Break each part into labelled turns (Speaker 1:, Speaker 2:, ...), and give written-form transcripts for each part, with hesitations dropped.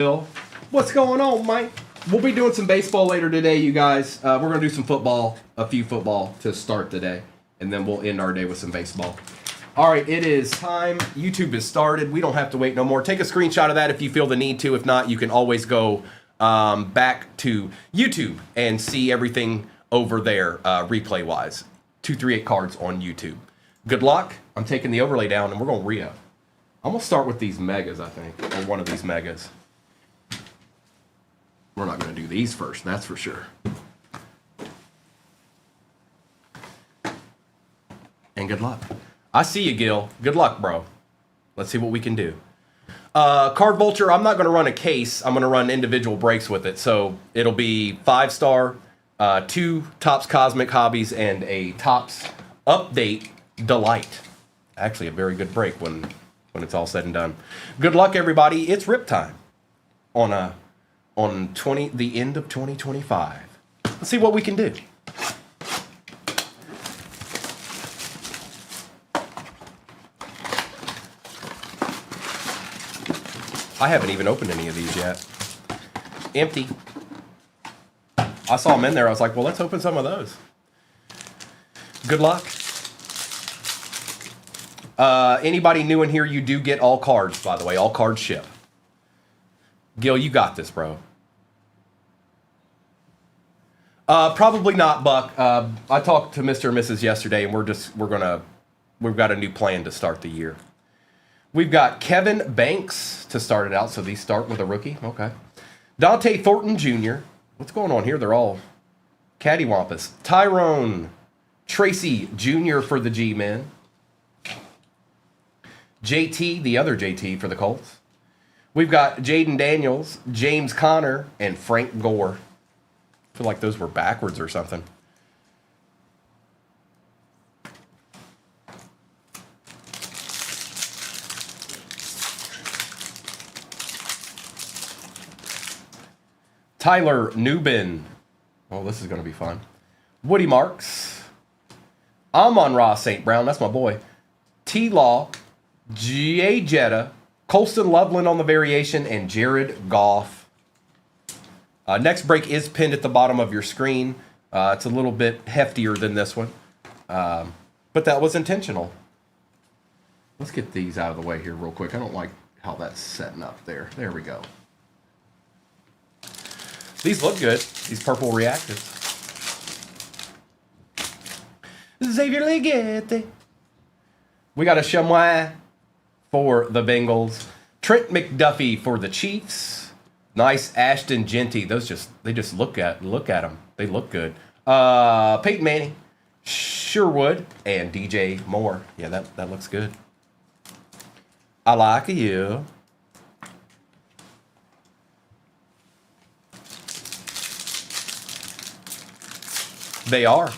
Speaker 1: Bill, what's going on, Mike? We'll be doing some baseball later today, you guys. We're going to do some football, a few football to start today, and then we'll end our day with some baseball. All right, it is time. YouTube is started. We don't have to wait no more. Take a screenshot of that if you feel the need to. If not, you can always go back to YouTube and see everything over there replay-wise. 238 cards on YouTube. Good luck. I'm taking the overlay down, and we're going to re-up. I'm going to start with these megas, I think, or one of these megas. We're not going to do these first, that's for sure. And good luck. I see you, Gil. Good luck, bro. Let's see what we can do. Card Vulture, I'm not going to run a case. I'm going to run individual breaks with it. So it'll be 5-star, 2 Topps Cosmic Hobbies, and a Topps Update Delight. Actually, a very good break when it's all said and done. Good luck, everybody. It's rip time on the end of 2025. Let's see what we can do. I haven't even opened any of these yet. Empty. I saw them in there. I was like, well, let's open some of those. Good luck. Anybody new in here, you do get all cards, by the way. All cards ship. Gil, you got this, bro. Probably not, Buck. I talked to Mr. and Mrs. yesterday, and we've got a new plan to start the year. We've got Kevin Banks to start it out, so these start with a rookie. Okay. Dante Thornton Jr. What's going on here? They're all cattywampus. Tyrone Tracy Jr. for the G-Men. JT, the other JT for the Colts. We've got Jaden Daniels, James Conner, and Frank Gore. I feel like those were backwards or something. Tyler Newbin. Oh, this is going to be fun. Woody Marks. Amon-Ra St. Brown. That's my boy. T-Law. G.A. Jetta. Colston Loveland on the variation. And Jared Goff. Next break is pinned at the bottom of your screen. It's a little bit heftier than this one. But that was intentional. Let's get these out of the way here real quick. I don't like how that's setting up there. There we go. These look good. These purple reactives. Xavier Legette. We got a Chamois for the Bengals. Trent McDuffie for the Chiefs. Nice Ashton Genty. They just look at them. They look good. Peyton Manning, Sherwood, and DJ Moore. Yeah, that looks good. I like you. They are.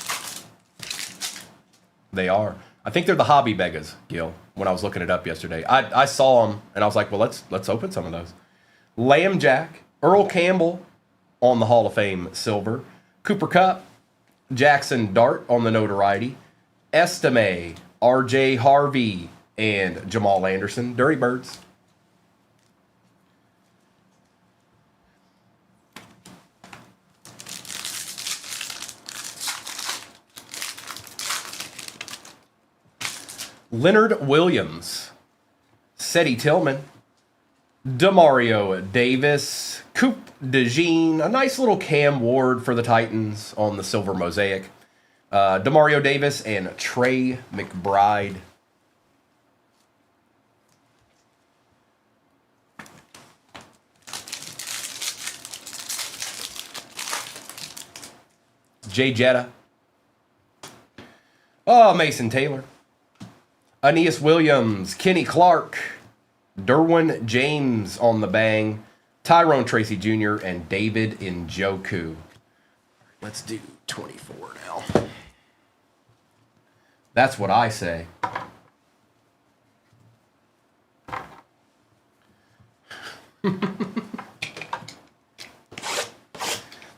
Speaker 1: They are. I think they're the hobby megas, Gil, when I was looking it up yesterday. I saw them, and I was like, well, let's open some of those. Lamb Jack, Earl Campbell on the Hall of Fame silver. Cooper Kupp, Jackson Dart on the notoriety. Estime, RJ Harvey, and Jamal Anderson. Dirty Birds. Leonard Williams, Seti Tillman, Demario Davis, Coop DeJean, a nice little Cam Ward for the Titans on the silver mosaic, Demario Davis, and Trey McBride. Jay Jetta. Oh, Mason Taylor. Aeneas Williams, Kenny Clark, Derwin James on the bang, Tyrone Tracy Jr., and David Njoku. Let's do 24 now. That's what I say.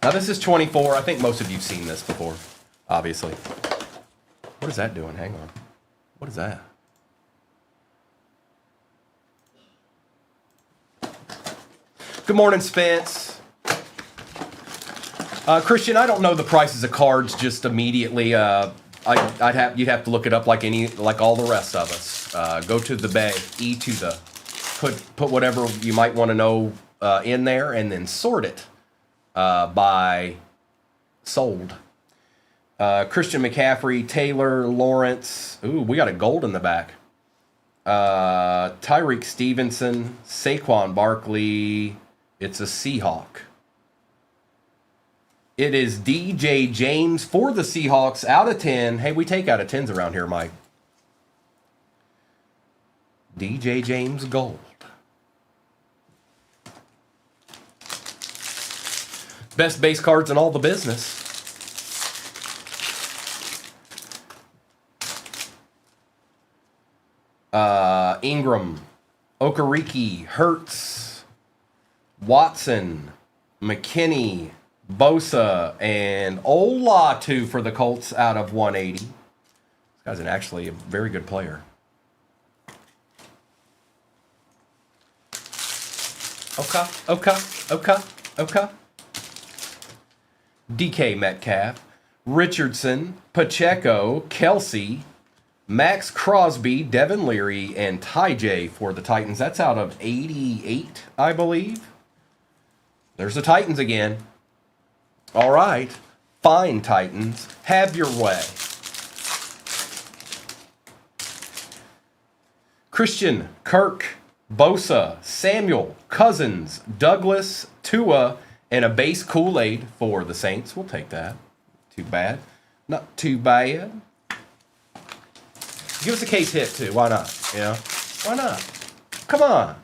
Speaker 1: Now this is 24. I think most of you've seen this before, obviously. What is that doing? Hang on. What is that? Good morning, Spence. Christian, I don't know the prices of cards just immediately. You'd have to look it up like all the rest of us. Go to the bay, to the, put whatever you might want to know in there, and then sort it by sold. Christian McCaffrey, Taylor, Lawrence. Ooh, we got a gold in the back. Tyreek Stevenson, Saquon Barkley. It's a Seahawk. It is DJ James for the Seahawks out of 10. Hey, we take out of 10s around here, Mike. DJ James gold. Best base cards in all the business. Ingram, Okereke, Hurts, Watson, McKinney, Bosa, and Olatu for the Colts out of 180. This guy's actually a very good player. Okay. DK Metcalf, Richardson, Pacheco, Kelsey, Max Crosby, Devin Leary, and Ty J for the Titans. That's out of 88, I believe. There's the Titans again. All right. Fine, Titans. Have your way. Christian, Kirk, Bosa, Samuel, Cousins, Douglas, Tua, and a base Kool-Aid for the Saints. We'll take that. Too bad. Not too bad. Give us a case hit, too. Why not? Why not? Come on.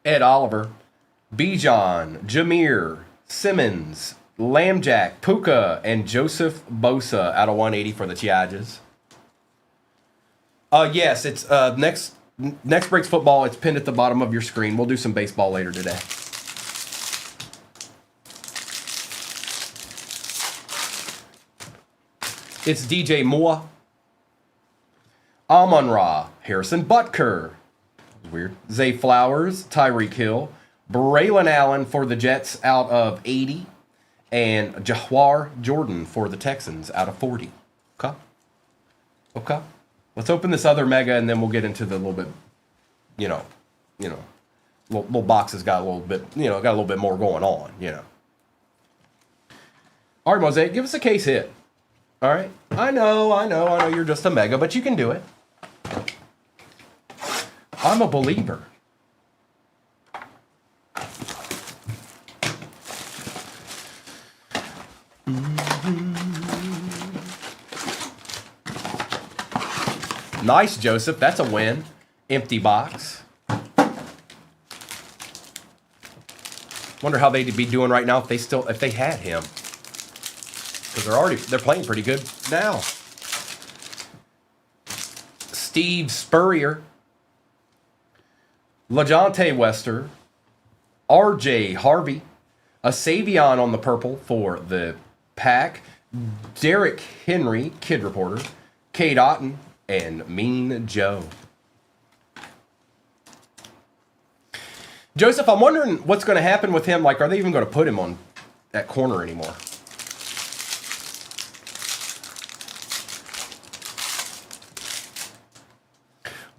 Speaker 1: Ed Oliver, Bijan, Jameer, Simmons, Lambjack, Puka, and Joseph Bosa out of 180 for the Chargers. Yes, it's next Breaks Football. It's pinned at the bottom of your screen. We'll do some baseball later today. It's DJ Moore, Amon-Ra, Harrison Butker, weird, Zay Flowers, Tyreek Hill, Braylon Allen for the Jets out of 80, and Jahwar Jordan for the Texans out of 40. Okay. Let's open this other mega, and then we'll get into the little bit, little boxes got a little bit, got a little bit more going on, All right, Mosaic, give us a case hit. All right. I know you're just a mega, but you can do it. I'm a believer. Nice, Joseph. That's a win. Empty box. Wonder how they'd be doing right now if they had him. Because they're playing pretty good now. Steve Spurrier, LaJohntay Wester, RJ Harvey, a Savion on the purple for the Pack, Derrick Henry, Kid Reporter, Cade Otton, and Mean Joe. Joseph, I'm wondering what's going to happen with him. Like, are they even going to put him on that corner anymore?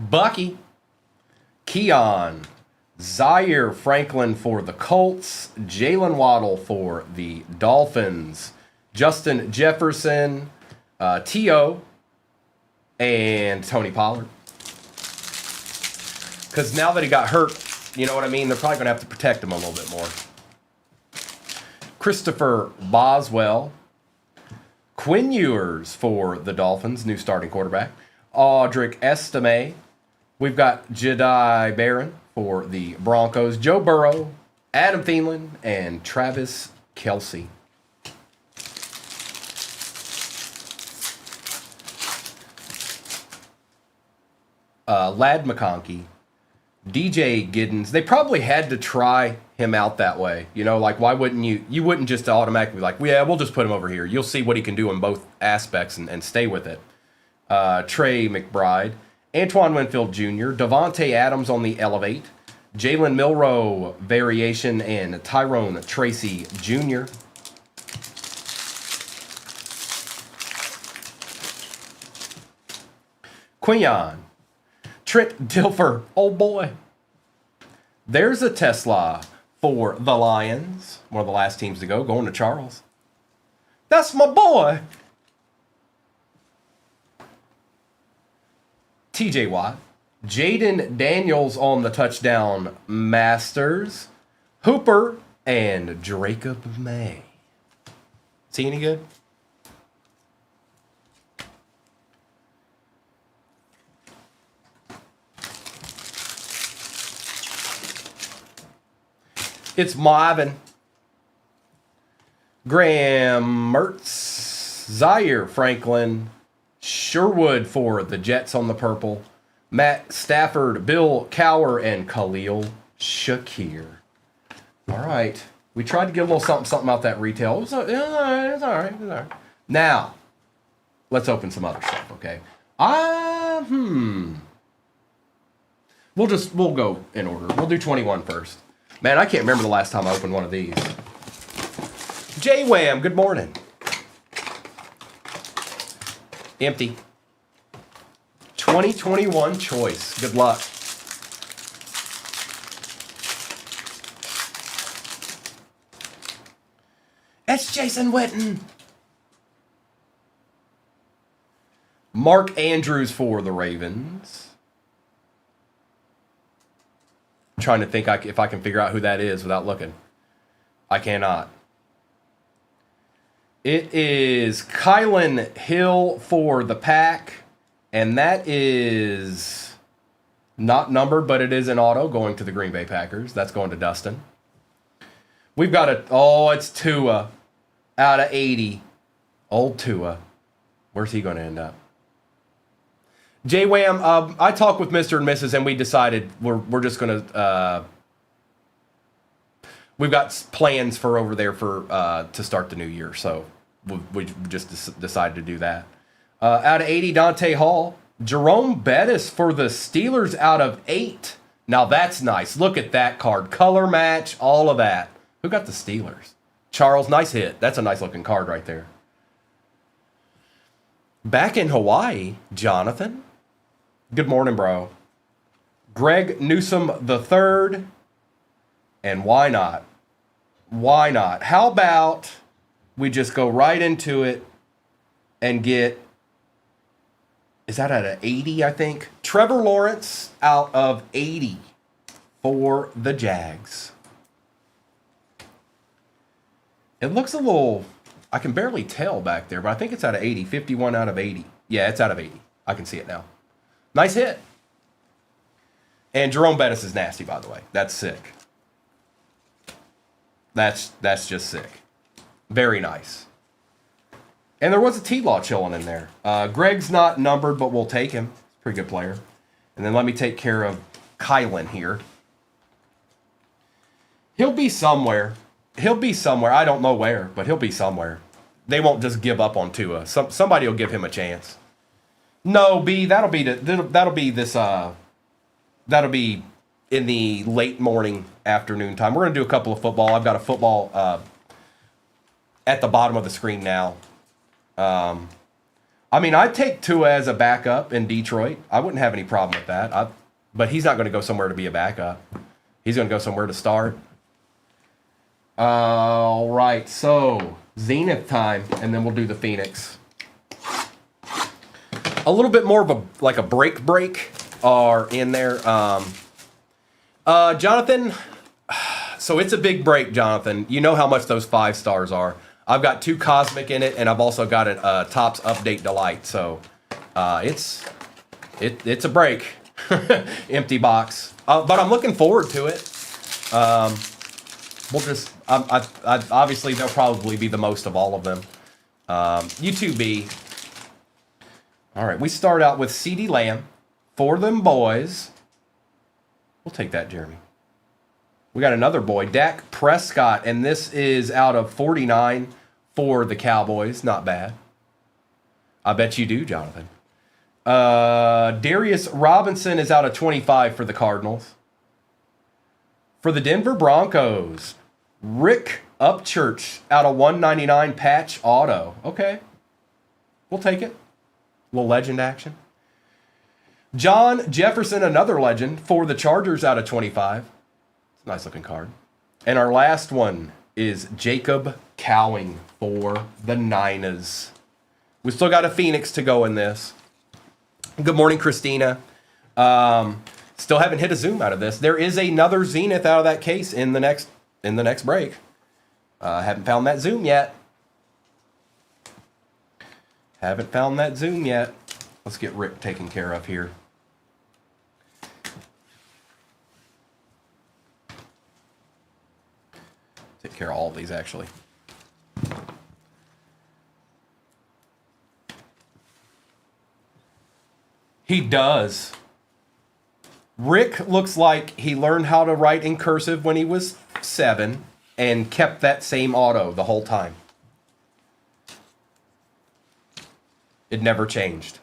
Speaker 1: Bucky, Keon, Zaire Franklin for the Colts, Jalen Waddle for the Dolphins, Justin Jefferson, T.O., and Tony Pollard. Because now that he got hurt, you know what I mean? They're probably going to have to protect him a little bit more. Christopher Boswell, Quinn Ewers for the Dolphins, new starting quarterback, Audric Estime. We've got Jedi Barron for the Broncos, Joe Burrow, Adam Thielen, and Travis Kelce. Lad McConkey, DJ Giddens. They probably had to try him out that way. Like, why wouldn't you? You wouldn't just automatically be like, yeah, we'll just put him over here. You'll see what he can do in both aspects and stay with it. Trey McBride, Antoine Winfield Jr., Devontae Adams on the Elevate, Jalen Milroe variation and Tyrone Tracy Jr. Quinyon. Trent Dilfer. Oh boy. There's a Tesla for the Lions. One of the last teams to go. Going to Charles. That's my boy. TJ Watt. Jaden Daniels on the touchdown masters. Hooper and Jacob May. See any good? It's Marvin. Graham Mertz. Zaire Franklin. Sherwood for the Jets on the purple. Matt Stafford, Bill Cower, and Khalil Shakir. All right. We tried to get a little something out that retail. It was all right. Now, let's open some other stuff, okay? We'll go in order. We'll do 21 first. Man, I can't remember the last time I opened one of these. J-Wham, good morning. Empty. 2021 choice. Good luck. It's Jason Witten. Mark Andrews for the Ravens. I'm trying to think if I can figure out who that is without looking. I cannot. It is Kylan Hill for the Pack. And that is not numbered, but it is an auto going to the Green Bay Packers. That's going to Dustin. We've got it's Tua out of 80. Old Tua. Where's he going to end up? J-Wham, I talked with Mr. and Mrs. and we decided we're just going to... we've got plans for over there for to start the new year, so we just decided to do that. Out of 80, Dante Hall. Jerome Bettis for the Steelers out of 8. Now that's nice. Look at that card. Color match, all of that. Who got the Steelers? Charles, nice hit. That's a nice looking card right there. Back in Hawaii, Jonathan. Good morning, bro. Greg Newsome III. And why not? Why not? How about we just go right into it and get... Is that out of 80, I think? Trevor Lawrence out of 80 for the Jags. It looks a little... I can barely tell back there, but I think it's out of 80. 51 out of 80. Yeah, it's out of 80. I can see it now. Nice hit. And Jerome Bettis is nasty, by the way. That's sick. That's just sick. Very nice. And there was a T-Law chilling in there. Greg's not numbered, but we'll take him. Pretty good player. And then let me take care of Kylan here. He'll be somewhere. I don't know where, but he'll be somewhere. They won't just give up on Tua. Somebody will give him a chance. No, B, that'll be in the late morning, afternoon time. We're going to do a couple of football. I've got a football at the bottom of the screen now. I'd take Tua as a backup in Detroit. I wouldn't have any problem with that. But he's not going to go somewhere to be a backup. He's going to go somewhere to start. All right, so Zenith time, and then we'll do the Phoenix. A little bit more of a break are in there. Jonathan, so it's a big break, Jonathan. You know how much those 5 stars are. I've got 2 Cosmic in it, and I've also got a Topps Update Delight. So it's a break. Empty box. But I'm looking forward to it. We'll just... obviously, they'll probably be the most of all of them. U2B. All right, we start out with CeeDee Lamb. For them boys. We'll take that, Jeremy. We got another boy, Dak Prescott, and this is out of 49 for the Cowboys. Not bad. I bet you do, Jonathan. Darius Robinson is out of 25 for the Cardinals. For the Denver Broncos, Rick Upchurch out of 199 patch auto. Okay. We'll take it. A little legend action. John Jefferson, another legend, for the Chargers out of 25. It's a nice looking card. And our last one is Jacob Cowing for the Niners. We still got a Phoenix to go in this. Good morning, Christina. Still haven't hit a zoom out of this. There is another Zenith out of that case in the next break. Haven't found that zoom yet. Haven't found that zoom yet. Let's get Rick taken care of here. Take care of all of these, actually. He does. Rick looks like he learned how to write in cursive when he was 7 and kept that same auto the whole time. It never changed.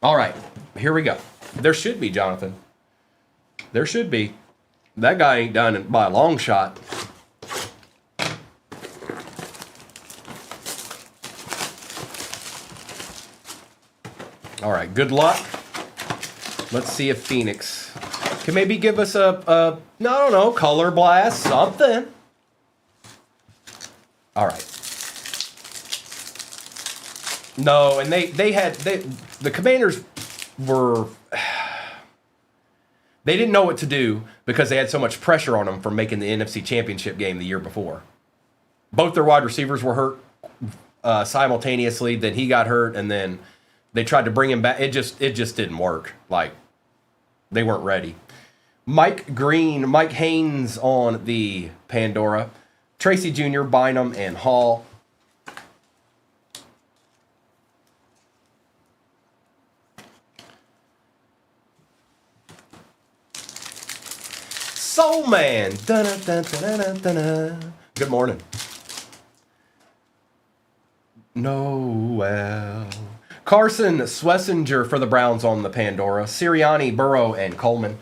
Speaker 1: All right, here we go. There should be, Jonathan. There should be. That guy ain't done it by a long shot. All right, good luck. Let's see if Phoenix can maybe give us a I don't know, color blast, something. All right. No, and the Commanders were, they didn't know what to do because they had so much pressure on them for making the NFC Championship game the year before. Both their wide receivers were hurt simultaneously. Then he got hurt, and then they tried to bring him back. It just didn't work. Like, they weren't ready. Mike Haynes on the Pandora. Tracy Jr., Bynum, and Hall. Soul Man. Good morning. Noel. Carson Swessinger for the Browns on the Pandora. Sirianni, Burrow, and Coleman.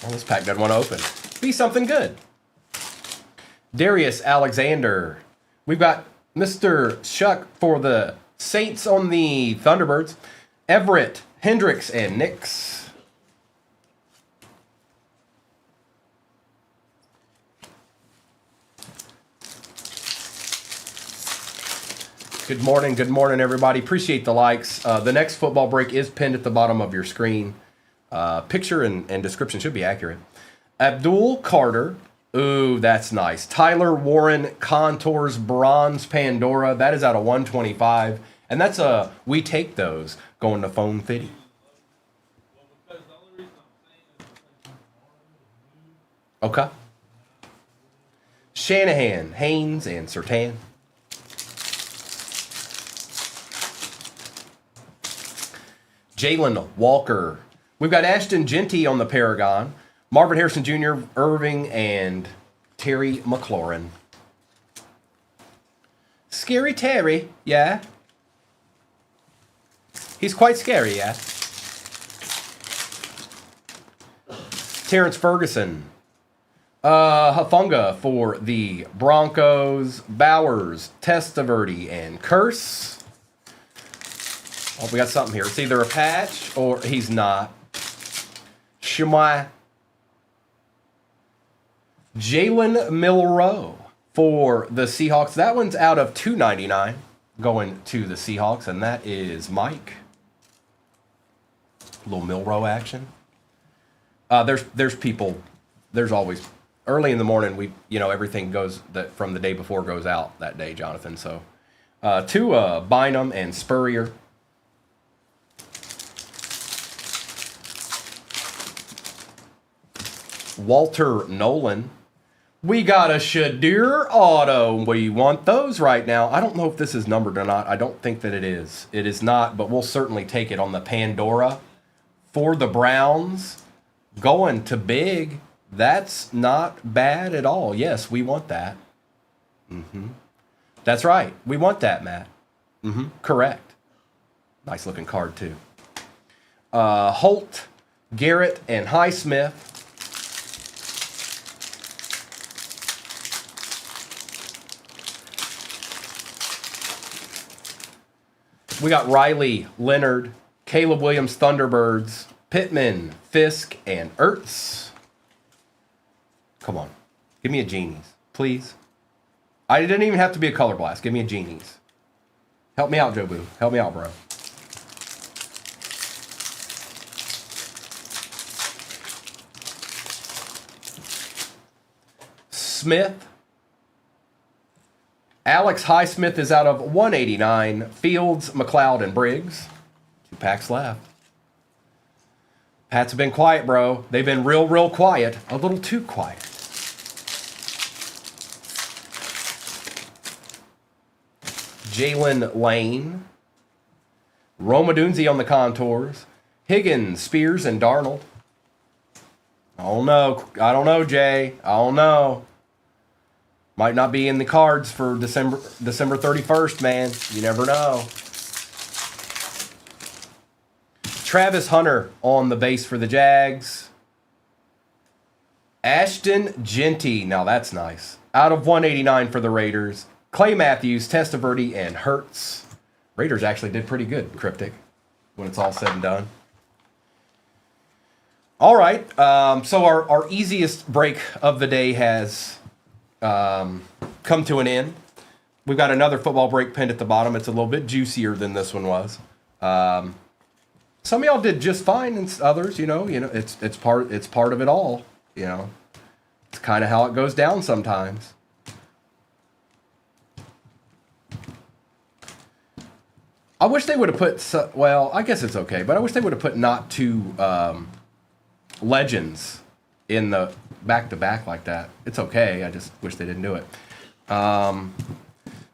Speaker 1: Well, this pack doesn't want to open. Be something good. Darius Alexander. We've got Mr. Chuck for the Saints on the Thunderbirds. Everett, Hendricks, and Nix. Good morning, everybody. Appreciate the likes. The next football break is pinned at the bottom of your screen. Picture and description should be accurate. Abdul Carter. Ooh, that's nice. Tyler Warren Contours Bronze Pandora. That is out of 125. And that's we take those going to Phone Fitty. Okay. Shanahan, Haynes, and Surtain. Jalen Walker. We've got Ashton Genty on the Paragon. Marvin Harrison Jr., Irving, and Terry McLaurin. Scary Terry, yeah. He's quite scary, yeah. Terrence Ferguson. Hafunga for the Broncos. Bowers, Testaverde, and Curse. Oh, we got something here. It's either a patch or he's not. Shemai. Jalen Milroe for the Seahawks. That one's out of 299 going to the Seahawks, and that is Mike. A little Milroe action. There's people. There's always early in the morning. Everything goes that from the day before goes out that day, Jonathan. So to Bynum and Spurrier. Walter Nolan. We got a Shadir auto. We want those right now. I don't know if this is numbered or not. I don't think that it is. It is not, but we'll certainly take it on the Pandora. For the Browns, Going to big. That's not bad at all. Yes, we want that. That's right. We want that, Matt. Correct. Nice looking card, too. Holt, Garrett, and Highsmith. We got Riley, Leonard, Caleb Williams, Thunderbirds, Pittman, Fisk, and Ertz. Come on. Give me a Genies, please. I didn't even have to be a color blast. Give me a Genies. Help me out, Joe Boo. Help me out, bro. Smith. Alex Highsmith is out of 189. Fields, McLeod, and Briggs. 2 packs left. Pats have been quiet, bro. They've been real quiet. A little too quiet. Jalen Lane. Romadunzi on the contours. Higgins, Spears, and Darnold. I don't know, Jay. I don't know. Might not be in the cards for December 31st, man. You never know. Travis Hunter on the base for the Jags. Ashton Genty. Now that's nice. Out of 189 for the Raiders. Clay Matthews, Testaverde, and Hertz. Raiders actually did pretty good, Cryptic, when it's all said and done. All right. So our easiest break of the day has come to an end. We've got another football break pinned at the bottom. It's a little bit juicier than this one was. Some of y'all did just fine, and others, it's part of it all. It's kind of how it goes down sometimes. I wish they would have put. Well, I guess it's okay, but I wish they would have put not two legends in the back-to-back like that. It's okay. I just wish they didn't do it.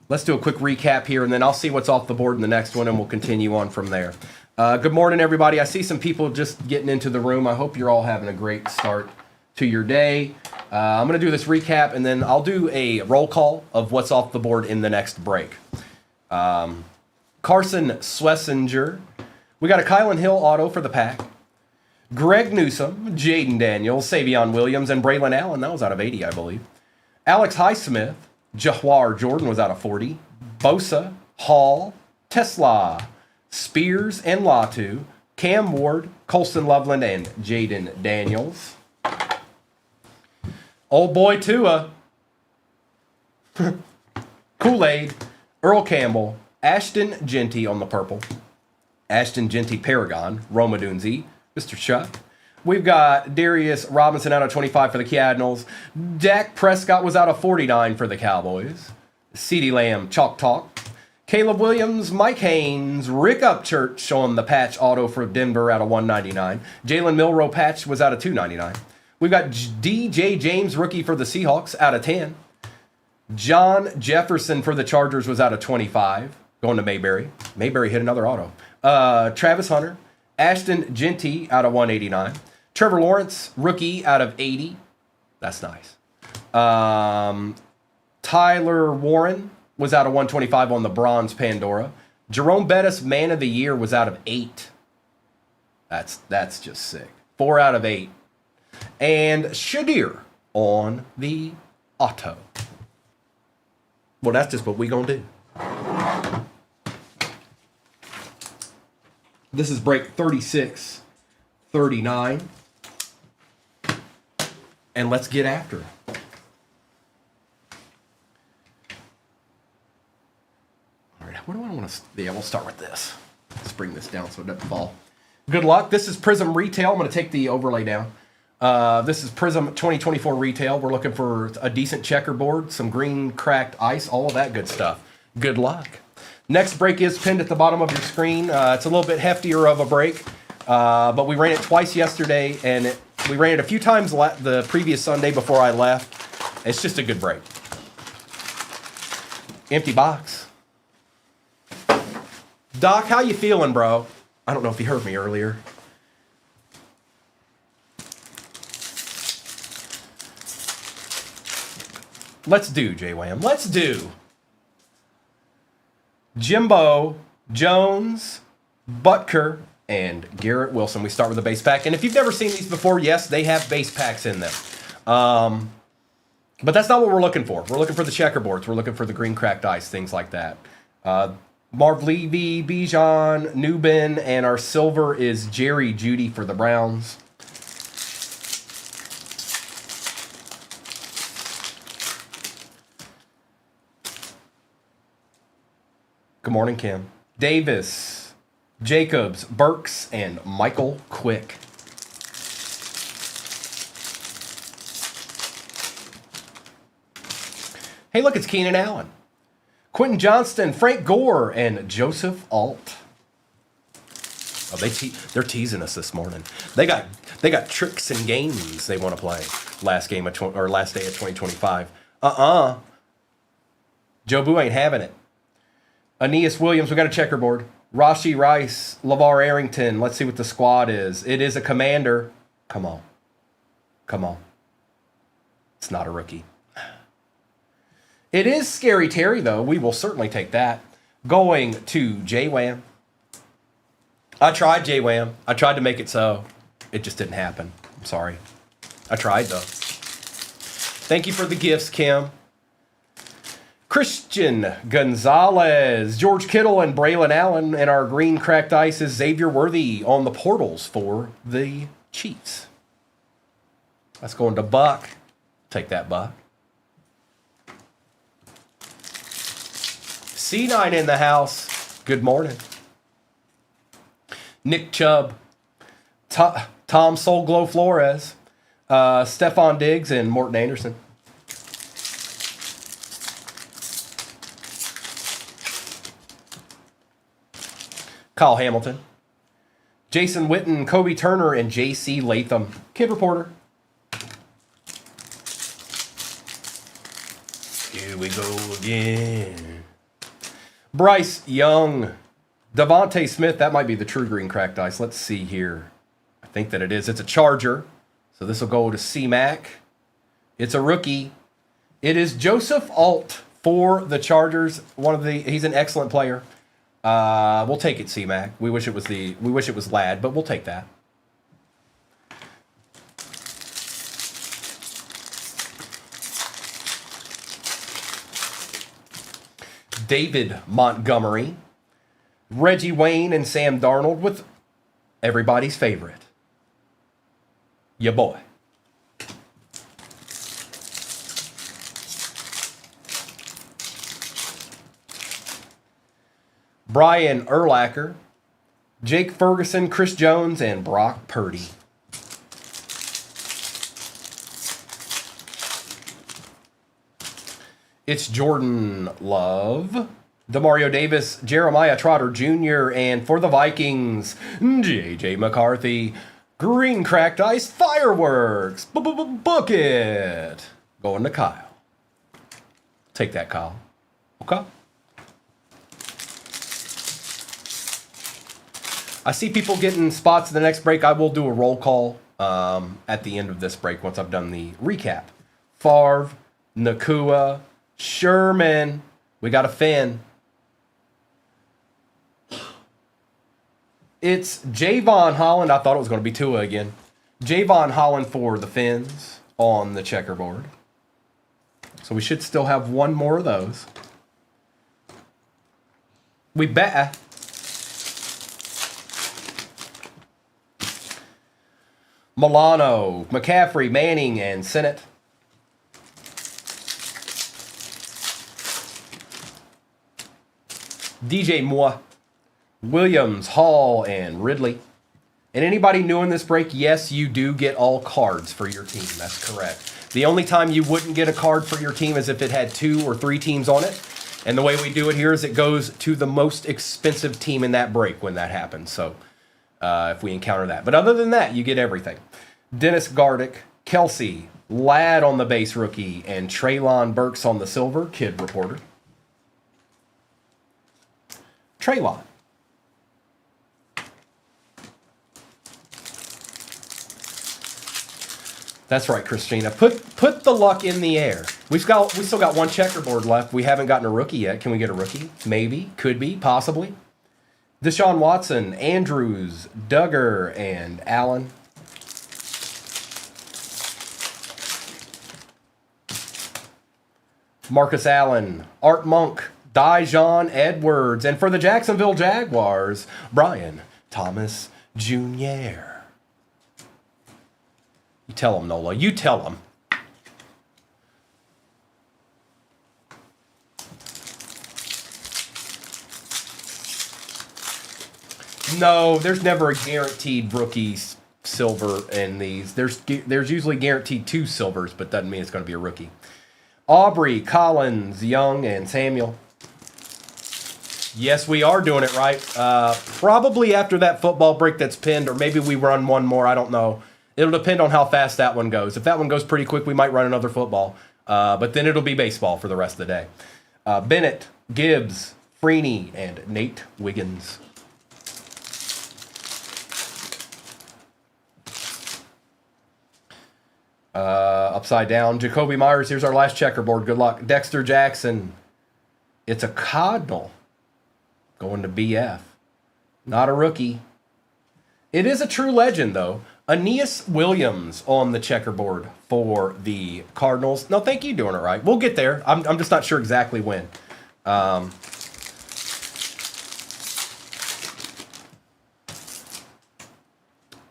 Speaker 1: Let's do a quick recap here, and then I'll see what's off the board in the next one, and we'll continue on from there. Good morning, everybody. I see some people just getting into the room. I hope you're all having a great start to your day. I'm going to do this recap, and then I'll do a roll call of what's off the board in the next break. Carson Swessinger. We got a Kylan Hill auto for the pack. Greg Newsome, Jaden Daniels, Savion Williams, and Braylon Allen. That was out of 80, I believe. Alex Highsmith. Jahwar Jordan was out of 40. Bosa, Hall, Tesla, Spears, and Latu. Cam Ward, Colston Loveland, and Jaden Daniels. Old boy Tua. Kool-Aid, Earl Campbell, Ashton Genty on the purple. Ashton Genty Paragon, Roma Dunzi, Mr. Chuck. We've got Darius Robinson out of 25 for the Cardinals. Dak Prescott was out of 49 for the Cowboys. CeeDee Lamb, Chalk Talk. Caleb Williams, Mike Haynes, Rick Upchurch on the patch auto for Denver out of 199. Jalen Milroe patch was out of 299. We've got DJ James, rookie for the Seahawks, out of 10. John Jefferson for the Chargers was out of 25. Going to Mayberry. Mayberry hit another auto. Travis Hunter. Ashton Genty out of 189. Trevor Lawrence, rookie out of 80. That's nice. Tyler Warren was out of 125 on the bronze Pandora. Jerome Bettis, man of the year, was out of 8. That's just sick. 4 out of 8. And Shadir on the auto. Well, that's just what we gonna do. This is break 36, 39. And let's get after it. All right, what do I want to... Yeah, we'll start with this. Let's bring this down so it doesn't fall. Good luck. This is Prism Retail. I'm going to take the overlay down. This is Prism 2024 Retail. We're looking for a decent checkerboard, some green cracked ice, all of that good stuff. Good luck. Next break is pinned at the bottom of your screen. It's a little bit heftier of a break, but we ran it twice yesterday, and we ran it a few times the previous Sunday before I left. It's just a good break. Empty box. Doc, how you feeling, bro? I don't know if you heard me earlier. Let's do, J-Wham. Let's do Jimbo, Jones, Butker, and Garrett Wilson. We start with the base pack. And if you've never seen these before, yes, they have base packs in them. But that's not what we're looking for. We're looking for the checkerboards. We're looking for the green cracked ice, things like that. Marv Levy, Bijan, Newbin, and our silver is Jerry Jeudy for the Browns. Good morning, Kim. Davis, Jacobs, Burks, and Michael Quick. Hey, look, it's Keenan Allen. Quentin Johnston, Frank Gore, and Joseph Alt. Oh, they're teasing us this morning. They got tricks and games they want to play. Last day of 2025. Joe Boo ain't having it. Aeneas Williams, we got a checkerboard. Rashi Rice, LeVar Arrington. Let's see what the squad is. It is a commander. Come on. It's not a rookie. It is Scary Terry, though. We will certainly take that. Going to J-Wham. I tried J-Wham. I tried to make it so. It just didn't happen. I'm sorry. I tried, though. Thank you for the gifts, Kim. Christian Gonzalez, George Kittle, and Braylon Allen. And our green cracked ice is Xavier Worthy on the portals for the Chiefs. That's going to Buck. Take that, Buck. C9 in the house. Good morning. Nick Chubb, Tom Soul Glow Flores, Stephon Diggs, and Morton Anderson. Kyle Hamilton, Jason Witten, Kobe Turner, and J.C. Latham. Kid Reporter. Here we go again. Bryce Young, Devontae Smith. That might be the true green cracked ice. Let's see here. I think that it is. It's a Charger. So this will go to C-Mac. It's a rookie. It is Joseph Alt for the Chargers. He's an excellent player. We'll take it, C-Mac. We wish it was Lad, but we'll take that. David Montgomery, Reggie Wayne, and Sam Darnold with everybody's favorite, ya boy. Brian Urlacher, Jake Ferguson, Chris Jones, and Brock Purdy. It's Jordan Love, Demario Davis, Jeremiah Trotter Jr., and for the Vikings, J.J. McCarthy. Green cracked ice fireworks. Book it. Going to Kyle. Take that, Kyle. Okay. I see people getting spots in the next break. I will do a roll call at the end of this break once I've done the recap. Favre, Nakua, Sherman. We got a Finn. It's Javon Holland. I thought it was going to be Tua again. Javon Holland for the Finns on the checkerboard. So we should still have one more of those. We better. Milano, McCaffrey, Manning, and Sennett. DJ Moore, Williams, Hall, and Ridley. And anybody new in this break, yes, you do get all cards for your team. That's correct. The only time you wouldn't get a card for your team is if it had 2 or 3 teams on it. And the way we do it here is it goes to the most expensive team in that break when that happens. So if we encounter that. But other than that, you get everything. Dennis Gardick, Kelsey, Ladd on the base rookie, and Treylon Burks on the silver. Kid Reporter. Treylon. That's right, Christina. Put the luck in the air. We still got one checkerboard left. We haven't gotten a rookie yet. Can we get a rookie? Maybe. Could be. Possibly. Deshaun Watson, Andrews, Duggar, and Allen. Marcus Allen, Art Monk, Dijon Edwards, and for the Jacksonville Jaguars, Brian Thomas Jr. You tell him, Nola. You tell him. No, there's never a guaranteed rookie silver in these. There's usually guaranteed 2 silvers, but doesn't mean it's going to be a rookie. Aubrey, Collins, Young, and Samuel. Yes, we are doing it right. Probably after that football break that's pinned, or maybe we run one more. I don't know. It'll depend on how fast that one goes. If that one goes pretty quick, we might run another football. But then it'll be baseball for the rest of the day. Bennett, Gibbs, Freeney, and Nate Wiggins. Upside down, Jacoby Myers. Here's our last checkerboard. Good luck. Dexter Jackson. It's a Cardinal. Going to BF. Not a rookie. It is a true legend, though. Aeneas Williams on the checkerboard for the Cardinals. No, thank you, doing it right. We'll get there. I'm just not sure exactly when.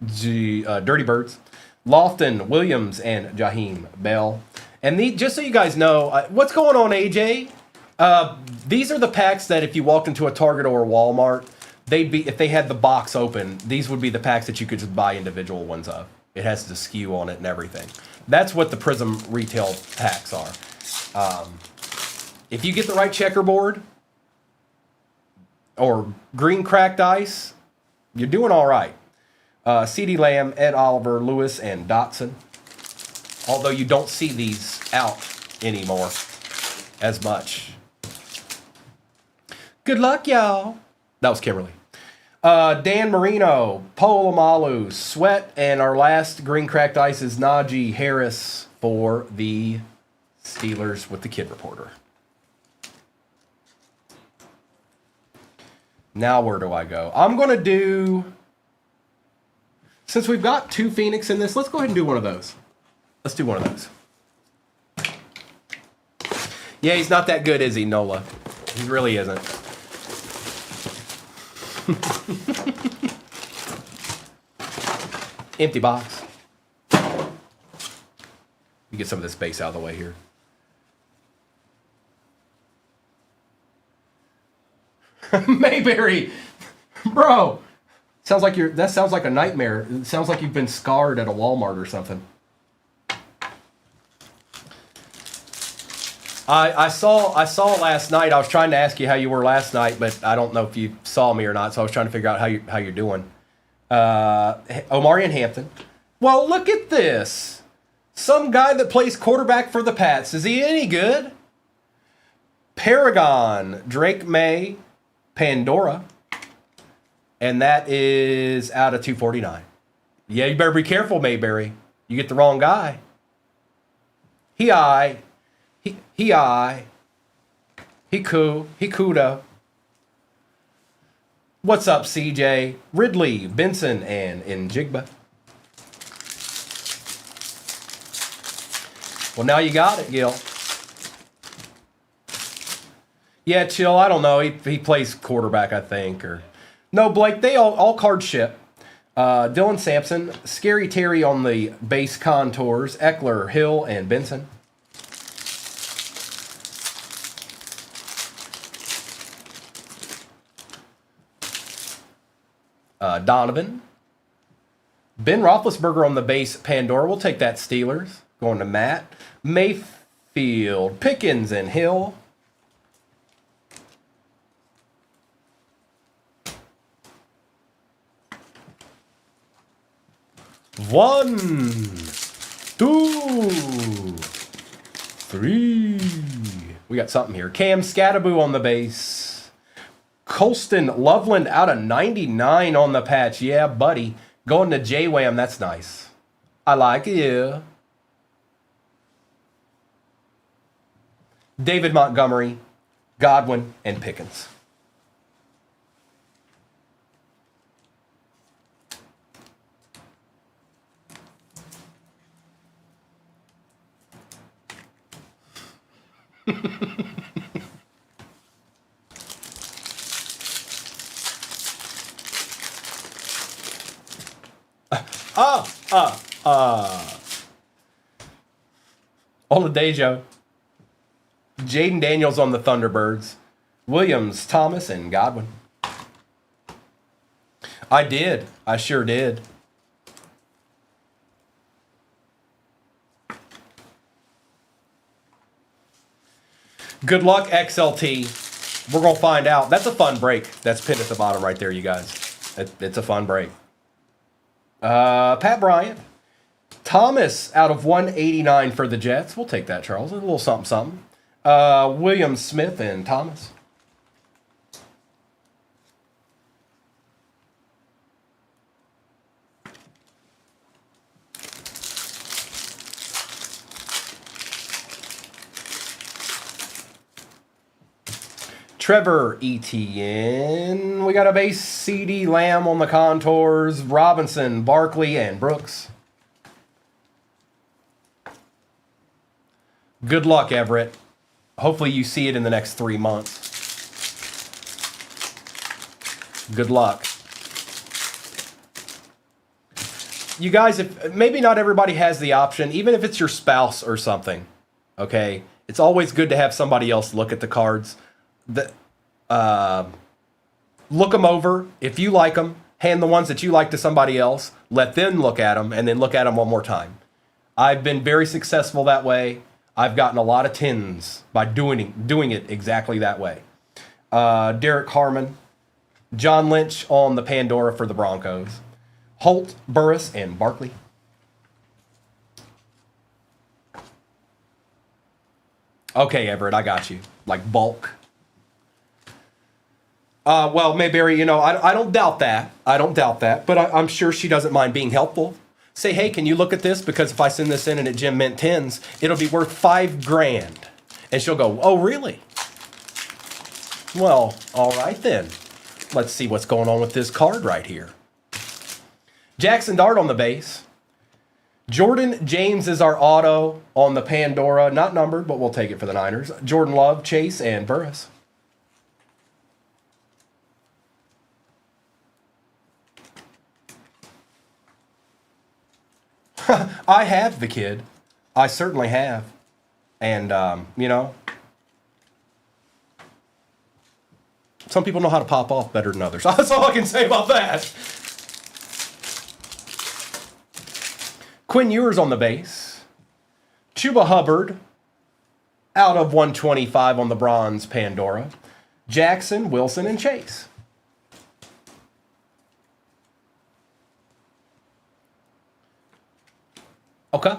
Speaker 1: Dirty Birds. Lofton, Williams, and Jaheim Bell. And just so you guys know, what's going on, AJ? These are the packs that if you walked into a Target or a Walmart, if they had the box open, these would be the packs that you could just buy individual ones of. It has the SKU on it and everything. That's what the Prism retail packs are. If you get the right checkerboard or green cracked ice, you're doing all right. CeeDee Lamb, Ed Oliver, Lewis, and Dotson. Although you don't see these out anymore as much. Good luck, y'all. That was Kimberly. Dan Marino, Polamalu, Sweat, and our last green cracked ice is Najee Harris for the Steelers with the Kid Reporter. Now where do I go? I'm going to do... Since we've got 2 Phoenix in this, let's go ahead and do one of those. Let's do one of those. Yeah, he's not that good, is he, Nola? He really isn't. Empty box. Let me get some of this space out of the way here. Mayberry! Bro! That sounds like a nightmare. It sounds like you've been scarred at a Walmart or something. I saw last night. I was trying to ask you how you were last night, but I don't know if you saw me or not. So I was trying to figure out how you're doing. Omarion Hampton. Well, look at this. Some guy that plays quarterback for the Pats. Is he any good? Paragon, Drake May, Pandora. And that is out of 249. Yeah, you better be careful, Mayberry. You get the wrong guy. He coulda. What's up, CJ? Ridley, Benson, and Njigba. Well, now you got it, Gil. Yeah, chill. I don't know. He plays quarterback, I think, or... No, Blake, they all cards ship. Dylan Sampson, Scary Terry on the base contours, Eckler, Hill, and Benson. Donovan. Ben Roethlisberger on the base, Pandora. We'll take that, Steelers. Going to Matt. Mayfield, Pickens, and Hill. One, 2, 3. We got something here. Cam Scattaboo on the base. Colston Loveland out of 99 on the patch. Yeah, buddy. Going to J-Wham. That's nice. I like it. David Montgomery, Godwin, and Pickens. Oladejo. Jaden Daniels on the Thunderbirds. Williams, Thomas, and Godwin. I did. I sure did. Good luck, XLT. We're going to find out. That's a fun break. That's pinned at the bottom right there, you guys. It's a fun break. Pat Bryant. Thomas out of 189 for the Jets. We'll take that, Charles. A little something, something. William Smith and Thomas. Trevor Etienne. We got a base CD Lamb on the contours. Robinson, Barkley, and Brooks. Good luck, Everett. Hopefully you see it in the next 3 months. Good luck. You guys, if maybe not everybody has the option, even if it's your spouse or something, okay? It's always good to have somebody else look at the cards. Look them over. If you like them, hand the ones that you like to somebody else. Let them look at them, and then look at them one more time. I've been very successful that way. I've gotten a lot of 10s by doing it exactly that way. Derek Harmon, John Lynch on the Pandora for the Broncos. Holt, Burris, and Barkley. Okay, Everett, I got you. Like bulk. Well, Mayberry, you know, I don't doubt that. I don't doubt that, but I'm sure she doesn't mind being helpful. Say, hey, can you look at this? Because if I send this in and at Jim Mint 10s, it'll be worth $5,000. And she'll go, oh, really? Well, all right then. Let's see what's going on with this card right here. Jackson Dart on the base. Jordan James is our auto on the Pandora. Not numbered, but we'll take it for the Niners. Jordan Love, Chase, and Burris. I have the kid. I certainly have. And, you know, some people know how to pop off better than others. That's all I can say about that. Quinn Ewers on the base. Chuba Hubbard out of 125 on the bronze Pandora. Jackson, Wilson, and Chase. Okay.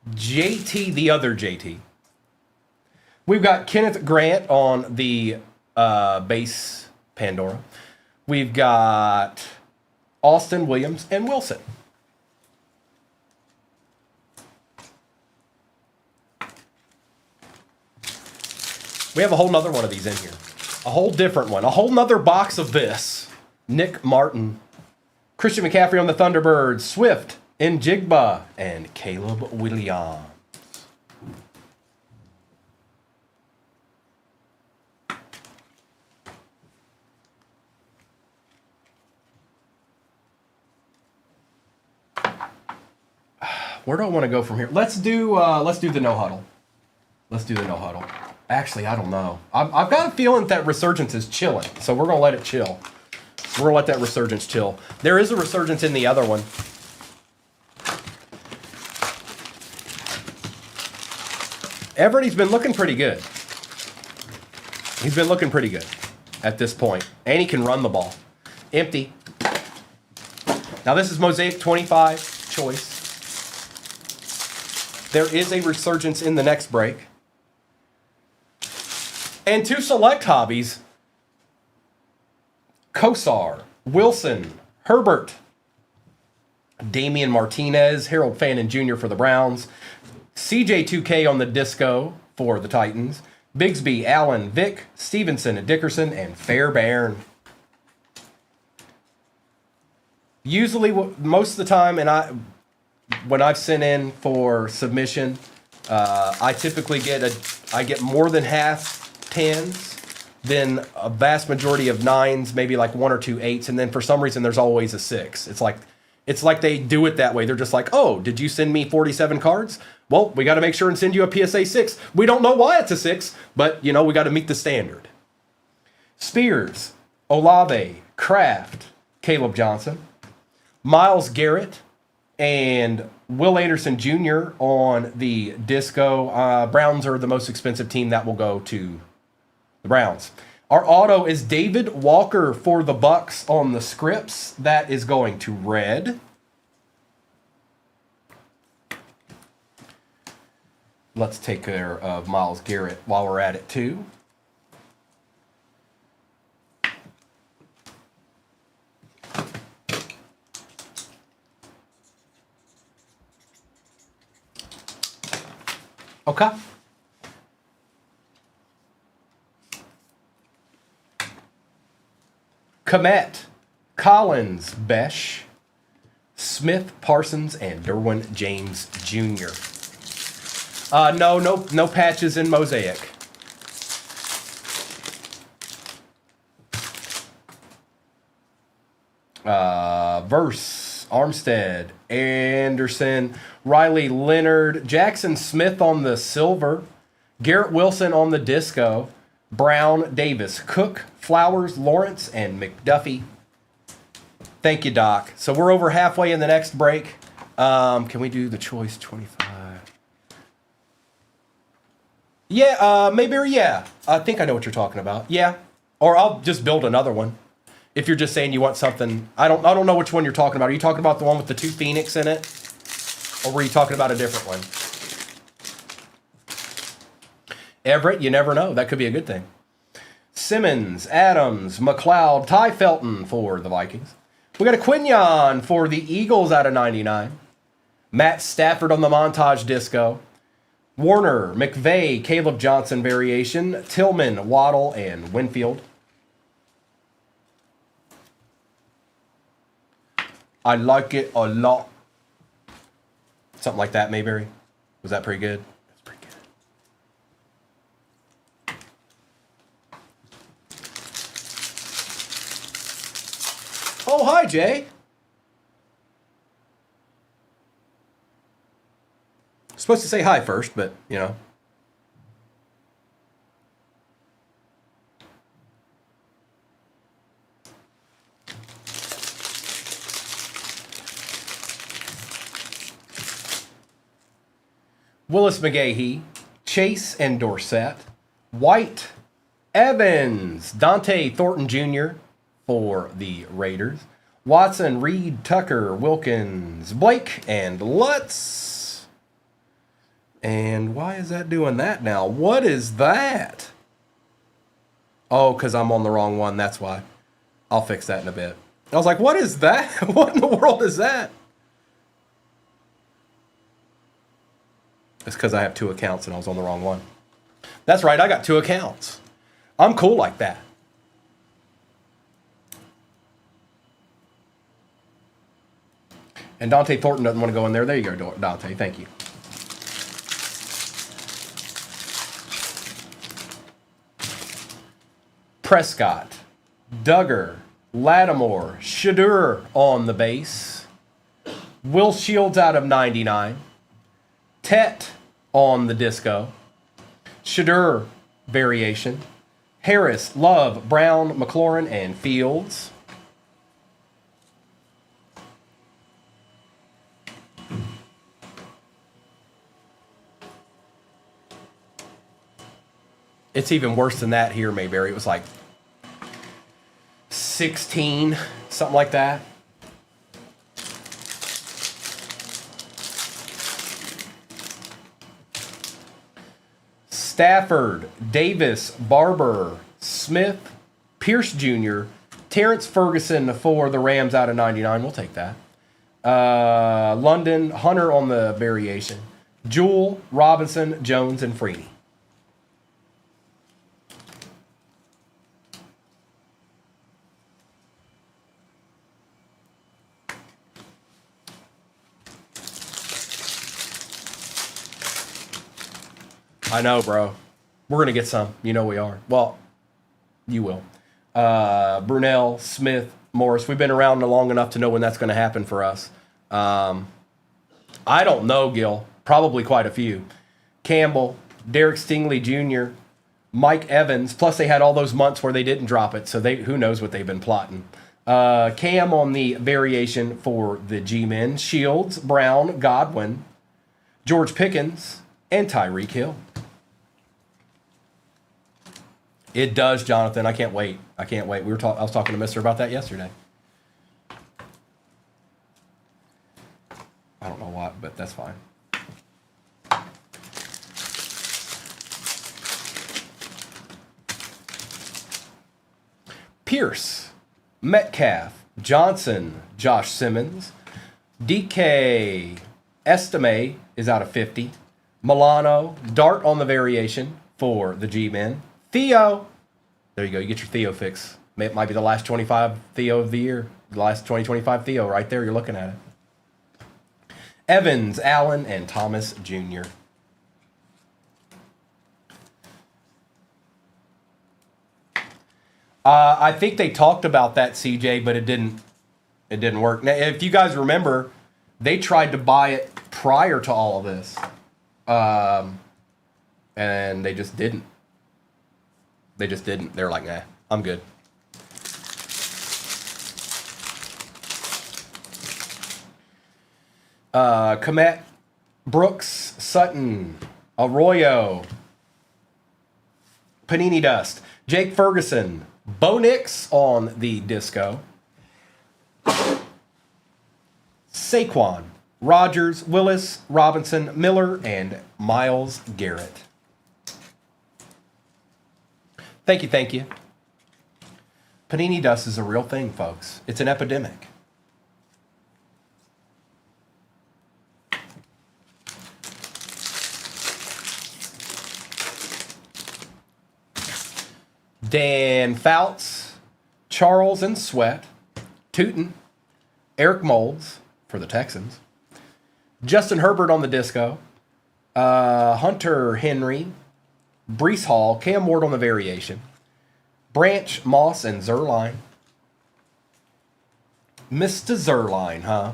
Speaker 1: JT, the other JT. We've got Kenneth Grant on the base Pandora. We've got Austin, Williams, and Wilson. We have a whole nother one of these in here. A whole different one. A whole nother box of this. Nick Martin. Christian McCaffrey on the Thunderbirds. Swift, Njigba, and Caleb Williams. Where do I want to go from here? Let's do the no huddle. Let's do the no huddle. Actually, I don't know. I've got a feeling that resurgence is chilling, so we're gonna let it chill. We're gonna let that resurgence chill. There is a resurgence in the other one. Everett's been looking pretty good. He's been looking pretty good at this point, and he can run the ball. Empty. Now this is Mosaic 25 choice. There is a resurgence in the next break. And two select hobbies, Kosar, Wilson, Herbert, Damian Martinez, Harold Fannin Jr. for the Browns. CJ2K on the disco for the Titans. Bigsby, Allen, Vick, Stevenson, and Dickerson, and Fairbairn. Usually, most of the time, when I've sent in for submission, I typically get more than half 10s, then a vast majority of 9s, maybe like 1 or 2 8s, and then for some reason there's always a 6. It's like they do it that way. They're just like, oh, did you send me 47 cards? Well, we got to make sure and send you a PSA 6. We don't know why it's a 6, but we got to meet the standard. Spears, Olave, Kraft, Caleb Johnson, Myles Garrett, and Will Anderson Jr. on the disco. Browns are the most expensive team. That will go to the Browns. Our auto is David Walker for the Bucks on the scripts. That is going to red. Let's take care of Myles Garrett while we're at it too. Okay. Komet, Collins, Besh, Smith, Parsons, and Derwin James Jr. No patches in Mosaic. Verse, Armstead, Anderson, Riley Leonard, Jackson Smith on the silver, Garrett Wilson on the disco, Brown, Davis, Cook, Flowers, Lawrence, and McDuffie. Thank you, Doc. So we're over halfway in the next break. Can we do the choice 25? Yeah, Mayberry, yeah. I think I know what you're talking about. Yeah. Or I'll just build another one. If you're just saying you want something, I don't know which one you're talking about. Are you talking about the one with the 2 Phoenix in it? Or were you talking about a different one? Everett, you never know. That could be a good thing. Simmons, Adams, McLeod, Ty Felton for the Vikings. We got a Quinion for the Eagles out of 99. Matt Stafford on the montage disco. Warner, McVay, Caleb Johnson variation. Tillman, Waddle, and Winfield. I like it a lot. Something like that, Mayberry. Was that pretty good? That's pretty good. Oh, hi, Jay. Supposed to say hi first, but, Willis McGahee, Chase and Dorsett, White, Evans, Dante Thornton Jr. for the Raiders, Watson, Reed, Tucker, Wilkins, Blake, and Lutz. And why is that doing that now? What is that? Oh, because I'm on the wrong one. That's why. I'll fix that in a bit. I was like, what is that? What in the world is that? It's because I have 2 accounts and I was on the wrong one. That's right, I got 2 accounts. I'm cool like that. And Dante Thornton doesn't want to go in there. There you go, Dante. Thank you. Prescott, Duggar, Lattimore, Shadur on the base. Will Shields out of 99. Tet on the disco. Shadur variation. Harris, Love, Brown, McLaurin, and Fields. It's even worse than that here, Mayberry. It was like 16, something like that. Stafford, Davis, Barber, Smith, Pierce Jr., Terrence Ferguson for the Rams out of 99. We'll take that. London, Hunter on the variation. Jewel, Robinson, Jones, and Freeney. I know, bro. We're going to get some. You know we are. Well, you will. Brunell, Smith, Morris. We've been around long enough to know when that's going to happen for us. I don't know, Gil. Probably quite a few. Campbell, Derek Stingley Jr., Mike Evans. Plus, they had all those months where they didn't drop it, so who knows what they've been plotting. Cam on the variation for the G-men. Shields, Brown, Godwin, George Pickens, and Tyreek Hill. It does, Jonathan. I can't wait. I was talking to Mister about that yesterday. I don't know why, but that's fine. Pierce, Metcalf, Johnson, Josh Simmons, DK, Estime is out of 50. Milano, Dart on the variation for the G-men. Theo, there you go. You get your Theo fix. It might be the last 25 Theo of the year. The last 2025 Theo right there. You're looking at it. Evans, Allen, and Thomas Jr. I think they talked about that, CJ, but it didn't work. Now, if you guys remember, they tried to buy it prior to all of this. And they just didn't. They're like, nah, I'm good. Komet, Brooks, Sutton, Arroyo, Panini Dust, Jake Ferguson, Bo Nix on the disco, Saquon, Rogers, Willis, Robinson, Miller, and Myles Garrett. Thank you. Panini Dust is a real thing, folks. It's an epidemic. Dan Fouts, Charles and Sweat, Tootin, Eric Moulds for the Texans, Justin Herbert on the disco, Hunter Henry, Brees Hall, Cam Ward on the variation, Branch, Moss, and Zerline. Mr. Zerline, huh?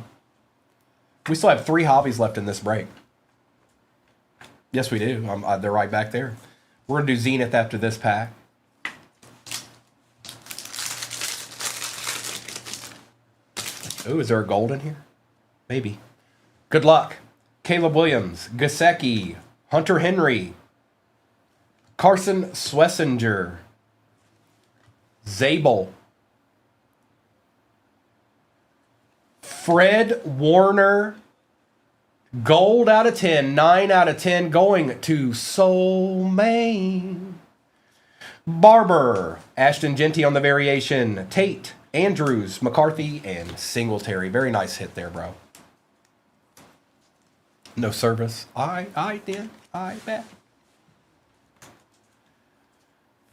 Speaker 1: We still have 3 hobbies left in this break. Yes, we do. They're right back there. We're going to do Zenith after this pack. Ooh, is there a gold in here? Maybe. Good luck. Caleb Williams, Gasecki, Hunter Henry, Carson Swessinger, Zabel, Fred Warner, gold out of 10, 9 out of 10 going to Soul Maine. Barber, Ashton Genty on the variation, Tate, Andrews, McCarthy, and Singletary. Very nice hit there, bro. No service. I bet.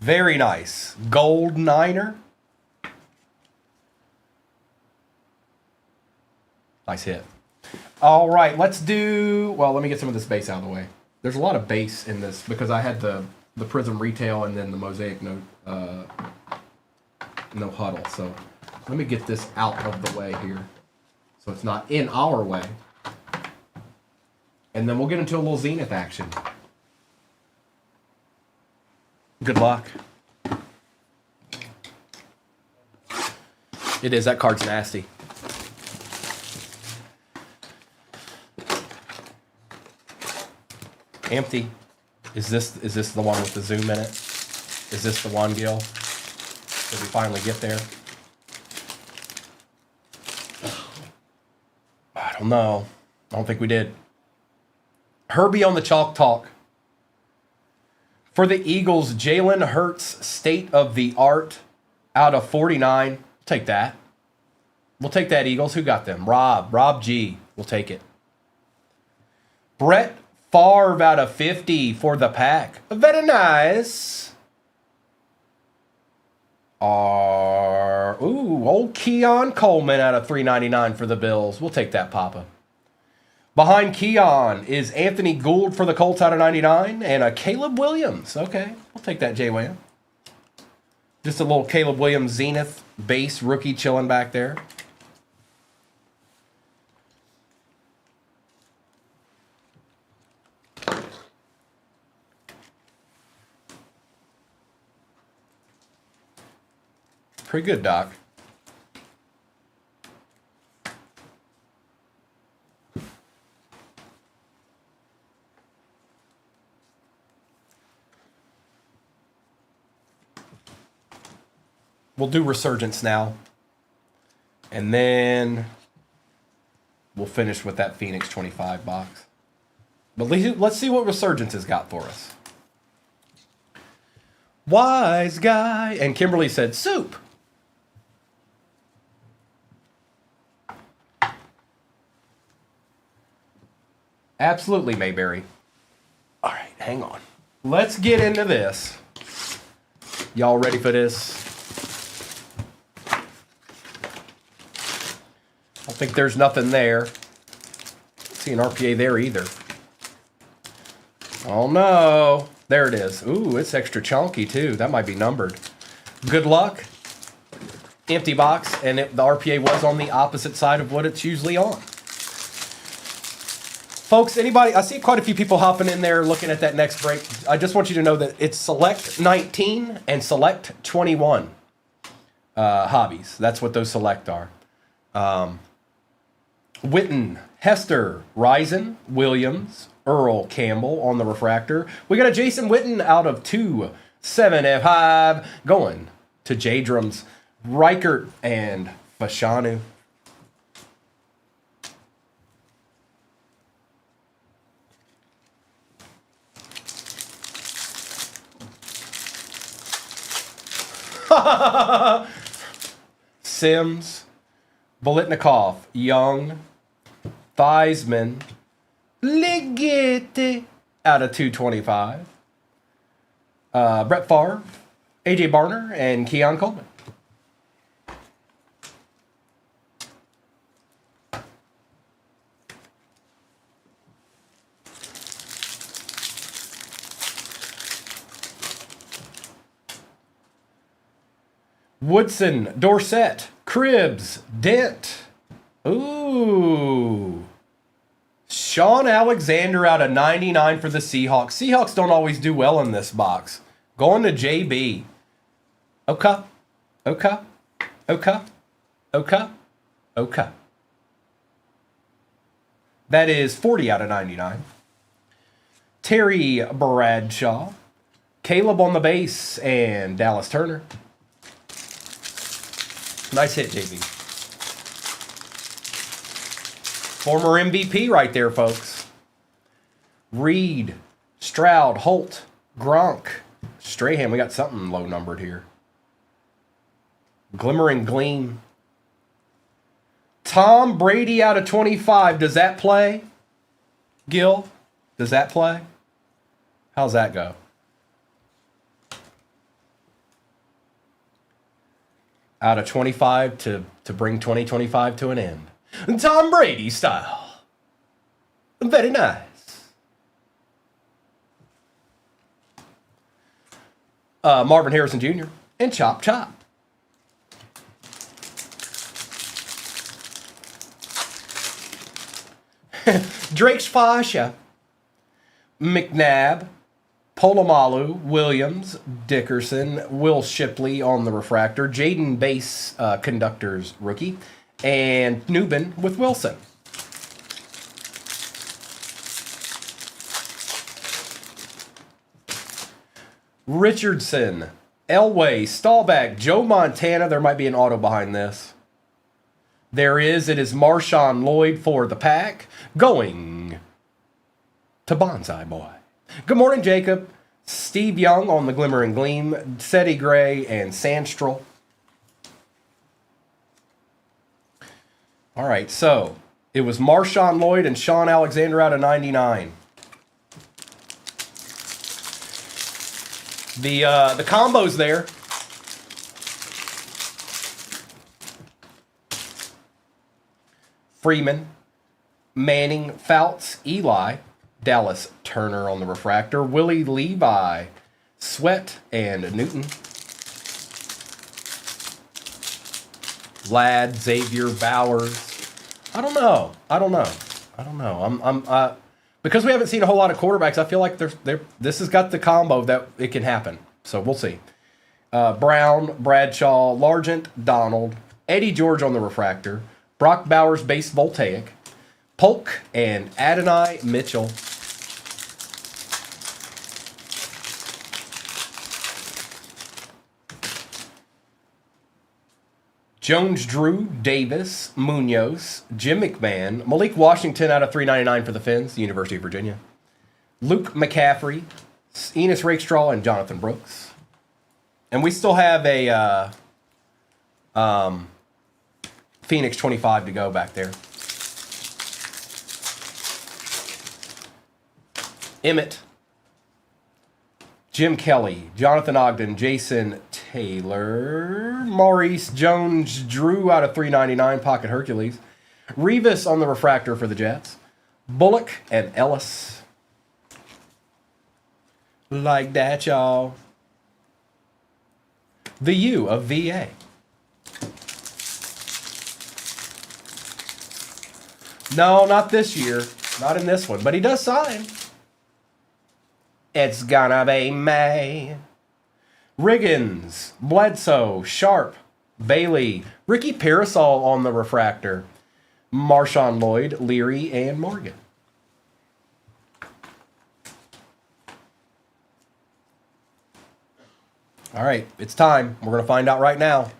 Speaker 1: Very nice. Gold Niner. Nice hit. All right, let's do... Well, let me get some of this base out of the way. There's a lot of base in this because I had the Prism Retail and then the Mosaic no huddle. So let me get this out of the way here so it's not in our way. And then we'll get into a little Zenith action. Good luck. It is. That card's nasty. Empty. Is this the one with the zoom in it? Is this the one, Gil? Did we finally get there? I don't know. I don't think we did. Herbie on the Chalk Talk. For the Eagles, Jalen Hurts, state of the art out of 49. Take that. We'll take that, Eagles. Who got them? Rob G. We'll take it. Brett Favre out of 50 for the Pack. Very nice. Old Keon Coleman out of 399 for the Bills. We'll take that, Papa. Behind Keon is Anthony Gould for the Colts out of 99 and a Caleb Williams. Okay, we'll take that, J-Wham. Just a little Caleb Williams Zenith base rookie chilling back there. Pretty good, Doc. We'll do Resurgence now. And then we'll finish with that Phoenix 25 box. But let's see what Resurgence has got for us. Wise guy. And Kimberly said, soup. Absolutely, Mayberry. All right, hang on. Let's get into this. Y'all ready for this? I don't think there's nothing there. Don't see an RPA there either. Oh no. There it is. Ooh, it's extra chunky too. That might be numbered. Good luck. Empty box, and the RPA was on the opposite side of what it's usually on. Folks, anybody, I see quite a few people hopping in there looking at that next break. I just want you to know that it's Select 19 and Select 21 hobbies. That's what those Select are. Witten, Hester, Risen, Williams, Earl Campbell on the refractor. We got a Jason Witten out of 2-7F5 going to J-Drums, Reichert, and Fashanu. Sims, Bolitnikov, Young, Theismann, Ligeti out of 225. Brett Favre, AJ Barner, and Keon Coleman. Woodson, Dorsett, Cribbs, Dent. Ooh. Sean Alexander out of 99 for the Seahawks. Seahawks don't always do well in this box. Going to JB. Okay. That is 40 out of 99. Terry Bradshaw. Caleb on the base and Dallas Turner. Nice hit, JB. Former MVP right there, folks. Reed, Stroud, Holt, Gronk, Strahan. We got something low numbered here. Glimmering Gleam. Tom Brady out of 25. Does that play? Gil, does that play? How's that go? Out of 25 to bring 2025 to an end. Tom Brady style. Very nice. Marvin Harrison Jr. and Chop Chop. Drake Spasha. McNabb. Polomalu, Williams, Dickerson, Will Shipley on the refractor, Jaden Base conductors rookie, and Newbin with Wilson. Richardson, Elway, Staubach, Joe Montana. There might be an auto behind this. There is. It is Marshawn Lloyd for the Pack, going to Bonsai Boy. Good morning, Jacob. Steve Young on the Glimmering Gleam, Seti Gray, and Sandstrel. All right, so it was Marshawn Lloyd and Sean Alexander out of 99. The combo's there. Freeman, Manning, Fouts, Eli, Dallas Turner on the refractor, Willie Levi, Sweat, and Newton. Ladd, Xavier, Bowers. I don't know. I'm because we haven't seen a whole lot of quarterbacks. I feel like this has got the combo that it can happen. So we'll see. Brown, Bradshaw, Largent, Donald, Eddie George on the refractor, Brock Bowers base voltaic, Polk, and Adonai Mitchell. Jones, Drew, Davis, Munoz, Jim McMahon, Malik Washington out of 399 for the Finns, University of Virginia, Luke McCaffrey, Enos Rakestraw, and Jonathan Brooks. And we still have a Phoenix 25 to go back there. Emmett, Jim Kelly, Jonathan Ogden, Jason Taylor, Maurice Jones, Drew out of 399, Pocket Hercules, Revis on the refractor for the Jets, Bullock and Ellis. Like that, y'all. The U of VA. No, not this year. Not in this one, but he does sign. It's gonna be May. Riggins, Bledsoe, Sharp, Bailey, Ricky Parasol on the refractor, Marshawn Lloyd, Leary, and Morgan. All right, it's time. We're going to find out right now.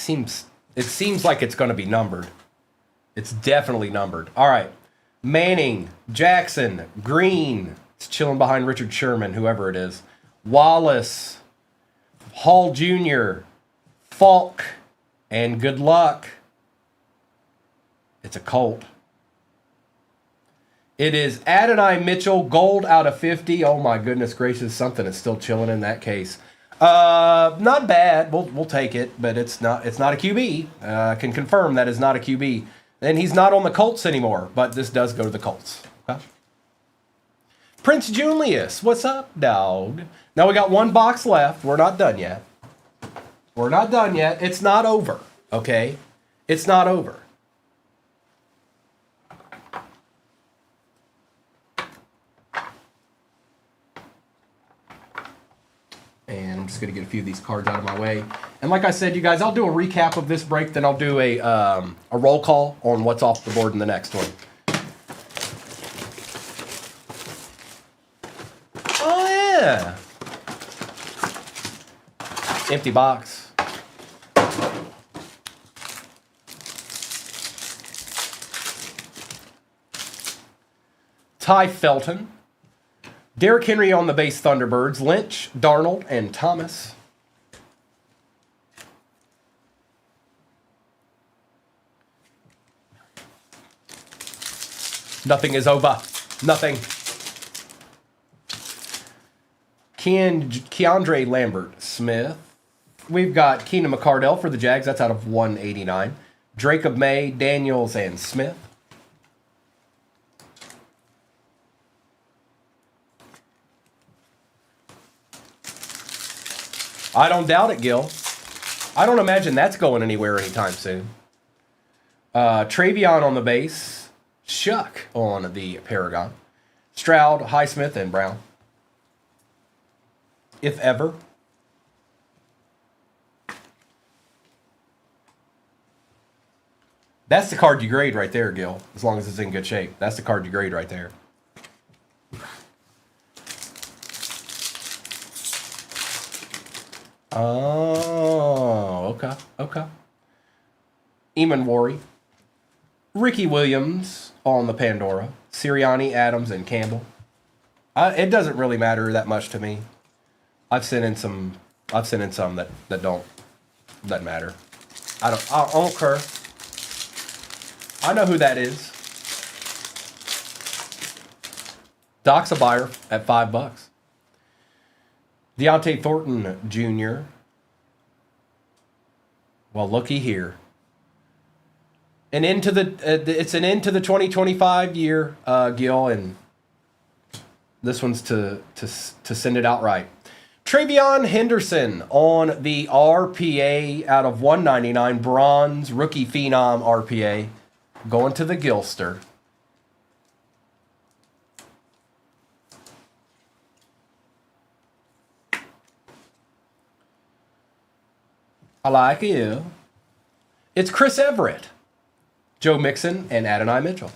Speaker 1: It seems like it's going to be numbered. It's definitely numbered. All right. Manning, Jackson, Green. It's chilling behind Richard Sherman, whoever it is. Wallace, Hall Jr., Falk, and good luck. It's a Colt. It is Adonai Mitchell, gold out of 50. Oh my goodness gracious, something is still chilling in that case. Not bad. We'll take it, but it's not a QB. I can confirm that is not a QB. And he's not on the Colts anymore, but this does go to the Colts. Okay. Prince Julius, what's up, dog? Now we got one box left. We're not done yet. We're not done yet. It's not over, okay? It's not over. And I'm just going to get a few of these cards out of my way. And like I said, you guys, I'll do a recap of this break, then I'll do a roll call on what's off the board in the next one. Oh, yeah. Empty box. Ty Felton. Derrick Henry on the base Thunderbirds, Lynch, Darnold, and Thomas. Nothing is over. Nothing. Keandre Lambert Smith. We've got Keenan McCardell for the Jags. That's out of 189. Jacob May, Daniels, and Smith. I don't doubt it, Gil. I don't imagine that's going anywhere anytime soon. Travion on the base. Shuck on the Paragon. Stroud, Highsmith, and Brown. If ever. That's the card you grade right there, Gil. As long as it's in good shape. That's the card you grade right there. Oh, okay. Eamon Worry. Ricky Williams on the Pandora. Sirianni, Adams, and Campbell. It doesn't really matter that much to me. I've sent in some that doesn't matter. I don't care. I know who that is. Doc's a buyer at $5. Deontay Thornton Jr. Well, looky here. It's an end to the 2025 year, Gil, and this one's to send it outright. Travion Henderson on the RPA out of 199, bronze rookie phenom RPA, going to the Gilster. I like you. It's Chris Everett, Joe Mixon, and Adonai Mitchell.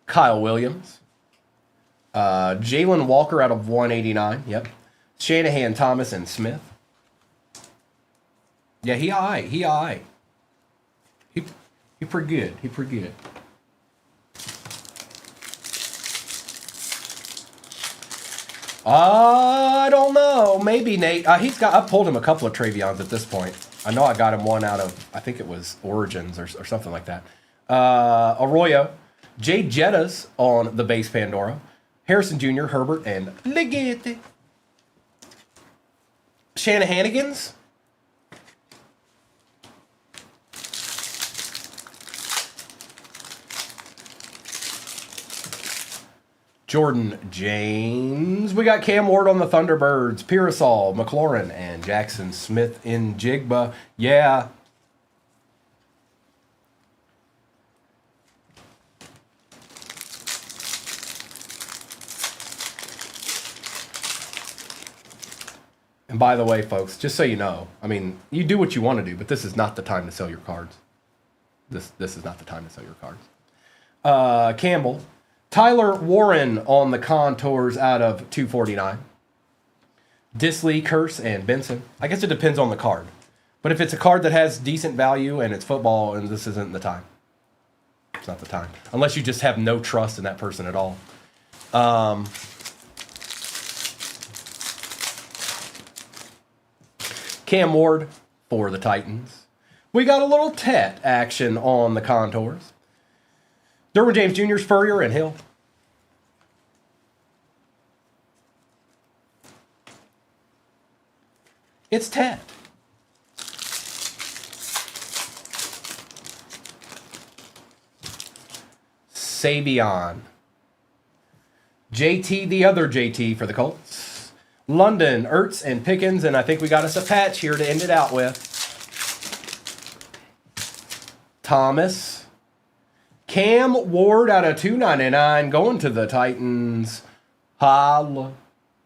Speaker 1: Kyle Williams. Jalen Walker out of 189. Yep. Shanahan, Thomas, and Smith. Yeah, he aight. He pretty good. He pretty good. I don't know. Maybe Nate. I pulled him a couple of Travions at this point. I know I got him one out of, I think it was Origins or something like that. Arroyo. Jay Jettas on the base Pandora. Harrison Jr., Herbert, and Ligeti. Shanahanigans. Jordan James. We got Cam Ward on the Thunderbirds, Pearsall, McLaurin, and Jackson Smith in Jigba. Yeah. And by the way, folks, just so you know, I mean, you do what you want to do, but this is not the time to sell your cards. This is not the time to sell your cards. Campbell. Tyler Warren on the contours out of 249. Disley, Curse, and Benson. I guess it depends on the card. But if it's a card that has decent value and it's football, and this isn't the time. It's not the time. Unless you just have no trust in that person at all. Cam Ward for the Titans. We got a little Tet action on the contours. Derwin James Jr., Spurrier, and Hill. It's Tet. Savion. JT, the other JT for the Colts. London, Ertz, and Pickens, and I think we got us a patch here to end it out with. Thomas. Cam Ward out of 299 going to the Titans. Hall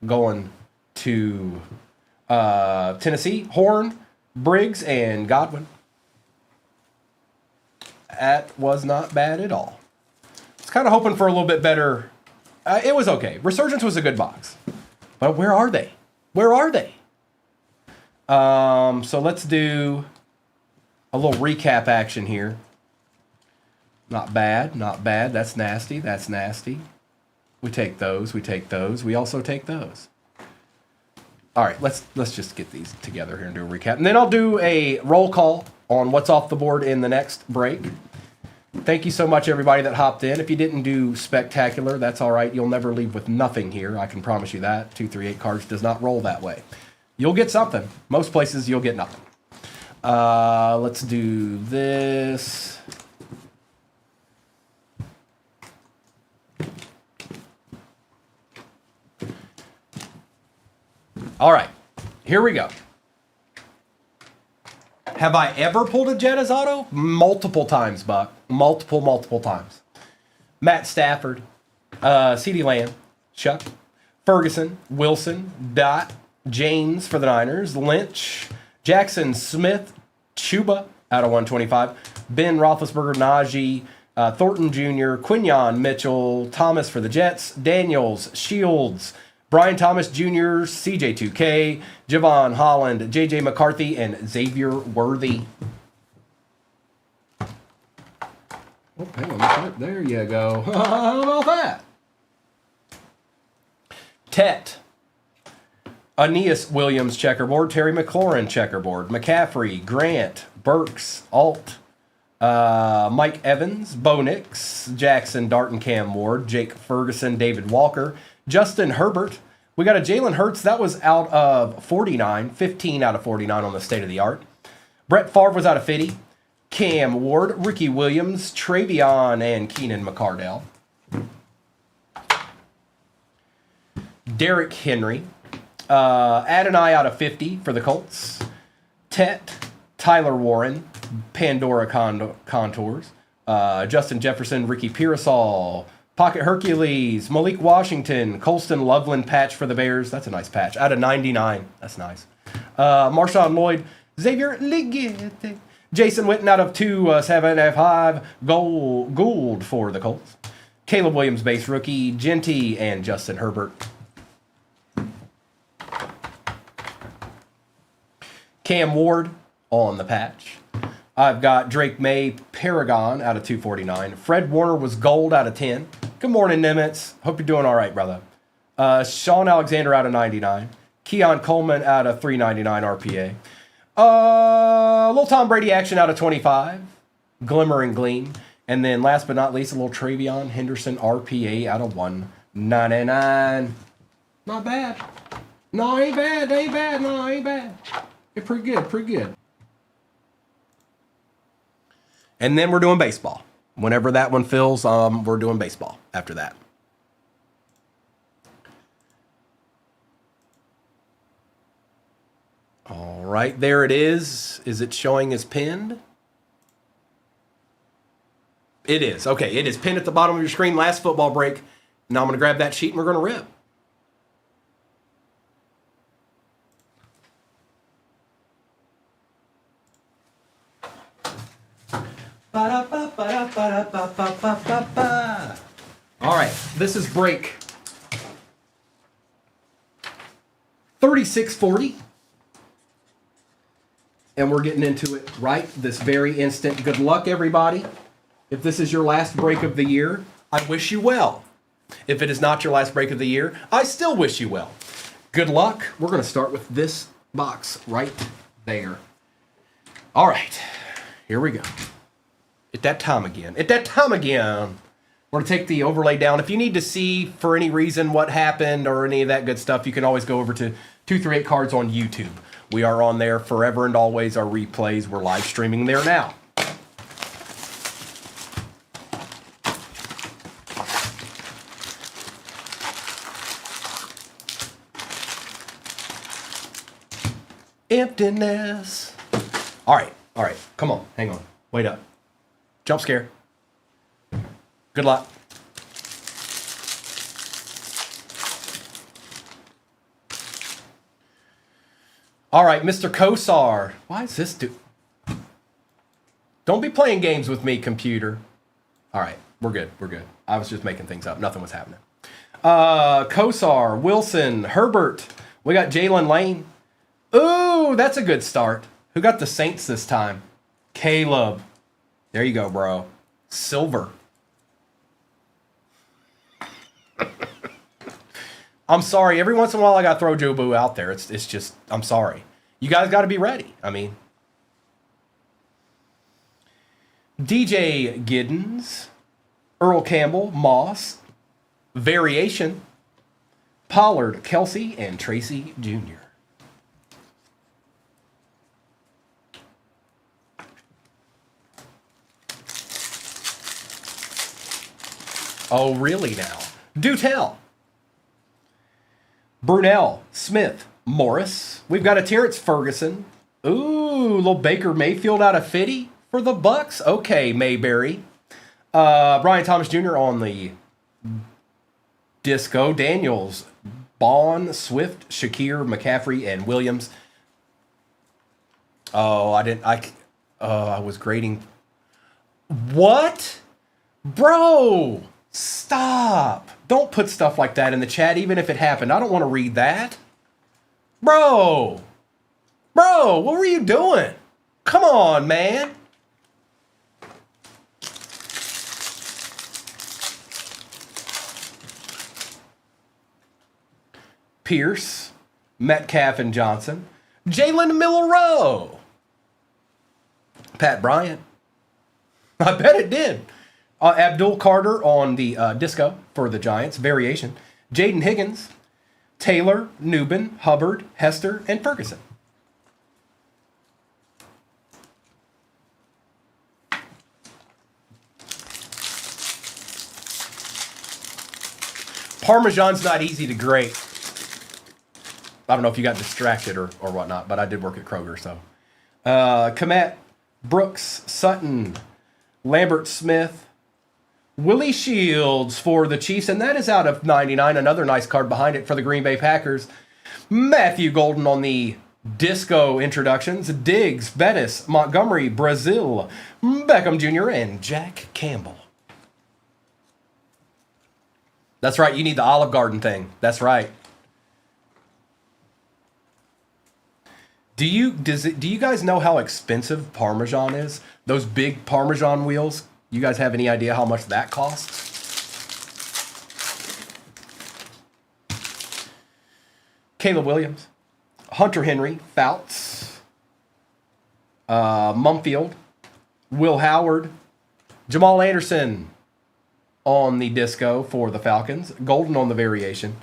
Speaker 1: going to Tennessee. Horn, Briggs, and Godwin. That was not bad at all. I was kind of hoping for a little bit better. It was okay. Resurgence was a good box. But where are they? Where are they? So let's do a little recap action here. Not bad, not bad. That's nasty, that's nasty. We take those, we take those. We also take those. All right, let's just get these together here and do a recap. And then I'll do a roll call on what's off the board in the next break. Thank you so much, everybody that hopped in. If you didn't do spectacular, that's all right. You'll never leave with nothing here. I can promise you that. 238 cards does not roll that way. You'll get something. Most places, you'll get nothing. Let's do this. All right, here we go. Have I ever pulled a Jettas auto? Multiple times, Buck. Multiple times. Matt Stafford, CeeDee Lamb, Chuck, Ferguson, Wilson, Dot, James for the Niners, Lynch, Jackson Smith, Chuba out of 125, Ben Roethlisberger, Najee, Thornton Jr., Quinyon Mitchell, Thomas for the Jets, Daniels, Shields, Brian Thomas Jr., CJ2K, Javon Holland, JJ McCarthy, and Xavier Worthy. Oh, hang on. There you go. How about that? Tet. Aeneas Williams checkerboard. Terry McLaurin checkerboard. McCaffrey. Grant. Burks. Alt. Mike Evans. Bo Nix. Jackson. Darton. Cam Ward. Jake Ferguson. David Walker. Justin Herbert. We got a Jalen Hurts. That was out of 49. 15 out of 49 on the state of the art. Brett Favre was out of 50. Cam Ward, Ricky Williams, Travion, and Keenan McCardell. Derrick Henry. Adonai out of 50 for the Colts. Tet, Tyler Warren, Pandora Contours. Justin Jefferson, Ricky Pearsall, Pocket Hercules, Malik Washington, Colston Loveland patch for the Bears. That's a nice patch. Out of 99. That's nice. Marshawn Lloyd, Xavier Legette. Jason Witten out of 275. Gould for the Colts. Caleb Williams base rookie. Genty and Justin Herbert. Cam Ward on the patch. I've got Drake May Paragon out of 249. Fred Warner was gold out of 10. Good morning, Nimitz. Hope you're doing all right, brother. Sean Alexander out of 99. Keon Coleman out of 399 RPA. Little Tom Brady action out of 25. Glimmer and Gleam. And then last but not least, a little Travion Henderson RPA out of 199. Not bad. No, ain't bad. Ain't bad. No, ain't bad. It's pretty good. Pretty good. And then we're doing baseball. Whenever that one fills, we're doing baseball after that. All right, there it is. Is it showing as pinned? It is. Okay, it is pinned at the bottom of your screen. Last football break. Now I'm going to grab that sheet and we're going to rip. All right, this is break 3640. And we're getting into it right this very instant. Good luck, everybody. If this is your last break of the year, I wish you well. If it is not your last break of the year, I still wish you well. Good luck. We're going to start with this box right there. All right, here we go. At that time again. At that time again. We're going to take the overlay down. If you need to see for any reason what happened or any of that good stuff, you can always go over to 238 Cards on YouTube. We are on there forever and always. Our replays, we're live streaming there now. Emptiness. All right. Come on. Hang on. Wait up. Jump scare. Good luck. All right, Mr. Kosar. Why is this Don't be playing games with me, computer. All right, we're good. I was just making things up. Nothing was happening. Kosar, Wilson, Herbert. We got Jalen Lane. Ooh, that's a good start. Who got the Saints this time? Caleb. There you go, bro. Silver. I'm sorry. Every once in a while, I got to throw Joe Boo out there. It's just, I'm sorry. You guys got to be ready. I mean, DJ Giddens, Earl Campbell, Moss, Variation, Pollard, Kelsey, and Tracy Jr. Oh, really now? Do tell. Brunell, Smith, Morris. We've got a Terrence Ferguson. Ooh, little Baker Mayfield out of 50 for the Bucks. Okay, Mayberry. Brian Thomas Jr. on the Disco. Daniels, Bond, Swift, Shakir, McCaffrey, and Williams. Oh, I was grading. What? Bro, stop. Don't put stuff like that in the chat, even if it happened. I don't want to read that. Bro, what were you doing? Come on, man. Pierce, Metcalf and Johnson, Jalen Milroe, Pat Bryant. I bet it did. Abdul Carter on the disco for the Giants, variation. Jaden Higgins, Taylor, Newbin, Hubbard, Hester, and Ferguson. Parmesan's not easy to grate. I don't know if you got distracted or whatnot, but I did work at Kroger, so. Komet, Brooks, Sutton, Lambert Smith, Willie Shields for the Chiefs, and that is out of 99. Another nice card behind it for the Green Bay Packers. Matthew Golden on the disco introductions. Diggs, Bettis, Montgomery, Brazil, Beckham Jr., and Jack Campbell. That's right, you need the Olive Garden thing. That's right. Do you guys know how expensive Parmesan is? Those big Parmesan wheels? You guys have any idea how much that costs? Caleb Williams, Hunter Henry, Fouts, Mumfield, Will Howard, Jamal Anderson on the disco for the Falcons, Golden on the variation.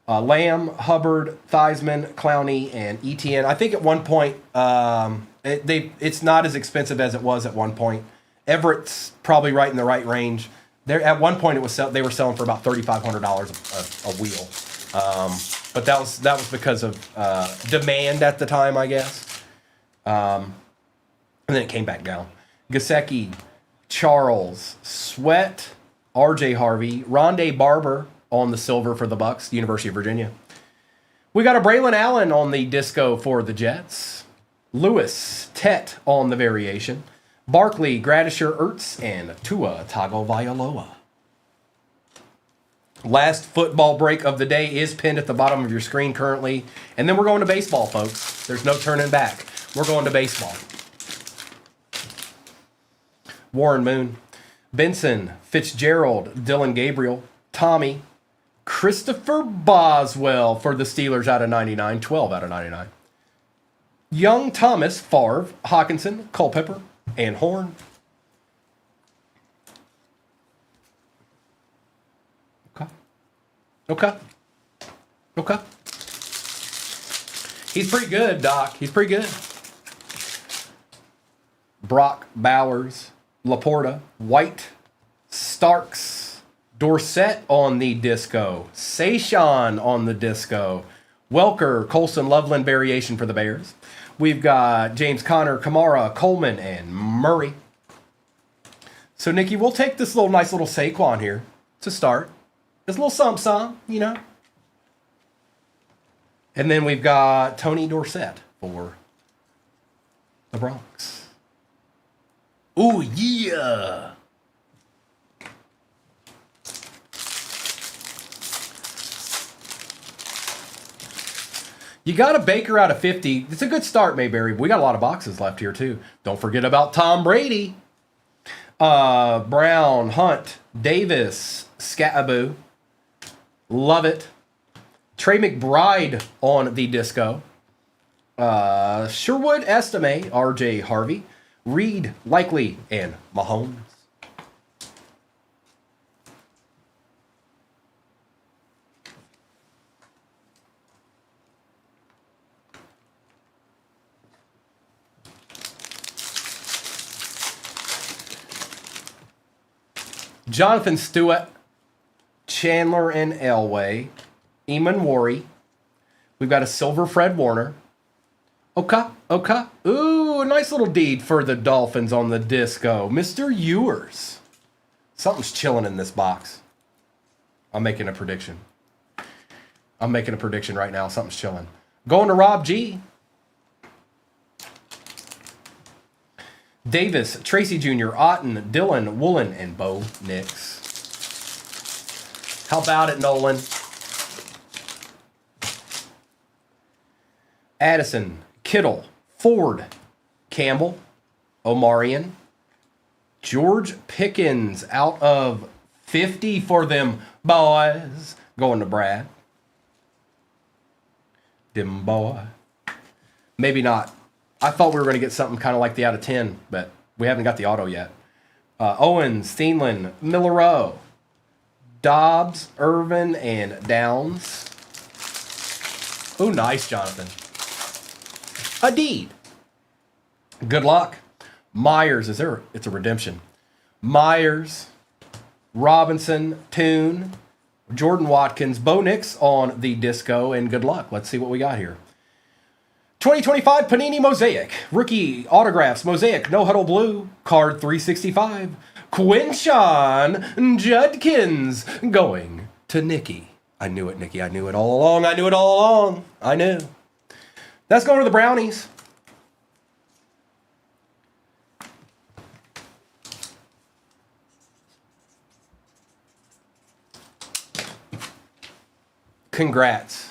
Speaker 1: Lamb, Hubbard, Theismann, Clowney, and Etienne. I think at one point, it's not as expensive as it was at one point. Everett's probably right in the right range. There at one point they were selling for about $3,500 a wheel, but that was because of demand at the time, I guess. And then it came back down. Gesicki, Charles, Sweat, R.J. Harvey, Rondé Barber on the silver for the Bucks, University of Virginia. We got a Braylon Allen on the disco for the Jets. Lewis, Tet on the variation. Barkley, Gradisher, Ertz, and Tua Tagovailoa. Last football break of the day is pinned at the bottom of your screen currently. And then we're going to baseball, folks. There's no turning back. We're going to baseball. Warren Moon, Benson, Fitzgerald, Dylan Gabriel, Tommy, Christopher Boswell for the Steelers out of 99, 12 out of 99. Young, Thomas, Favre, Hawkinson, Culpepper, and Horn. Okay. He's pretty good, Doc. He's pretty good. Brock Bowers, Laporta, White, Starks, Dorsett on the disco, Sayshawn on the disco, Welker, Colson, Loveland variation for the Bears. We've got James Conner, Kamara, Coleman, and Murray. So, Nikki, we'll take this nice little Saquon here to start. This little something, you know. And then we've got Tony Dorsett for the Bronx. Ooh, yeah. You got a Baker out of 50. It's a good start, Mayberry. We got a lot of boxes left here, too. Don't forget about Tom Brady. Brown, Hunt, Davis, Scattaboo. Love it. Trey McBride on the disco. Sherwood, Estime, R.J. Harvey. Reed, Likely, and Mahomes. Jonathan Stewart, Chandler and Elway, Eamon Worry. We've got a silver Fred Warner. Okay. Ooh, a nice little deed for the Dolphins on the disco. Mr. Ewers. Something's chilling in this box. I'm making a prediction right now. Something's chilling. Going to Rob G. Davis, Tracy Jr., Otten, Dylan, Woolen, and Bo Nix. How about it, Nolan? Addison, Kittle, Ford, Campbell, Omarion, George Pickens out of 50 for them boys. Going to Brad. him, boy. Maybe not. I thought we were going to get something kind of like the out of 10, but we haven't got the auto yet. Owens, Steenland, Millerow, Dobbs, Irvin, and Downs. Ooh, nice, Jonathan. A deed. Good luck. Myers, it's a redemption. Myers, Robinson, Toon, Jordan Watkins, Bo Nix on the disco, and good luck. Let's see what we got here. 2025 Panini Mosaic. Rookie autographs. Mosaic. No Huddle Blue. Card 365. Quinshawn Judkins going to Nikki. I knew it, Nikki. I knew it all along. I knew it all along. I knew. That's going to the Brownies. Congrats.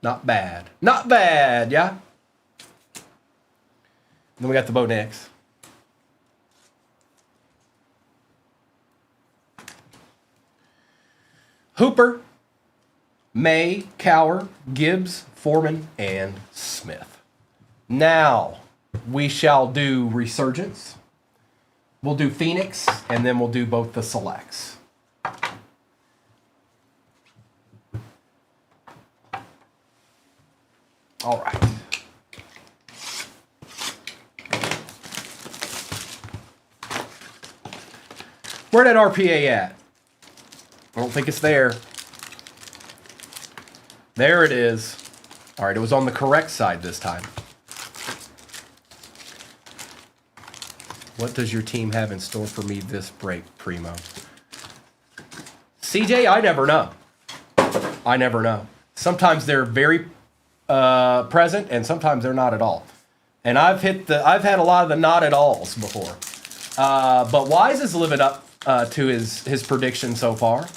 Speaker 1: Not bad. Not bad, yeah? Then we got the Bo Nix. Hooper, May, Cower, Gibbs, Foreman, and Smith. Now, we shall do Resurgence. We'll do Phoenix, and then we'll do both the selects. All right. Where that RPA at? I don't think it's there. There it is. All right, it was on the correct side this time. What does your team have in store for me this break, Primo? CJ, I never know. I never know. Sometimes they're very present, and sometimes they're not at all. And I've had a lot of the not at alls before. But Wise is living up to his prediction so far.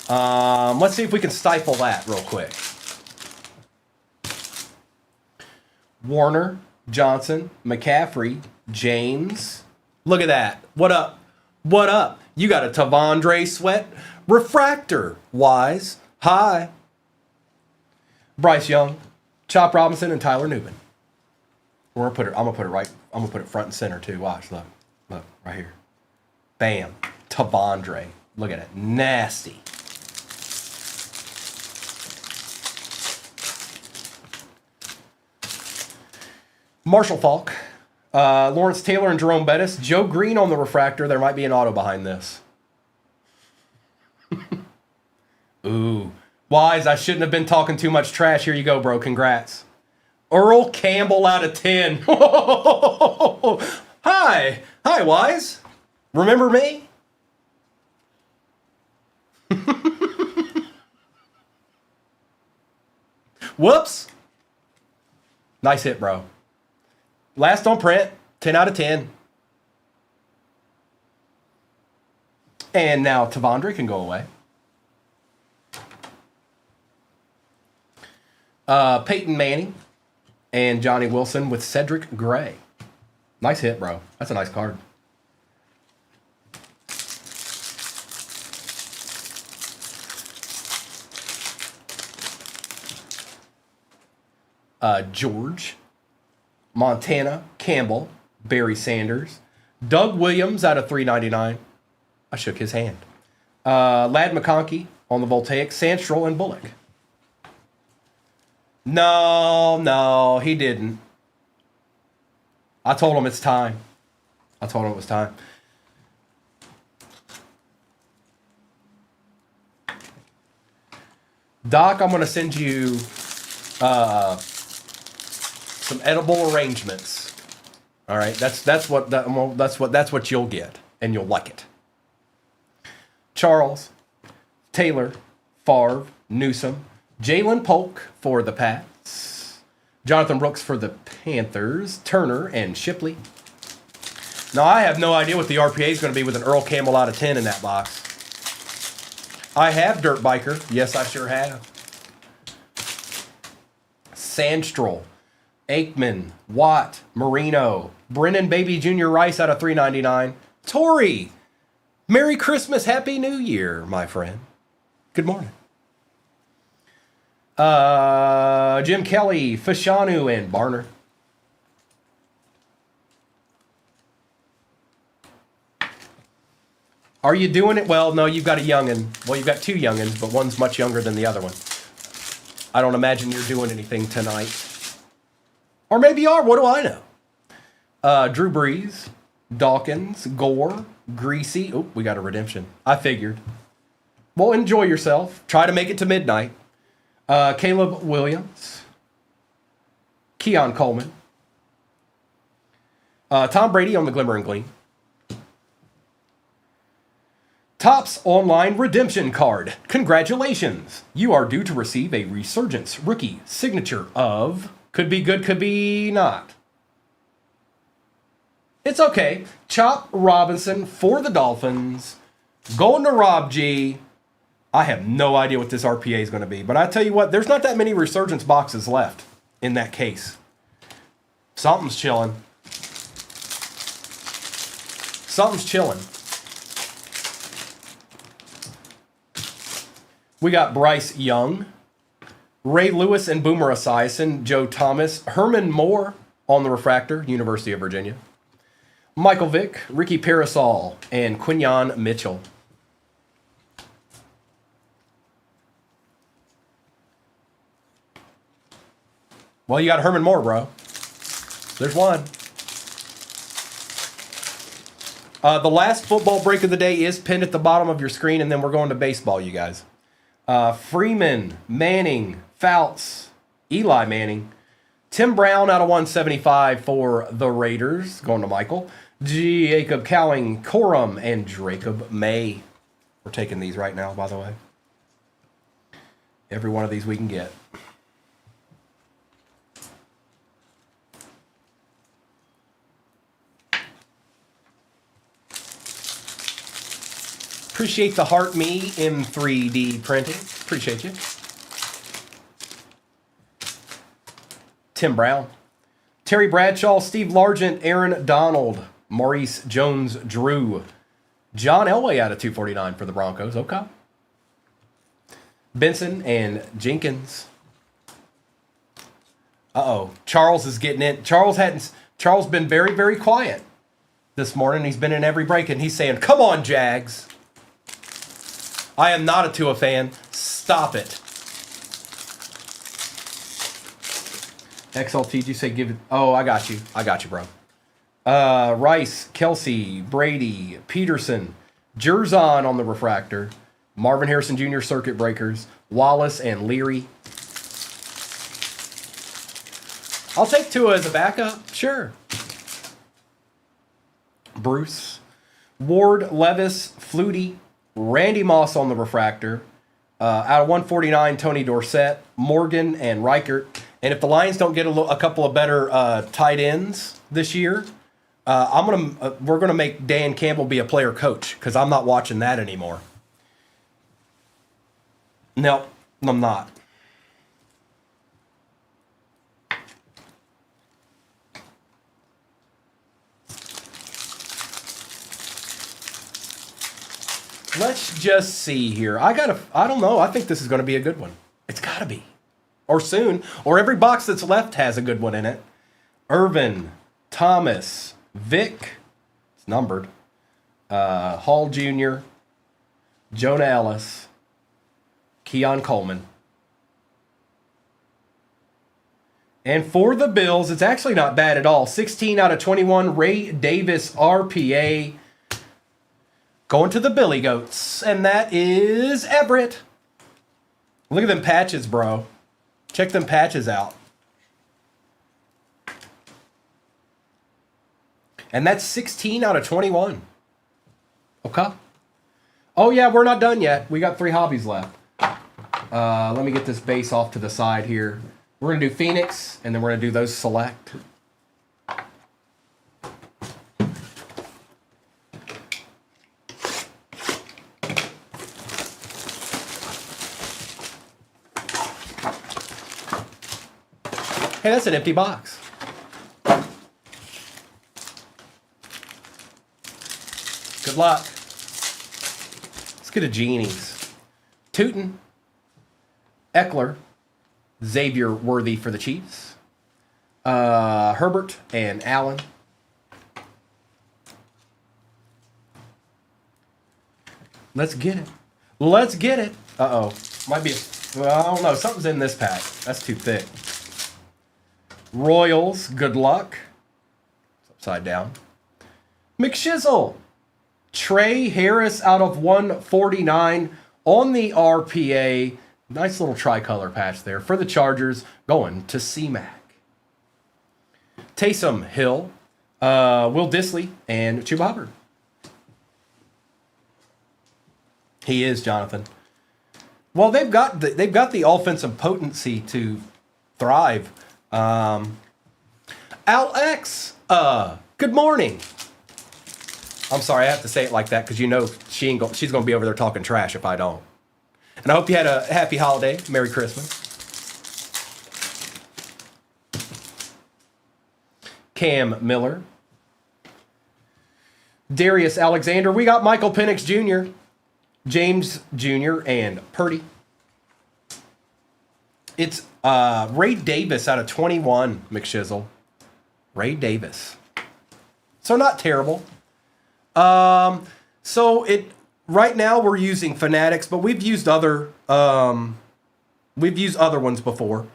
Speaker 1: Let's see if we can stifle that real quick. Warner, Johnson, McCaffrey, James. Look at that. What up? What up? You got a Tavondre Sweat refractor. Wise. Hi. Bryce Young, Chop Robinson, and Tyler Newman. I'm gonna put it front and center too. Watch, look, right here. Bam, Tavondre. Look at it, nasty. Marshall Falk, Lawrence Taylor, and Jerome Bettis. Joe Green on the refractor. There might be an auto behind this. Ooh. Wise, I shouldn't have been talking too much trash. Here you go, bro. Congrats. Earl Campbell out of 10. Hi. Hi, Wise. Remember me? Whoops. Nice hit, bro. Last on print. 10 out of 10. And now Tavondre can go away. Peyton Manning and Johnny Wilson with Cedric Gray. Nice hit, bro. That's a nice card. George, Montana, Campbell, Barry Sanders, Doug Williams out of 399. I shook his hand. Ladd McConkey on the Voltaic, Sandstrel, and Bullock. No, he didn't. I told him it's time. I told him it was time. Doc, I'm going to send you some edible arrangements. All right, that's what you'll get, and you'll like it. Charles, Taylor, Favre, Newsom, Jalen Polk for the Pats, Jonathan Brooks for the Panthers, Turner, and Shipley. Now, I have no idea what the RPA is going to be with an Earl Campbell out of 10 in that box. I have Dirt Biker. Yes, I sure have. Sandstrel, Aikman, Watt, Marino, Brennan Baby Jr. Rice out of 399. Torrey, Merry Christmas, Happy New Year, my friend. Good morning. Jim Kelly, Fashanu, and Barner. Are you doing it? Well, no, you've got a youngin'. Well, you've got two youngins, but one's much younger than the other one. I don't imagine you're doing anything tonight. Or maybe you are. What do I know? Drew Brees, Dawkins, Gore, Greasy. Oh, we got a redemption. I figured. Well, enjoy yourself. Try to make it to midnight. Caleb Williams, Keon Coleman, Tom Brady on the Glimmer and Gleam. Topps Online Redemption Card. Congratulations. You are due to receive a Resurgence rookie signature of... Could be good, could be not. It's okay. Chop Robinson for the Dolphins. Going to Rob G. I have no idea what this RPA is going to be. But I tell you what, there's not that many Resurgence boxes left in that case. Something's chilling. Something's chilling. We got Bryce Young, Ray Lewis and Boomer Esiason, Joe Thomas, Herman Moore on the refractor, University of Virginia, Michael Vick, Ricky Parasol, and Quinyon Mitchell. Well, you got Herman Moore, bro. There's one. The last football break of the day is pinned at the bottom of your screen, and then we're going to baseball, you guys. Freeman, Manning, Fouts, Eli Manning, Tim Brown out of 175 for the Raiders, going to Michael, Jacob Cowing, Corum, and Jacob May. We're taking these right now, by the way. Every one of these we can get. Appreciate the Heart Me M3D printing. Appreciate you. Tim Brown. Terry Bradshaw, Steve Largent, Aaron Donald, Maurice Jones-Drew. John Elway out of 249 for the Broncos. Okay. Benson and Jenkins. Uh-oh. Charles is getting in. Charles been very, very quiet this morning. He's been in every break, and he's saying, come on, Jags. I am not a Tua fan. Stop it. XLT, did you say give it? Oh, I got you. I got you, bro. Rice, Kelsey, Brady, Peterson, Jerzon on the refractor, Marvin Harrison Jr. circuit breakers, Wallace and Leary. I'll take Tua as a backup. Sure. Bruce, Ward, Levis, Flutie, Randy Moss on the refractor. Out of 149, Tony Dorsett, Morgan, and Reichert. And if the Lions don't get a couple of better tight ends this year, we're gonna make Dan Campbell be a player coach because I'm not watching that anymore. No, I'm not. Let's just see here. I don't know. I think this is going to be a good one. It's got to be. Or soon. Or every box that's left has a good one in it. Irvin, Thomas, Vic, it's numbered, Hall Jr., Jonah Ellis, Keon Coleman. And for the Bills, it's actually not bad at all. 16 out of 21, Ray Davis RPA. Going to the Billy Goats, and that is Everett. Look at them patches, bro. Check them patches out. And that's 16 out of 21. Okay. Oh, yeah, we're not done yet. We got 3 hobbies left. Let me get this base off to the side here. We're going to do Phoenix, and then we're going to do those select. Hey, that's an empty box. Good luck. Let's get a Genie's. Tootin, Eckler, Xavier Worthy for the Chiefs. Herbert and Allen. Let's get it. Let's get it. Uh-oh. Might be, well, I don't know. Something's in this pack. That's too thick. Royals, good luck. It's upside down. McShizzle. Trey Harris out of 149 on the RPA. Nice little tricolor patch there for the Chargers, going to C-Mac. Taysom Hill, Will Dissly, and Chuba Hubbard. He is, Jonathan. Well, they've got the offensive potency to thrive. Alex, good morning. I'm sorry, I have to say it like that because you know she's going to be over there talking trash if I don't. And I hope you had a happy holiday. Merry Christmas. Cam Miller. Darius Alexander. We got Michael Penix Jr., James Jr., and Purdy. It's Ray Davis out of 21, McShizzle. Ray Davis. So not terrible. Right now we're using Fanatics, but we've used other ones before.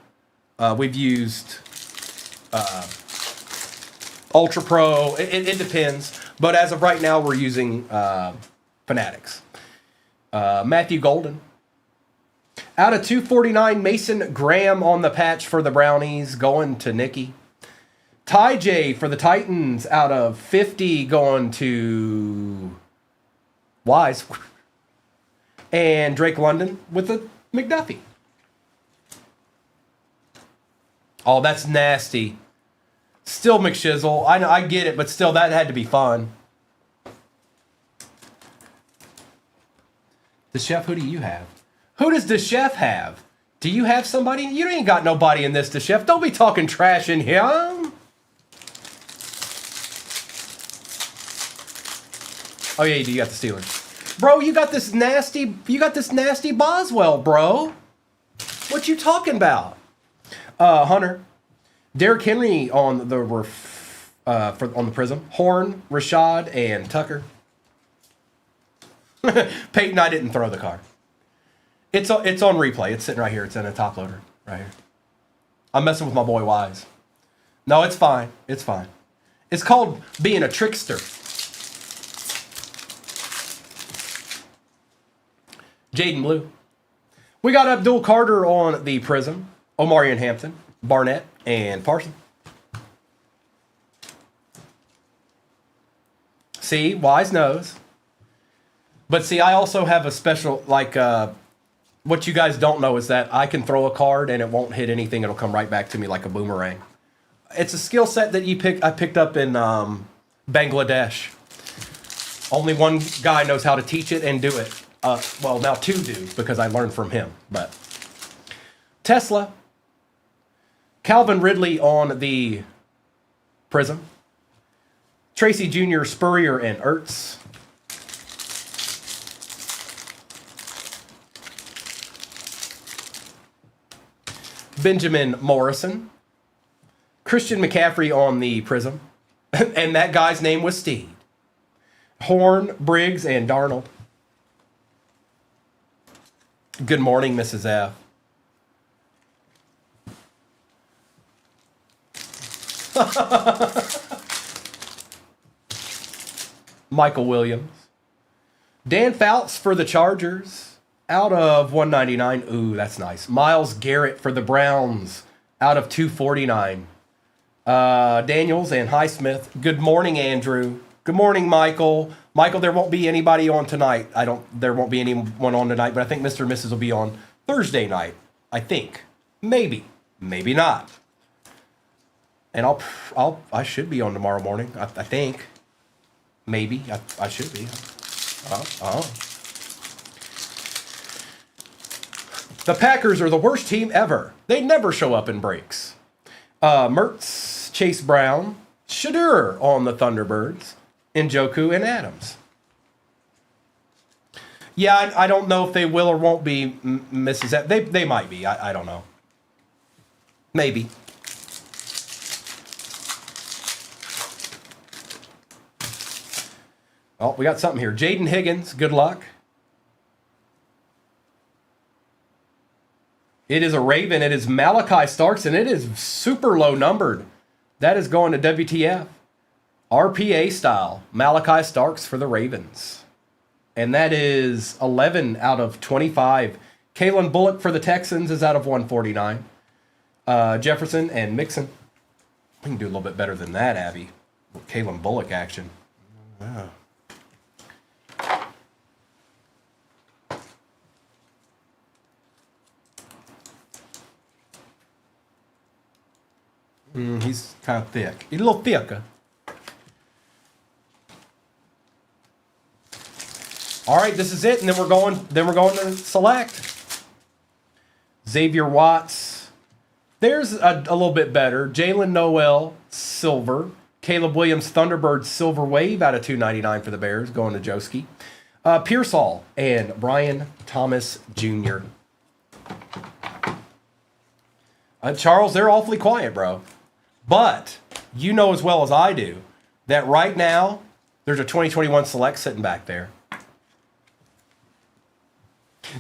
Speaker 1: We've used Ultra Pro. It depends, but as of right now we're using Fanatics. Matthew Golden. Out of 249, Mason Graham on the patch for the Brownies, going to Nikki. Ty J for the Titans out of 50, going to Wise. And Drake London with the McDuffie. Oh, that's nasty. Still McShizzle. I get it, but still, that had to be fun. The Chef, who do you have? Who does the Chef have? Do you have somebody? You ain't got nobody in this, the Chef. Don't be talking trash in here. Oh yeah, you got the Steelers. Bro, you got this nasty Boswell, bro. What you talking about? Hunter. Derrick Henry on the on the Prism. Horn, Rashad, and Tucker. Peyton, I didn't throw the card. It's on replay. It's sitting right here. It's in a top loader right here. I'm messing with my boy Wise. No, it's fine. It's fine. It's called being a trickster. Jaden Blue. We got Abdul Carter on the Prism. Omarion Hampton, Barnett, and Parson. See, Wise knows. But see, I also have a special, what you guys don't know is that I can throw a card and it won't hit anything. It'll come right back to me like a boomerang. It's a skill set that I picked up in Bangladesh. Only one guy knows how to teach it and do it. Well, now two do because I learned from him. But Tesla, Calvin Ridley on the Prism, Tracy Jr., Spurrier, and Ertz. Benjamin Morrison, Christian McCaffrey on the Prism, and that guy's name was Steed. Horn, Briggs, and Darnold. Good morning, Mrs. F. Michael Williams. Dan Fouts for the Chargers. Out of 199. Ooh, that's nice. Myles Garrett for the Browns. Out of 249. Daniels and Highsmith. Good morning, Andrew. Good morning, Michael. Michael, there won't be anybody on tonight. There won't be anyone on tonight, but I think Mr. and Mrs. will be on Thursday night. I think. Maybe. Maybe not. And I should be on tomorrow morning. I think. Maybe. I should be. The Packers are the worst team ever. They never show up in breaks. Mertz, Chase Brown, Shadur on the Thunderbirds, Njoku, and Adams. Yeah, I don't know if they will or won't be, Mrs. F. They might be. I don't know. Maybe. Oh, we got something here. Jaden Higgins, good luck. It is a Raven. It is Malachi Starks, and it is super low numbered. That is going to WTF. RPA style. Malachi Starks for the Ravens. And that is 11 out of 25. Kalen Bullock for the Texans is out of 149. Jefferson and Mixon. We can do a little bit better than that, Abby. Kalen Bullock action. Yeah. He's kind of thick. He's a little thicker. All right, this is it, and then we're going to select. Xavier Watts. There's a little bit better. Jalen Noel, silver. Caleb Williams, Thunderbird, silver wave out of 299 for the Bears, going to Joski. Pearsall and Brian Thomas Jr. Charles, they're awfully quiet, bro. But you know as well as I do that right now there's a 2021 select sitting back there.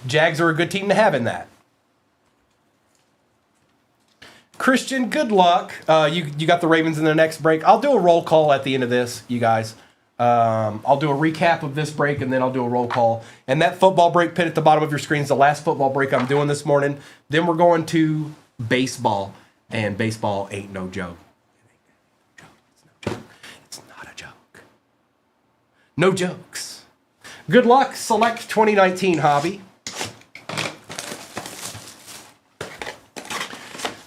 Speaker 1: Jags are a good team to have in that. Christian, good luck. You got the Ravens in the next break. I'll do a roll call at the end of this, you guys. I'll do a recap of this break, and then I'll do a roll call. And that football break pin at the bottom of your screen is the last football break I'm doing this morning. Then we're going to baseball, and baseball ain't no joke. It's not a joke. No jokes. Good luck. Select 2019 hobby.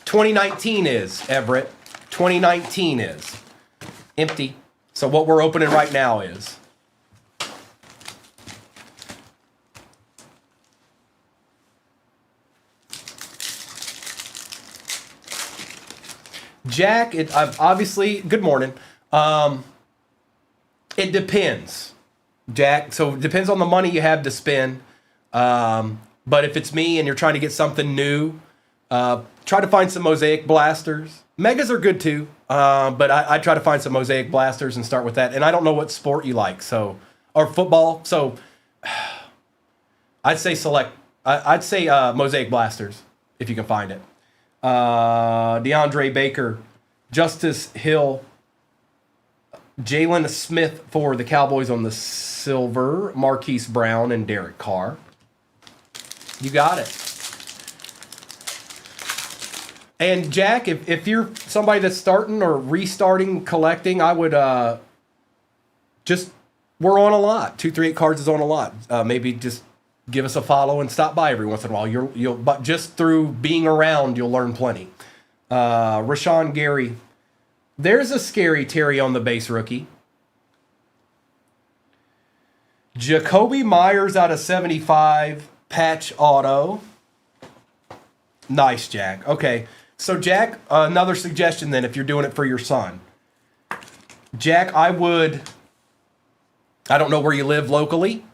Speaker 1: 2019 is, Everett. 2019 is empty. So what we're opening right now is Jack. Obviously, good morning. It depends, Jack. So it depends on the money you have to spend. But if it's me and you're trying to get something new, try to find some Mosaic Blasters. Megas are good too, but I try to find some Mosaic Blasters and start with that. And I don't know what sport you like, or football. So I'd say I'd say Mosaic Blasters if you can find it. DeAndre Baker, Justice Hill, Jalen Smith for the Cowboys on the silver, Marquise Brown and Derek Carr. You got it. And Jack, if you're somebody that's starting or restarting collecting, I would we're on a lot. 238 cards is on a lot. Maybe just give us a follow and stop by every once in a while. But just through being around, you'll learn plenty. Rashawn Gary. There's a scary Terry on the base rookie. Jacoby Myers out of 75. Patch auto. Nice, Jack. Okay. So, Jack, another suggestion then, if you're doing it for your son. Jack, I don't know where you live locally.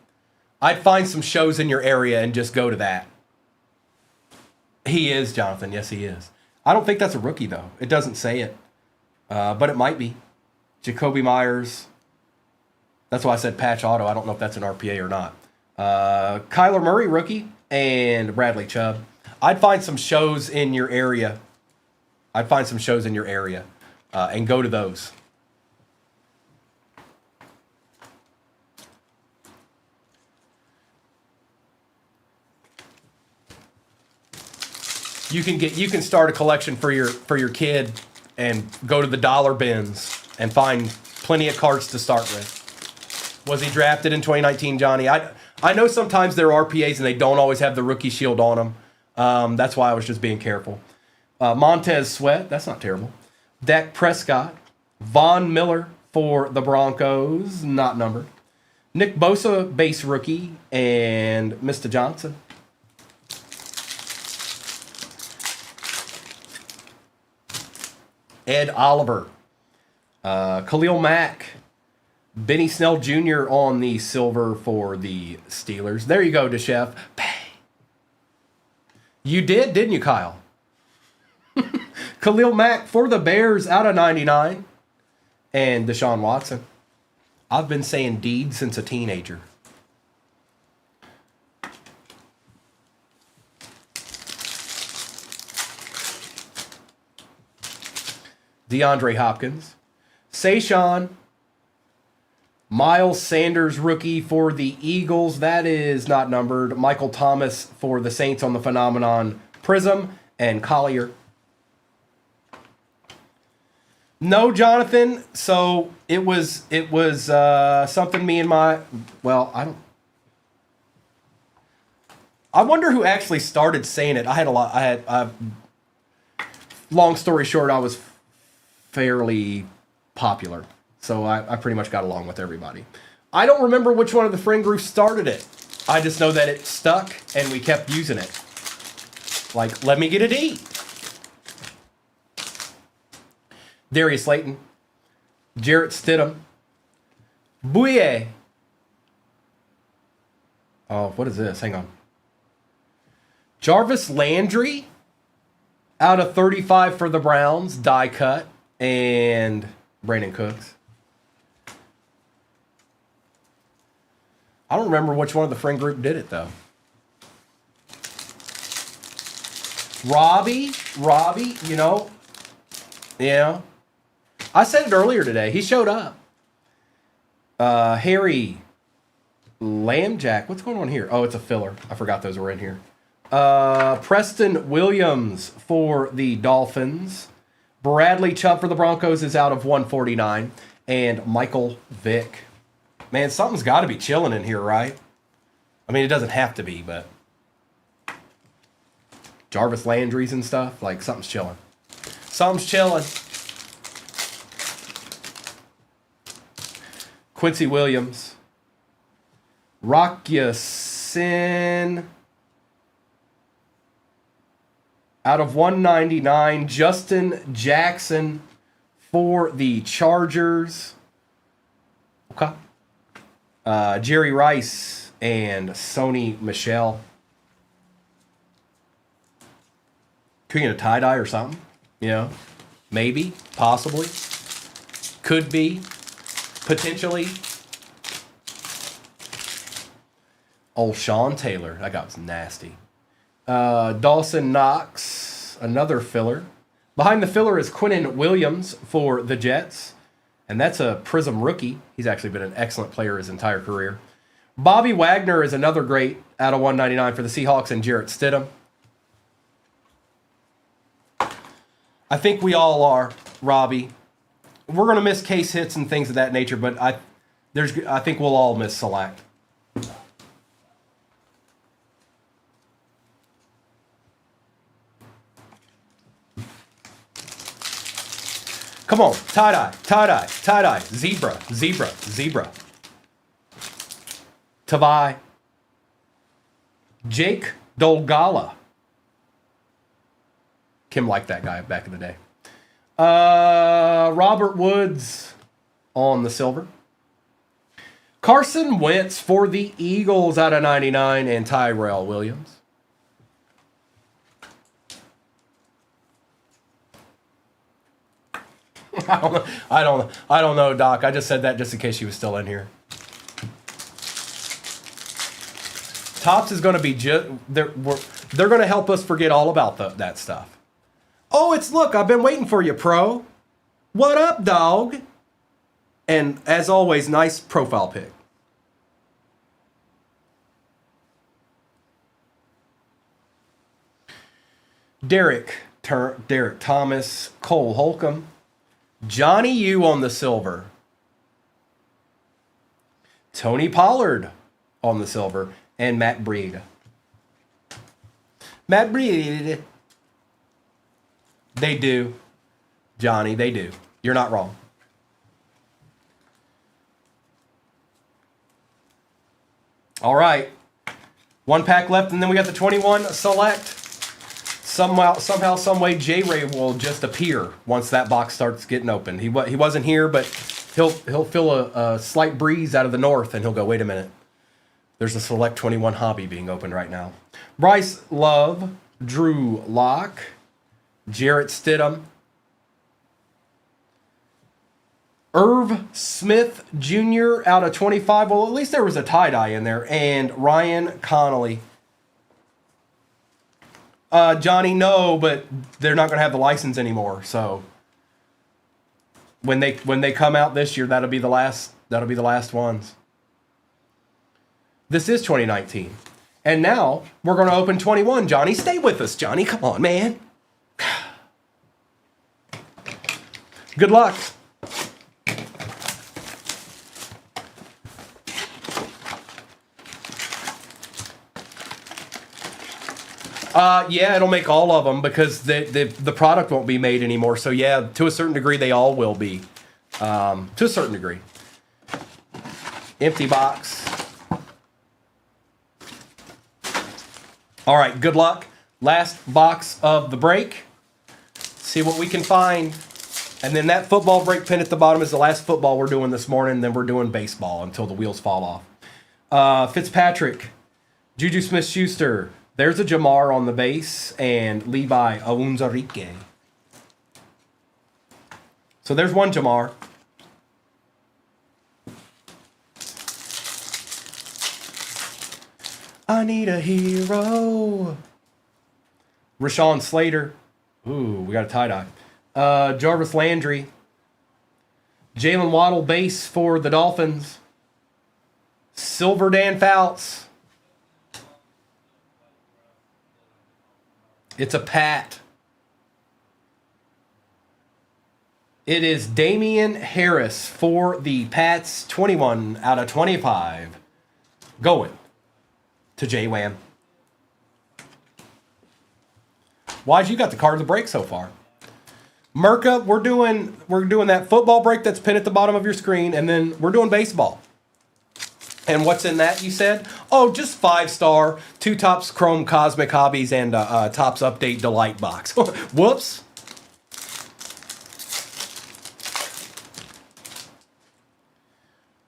Speaker 1: I'd find some shows in your area and just go to that. He is, Jonathan. Yes, he is. I don't think that's a rookie, though. It doesn't say it. But it might be. Jacoby Myers. That's why I said patch auto. I don't know if that's an RPA or not. Kyler Murray, rookie. And Bradley Chubb. I'd find some shows in your area. And go to those. You can start a collection for your kid and go to the dollar bins and find plenty of cards to start with. Was he drafted in 2019, Johnny? I know sometimes there are RPAs and they don't always have the rookie shield on them. That's why I was just being careful. Montez Sweat, that's not terrible. Dak Prescott. Von Miller for the Broncos, not numbered. Nick Bosa, base rookie. And Mr. Johnson. Ed Oliver. Khalil Mack. Benny Snell Jr. on the silver for the Steelers. There you go, DeChef. Bang. You did, didn't you, Kyle? Khalil Mack for the Bears out of 99. And Deshaun Watson. I've been saying deed since a teenager. DeAndre Hopkins. Saquon. Miles Sanders, rookie for the Eagles. That is not numbered. Michael Thomas for the Saints on the Phenomenon Prism. And Collier. No, Jonathan. So it was something me and my, well, I wonder who actually started saying it. Long story short, I was fairly popular. So I pretty much got along with everybody. I don't remember which one of the friend groups started it. I just know that it stuck and we kept using it. Like, let me get a D. Darius Slayton. Jarrett Stidham. Bouye. Oh, what is this? Hang on. Jarvis Landry. Out of 35 for the Browns. Die cut. And Brandon Cooks. I don't remember which one of the friend group did it, though. Robbie, you know. Yeah. I said it earlier today. He showed up. Harry Lambjack. What's going on here? Oh, it's a filler. I forgot those were in here. Preston Williams for the Dolphins. Bradley Chubb for the Broncos is out of 149. And Michael Vick. Man, something's got to be chilling in here, right? I mean, it doesn't have to be, but Jarvis Landry's and stuff, like something's chilling. Something's chilling. Quincy Williams. Rock Ya-Sin. Out of 199, Justin Jackson for the Chargers. Okay. Jerry Rice and Sony Michel. Could get a tie-dye or something. You know, maybe, possibly, could be, potentially. Old Sean Taylor. That guy was nasty. Dawson Knox, another filler. Behind the filler is Quinnen Williams for the Jets. And that's a Prism rookie. He's actually been an excellent player his entire career. Bobby Wagner is another great out of 199 for the Seahawks, and Jarrett Stidham. I think we all are, Robbie. We're going to miss case hits and things of that nature, but I think we'll all miss select. Come on, tie-dye, tie-dye, tie-dye, zebra, zebra, zebra. Tavai. Jake Dolgala. Kim liked that guy back in the day. Robert Woods on the silver. Carson Wentz for the Eagles out of 99 and Tyrell Williams. I don't know, Doc. I just said that just in case she was still in here. Topps is going to be they're going to help us forget all about that stuff. Oh, look, I've been waiting for you, pro. What up, dog? And as always, nice profile pic. Derek Thomas, Cole Holcomb. Johnny U on the silver. Tony Pollard on the silver. And Matt Breed. Matt Breed. They do. Johnny, they do. You're not wrong. All right. One pack left, and then we got the 21 select. Somehow, some way, J-Ray will just appear once that box starts getting open. He wasn't here, but he'll feel a slight breeze out of the north, and he'll go, wait a minute. There's a select 21 hobby being opened right now. Bryce Love, Drew Lock, Jarrett Stidham. Irv Smith Jr. out of 25. Well, at least there was a tie-dye in there. And Ryan Connolly. Johnny, no, but they're not going to have the license anymore. So when they come out this year, that'll be the last ones. This is 2019. And now we're going to open 21. Johnny, stay with us, Johnny. Come on, man. Good luck. Yeah, it'll make all of them because the product won't be made anymore. So yeah, to a certain degree, they all will be. To a certain degree. Empty box. All right, good luck. Last box of the break. See what we can find. And then that football break pin at the bottom is the last football we're doing this morning. Then we're doing baseball until the wheels fall off. Fitzpatrick, Juju Smith-Schuster. There's a Jamar on the base and Levi Awunzarike. So there's one Jamar. I need a hero. Rashawn Slater. Ooh, we got a tie-dye. Jarvis Landry. Jalen Waddle base for the Dolphins. Silver Dan Fouts. It's a Pat. It is Damian Harris for the Pats. 21 out of 25. Going to J-Wham. Why'd you got the card of the break so far? Merca, we're doing that football break that's pinned at the bottom of your screen, and then we're doing baseball. And what's in that, you said? Oh, just 5-star, 2 Topps Chrome Cosmic Hobbies, and Topps Update Delight box. Whoops.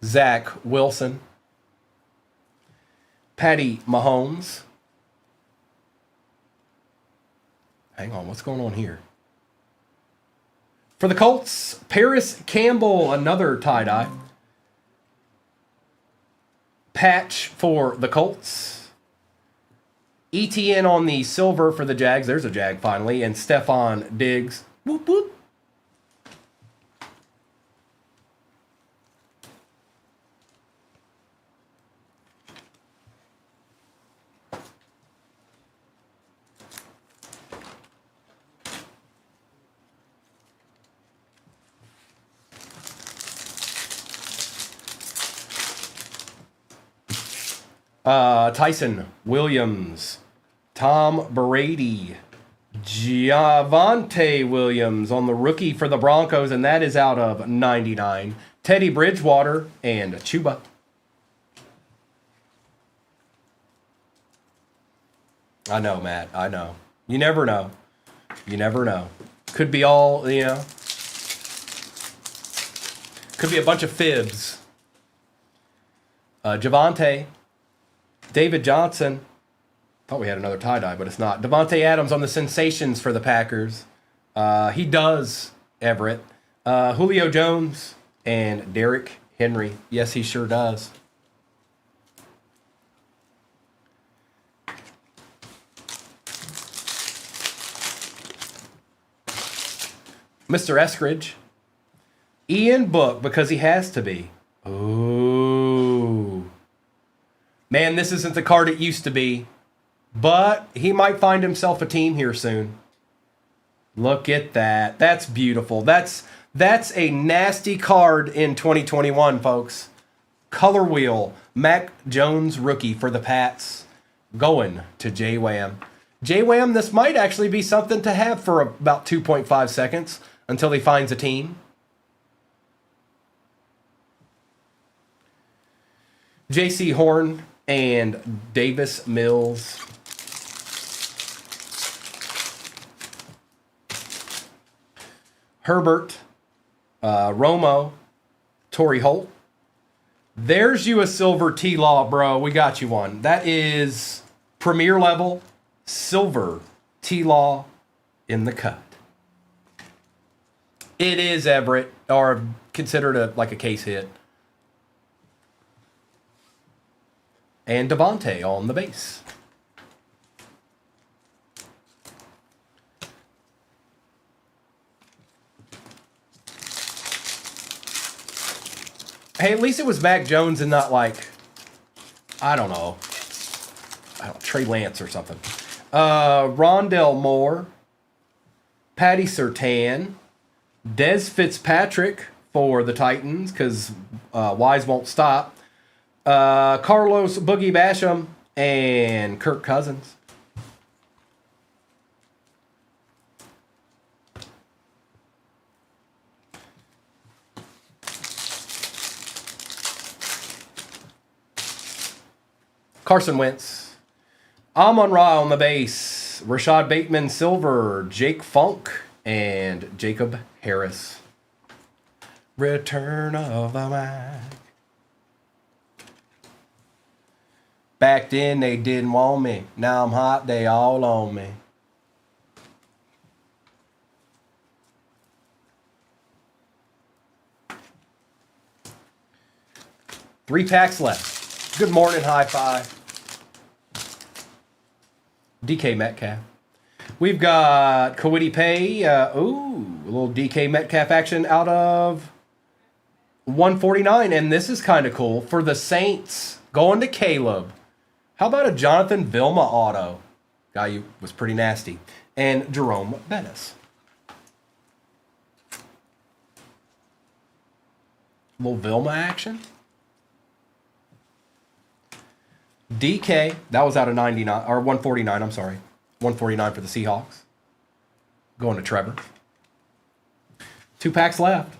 Speaker 1: Zach Wilson. Patty Mahomes. Hang on, what's going on here? For the Colts, Paris Campbell, another tie-dye. Patch for the Colts. ETN on the silver for the Jags. There's a Jag finally. And Stephon Diggs. Whoop, whoop. Tyson Williams, Tom Brady, Javonte Williams on the rookie for the Broncos, and that is out of 99. Teddy Bridgewater and Chuba. I know, Matt. I know. You never know. You never know. Could be all, you know. Could be a bunch of fibs. Javonte. David Johnson. Thought we had another tie-dye, but it's not. Devontae Adams on the sensations for the Packers. He does, Everett. Julio Jones and Derrick Henry. Yes, he sure does. Mr. Eskridge. Ian Book, because he has to be. Ooh. Man, this isn't the card it used to be. But he might find himself a team here soon. Look at that. That's beautiful. That's a nasty card in 2021, folks. Color wheel. Mac Jones rookie for the Pats. Going to J-Wham. J-Wham, this might actually be something to have for about 2.5 seconds until he finds a team. J.C. Horn and Davis Mills. Herbert, Romo, Torrey Holt. There's you a silver T-Law, bro. We got you one. That is premier level silver T-Law in the cut. It is Everett, or considered like a case hit. And Devontae on the base. Hey, at least it was Mac Jones and not like, I don't know, Trey Lance or something. Rondell Moore, Patty Surtain, Dez Fitzpatrick for the Titans because Wise won't stop. Carlos Boogie Basham and Kirk Cousins. Carson Wentz. Amon-Ra on the base. Rashad Bateman Silver. Jake Funk. And Jacob Harris. Return of the Mac. Back then they didn't want me. Now I'm hot, they all on me. Three packs left. Good morning, high five. DK Metcalf. We've got Kwity Paye. A little DK Metcalf action out of 149. And this is kind of cool. For the Saints, going to Caleb. How about a Jonathan Vilma auto? Guy who was pretty nasty. And Jerome Bettis. Little Vilma action. DK, that was out of 99 or 149, I'm sorry. 149 for the Seahawks. Going to Trevor. 2 packs left.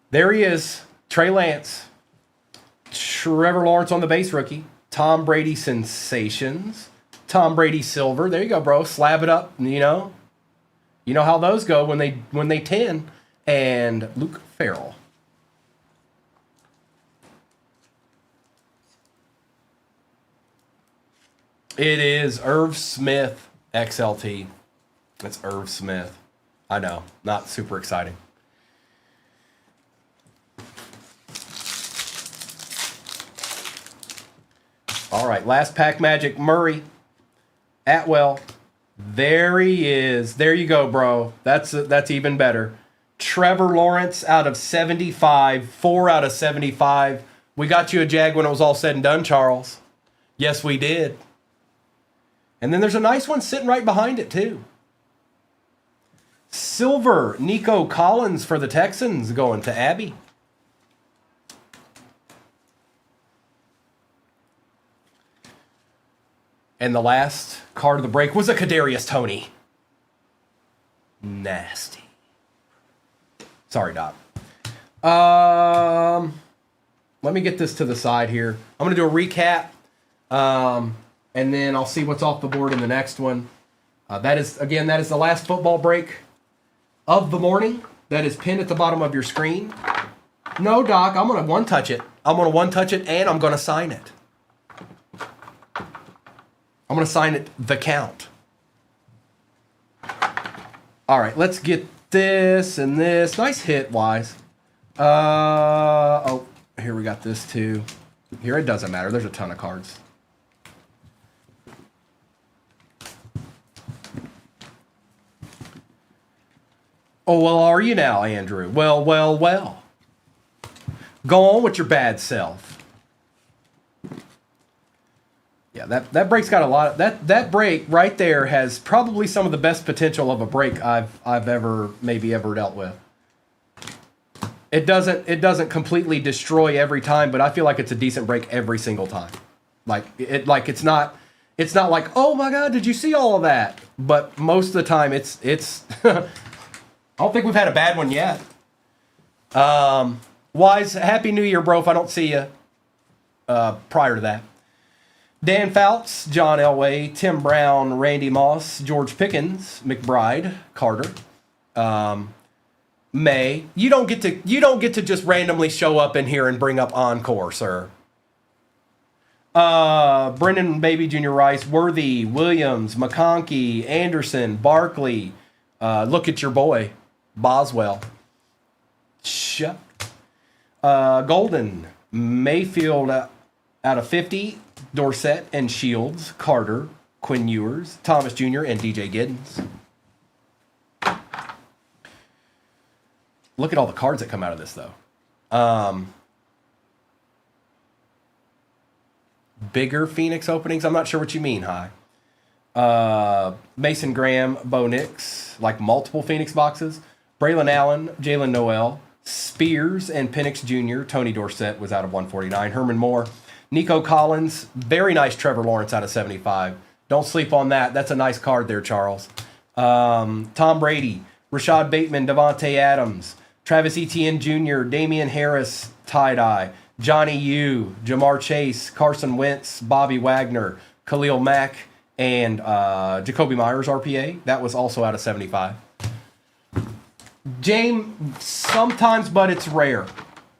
Speaker 1: There he is. Trey Lance. Trevor Lawrence on the base rookie. Tom Brady Sensations. Tom Brady Silver. There you go, bro. Slab it up, you know. You know how those go when they 10. And Luke Farrell. It is Irv Smith XLT. That's Irv Smith. I know, not super exciting. All right, last pack magic. Murray. Atwell. There he is. There you go, bro. That's even better. Trevor Lawrence out of 75. 4 out of 75. We got you a Jag when it was all said and done, Charles. Yes, we did. And then there's a nice one sitting right behind it, too. Silver, Nico Collins for the Texans going to Abby. And the last card of the break was a Kadarius Toney. Nasty. Sorry, Doc. Let me get this to the side here. I'm going to do a recap. And then I'll see what's off the board in the next one. That is the last football break of the morning. That is pinned at the bottom of your screen. No, Doc, I'm going to one-touch it. I'm going to one-touch it, and I'm going to sign it. I'm going to sign it the count. All right, let's get this and this. Nice hit, Wise. Oh, here we got this too. Here, it doesn't matter. There's a ton of cards. Oh, well, are you now, Andrew? Well. Go on with your bad self. Yeah, that break's got a lot of, that break right there has probably some of the best potential of a break I've ever dealt with. It doesn't completely destroy every time, but I feel like it's a decent break every single time. It's not like, oh my God, did you see all of that? But most of the time it's I don't think we've had a bad one yet. Wise, Happy New Year, bro, if I don't see you prior to that. Dan Fouts, John Elway, Tim Brown, Randy Moss, George Pickens, McBride, Carter, May. You don't get to just randomly show up in here and bring up Encore, sir. Brendan Baby Jr. Rice, Worthy, Williams, McConkey, Anderson, Barkley. Look at your boy, Boswell. Golden, Mayfield out of 50, Dorsett and Shields, Carter, Quinn Ewers, Thomas Jr., and DJ Giddens. Look at all the cards that come out of this, though. Bigger Phoenix openings? I'm not sure what you mean, Hi. Mason Graham, Bo Nix, like multiple Phoenix boxes. Braylon Allen, Jalen Noel, Spears, and Penix Jr. Tony Dorsett was out of 149. Herman Moore. Nico Collins, very nice Trevor Lawrence out of 75. Don't sleep on that. That's a nice card there, Charles. Tom Brady, Rashad Bateman, Devontae Adams, Travis Etienne Jr., Damian Harris, tie-dye, Johnny Yu, Jamar Chase, Carson Wentz, Bobby Wagner, Khalil Mack, and Jacoby Myers RPA. That was also out of 75. James, sometimes, but it's rare.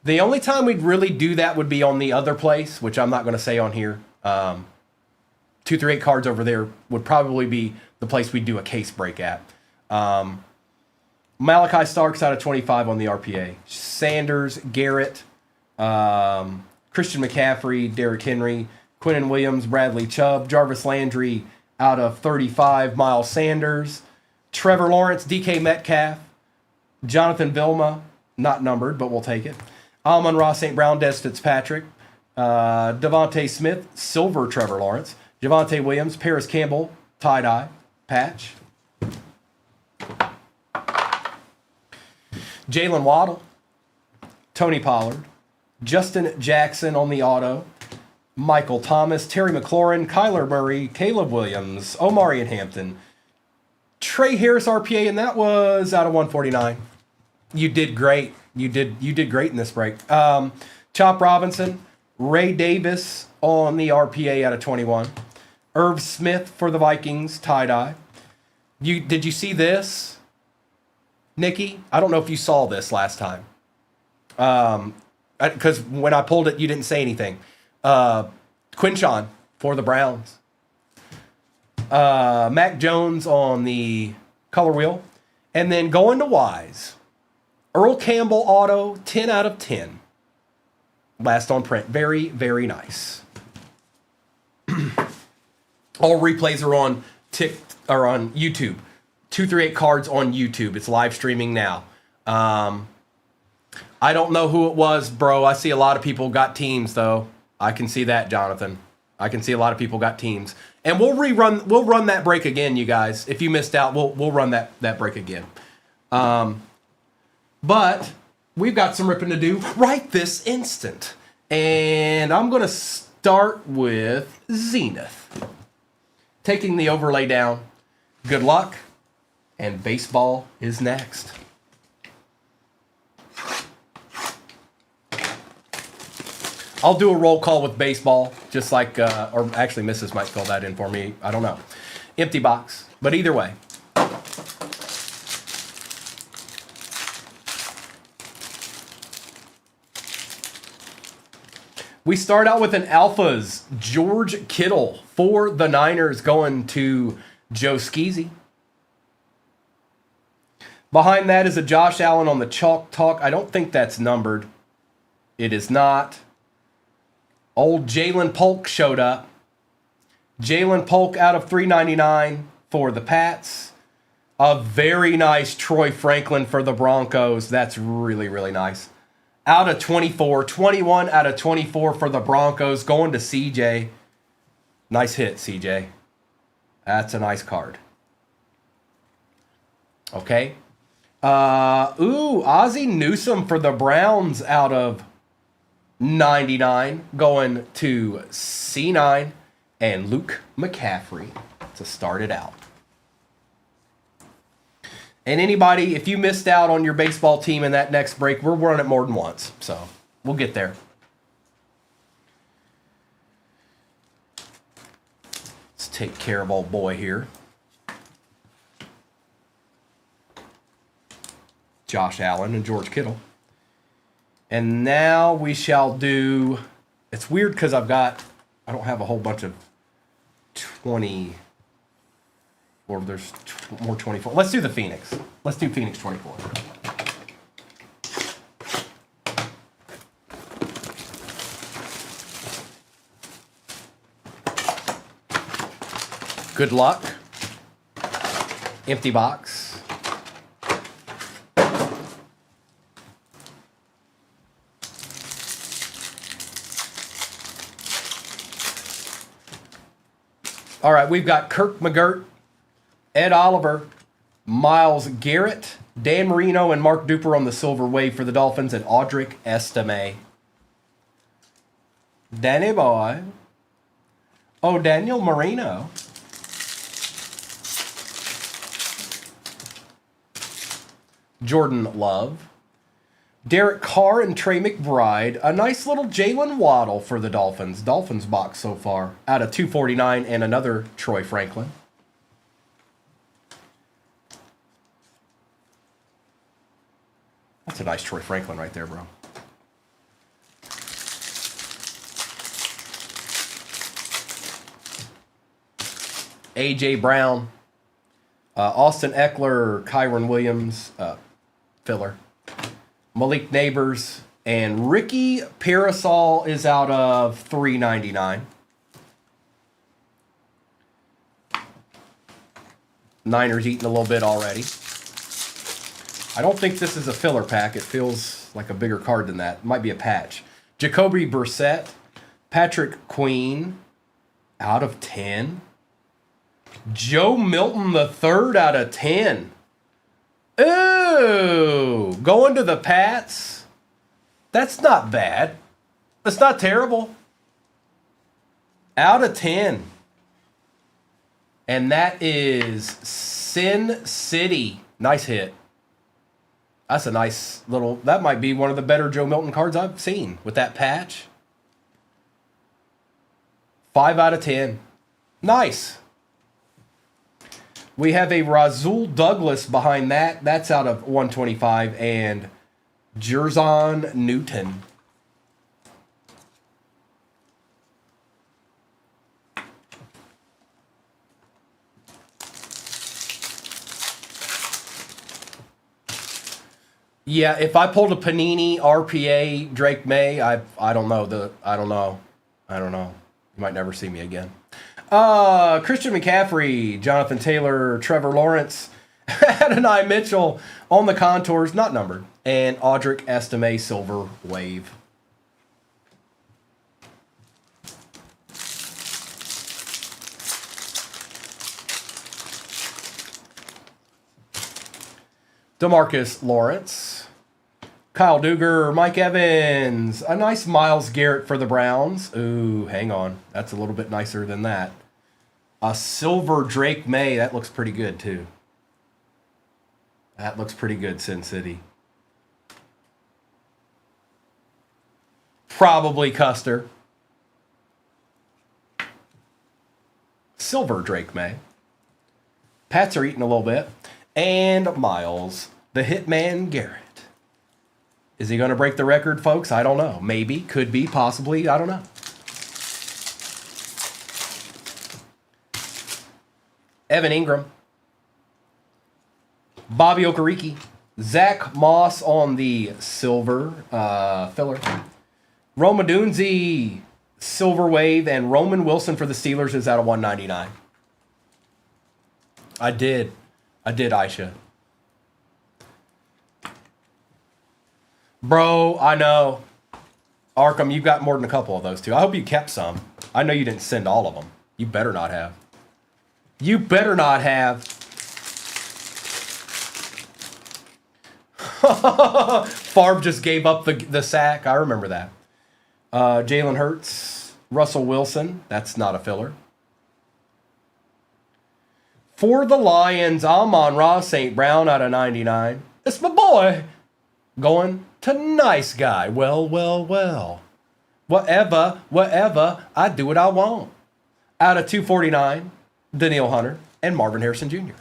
Speaker 1: The only time we'd really do that would be on the other place, which I'm not going to say on here. 238 cards over there would probably be the place we'd do a case break at. Malachi Starks out of 25 on the RPA. Sanders, Garrett, Christian McCaffrey, Derrick Henry, Quinnen Williams, Bradley Chubb, Jarvis Landry out of 35, Miles Sanders, Trevor Lawrence, DK Metcalf, Jonathan Vilma, not numbered, but we'll take it. Amon-Ra St. Brown, Des Fitzpatrick, Devontae Smith, silver Trevor Lawrence, Javonte Williams, Paris Campbell, tie-dye, patch. Jalen Waddle, Tony Pollard, Justin Jackson on the auto, Michael Thomas, Terry McLaurin, Kyler Murray, Caleb Williams, Omarion Hampton, Trey Harris RPA, and that was out of 149. You did great. You did great in this break. Chop Robinson, Ray Davis on the RPA out of 21. Irv Smith for the Vikings, tie-dye. Did you see this, Nikki? I don't know if you saw this last time. Because when I pulled it, you didn't say anything. Quinshawn for the Browns. Mac Jones on the color wheel. And then going to Wise. Earl Campbell auto, 10 out of 10. Last on print. Very, very nice. All replays are on on YouTube. 238 cards on YouTube. It's live streaming now. I don't know who it was, bro. I see a lot of people got teams, though. I can see that, Jonathan. I can see a lot of people got teams. And we'll run that break again, you guys. If you missed out, we'll run that break again. But we've got some ripping to do right this instant. And I'm going to start with Zenith. Taking the overlay down. Good luck. And baseball is next. I'll do a roll call with baseball, just like, or actually Mrs. might fill that in for me. I don't know. Empty box. But either way. We start out with an Alphas, George Kittle for the Niners going to Joe Skeezy. Behind that is a Josh Allen on the Chalk Talk. I don't think that's numbered. It is not. Old Jalen Polk showed up. Jalen Polk out of 399 for the Pats. A very nice Troy Franklin for the Broncos. That's really, really nice. Out of 24. 21 out of 24 for the Broncos. Going to CJ. Nice hit, CJ. That's a nice card. Okay. Ozzie Newsome for the Browns out of 99 going to C9 and Luke McCaffrey to start it out. And anybody, if you missed out on your baseball team in that next break, we're running it more than once. So we'll get there. Let's take care of old boy here. Josh Allen and George Kittle. And now we shall do, it's weird because I don't have a whole bunch of 20, or there's more 24. Let's do the Phoenix. Let's do Phoenix 24. Good luck. Empty box. All right, we've got Kirk McGirt, Ed Oliver, Myles Garrett, Dan Marino, and Mark Duper on the silver wave for the Dolphins, and Audric Estime. Danny boy. Oh, Daniel Marino. Jordan Love. Derek Carr and Trey McBride. A nice little Jalen Waddle for the Dolphins. Dolphins box so far. Out of 249 and another Troy Franklin. That's a nice Troy Franklin right there, bro. A.J. Brown. Austin Eckler, Kyron Williams, filler. Malik Neighbors, and Ricky Parasol is out of $3.99. Niners eating a little bit already. I don't think this is a filler pack. It feels like a bigger card than that. It might be a patch. Jacoby Brissett, Patrick Queen, out of 10. Joe Milton III out of 10. Ooh, going to the Pats. That's not bad. That's not terrible. Out of 10. And that is Sin City. Nice hit. That's a nice little, that might be one of the better Joe Milton cards I've seen with that patch. 5 out of 10. Nice. We have a Rasul Douglas behind that. That's out of 125. And Jerzon Newton. Yeah, if I pulled a Panini RPA Drake May, I don't know. I don't know. You might never see me again. Christian McCaffrey, Jonathan Taylor, Trevor Lawrence, Adonai Mitchell on the contours, not numbered, and Audric Estime silver wave. DeMarcus Lawrence, Kyle Duggar, Mike Evans, a nice Myles Garrett for the Browns. Ooh, hang on. That's a little bit nicer than that. A silver Drake May. That looks pretty good, too. That looks pretty good, Sin City. Probably Custer. Silver Drake May. Pats are eating a little bit. And Myles, the Hitman Garrett. Is he going to break the record, folks? I don't know. Maybe, could be, possibly. I don't know. Evan Ingram. Bobby Okereke. Zach Moss on the silver filler. Roma Dunze, silver wave. And Roman Wilson for the Steelers is out of 199. I did, Aisha. Bro, I know. Arkham, you've got more than a couple of those, too. I hope you kept some. I know you didn't send all of them. You better not have. You better not have. Favre just gave up the sack. I remember that. Jalen Hurts. Russell Wilson. That's not a filler. For the Lions, Amon-Ra St. Brown out of 99. It's my boy. Going to nice guy. Well. Whatever. I do what I want. Out of 249, Danielle Hunter and Marvin Harrison Jr.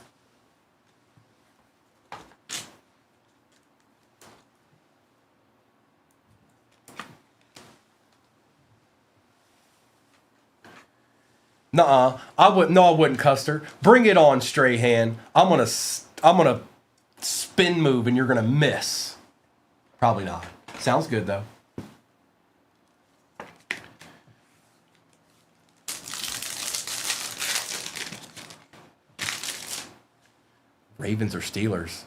Speaker 1: Nuh-uh. I wouldn't cuss her. Bring it on, Strahan. I'm gonna spin move and you're gonna miss. Probably not. Sounds good though. Ravens or Steelers?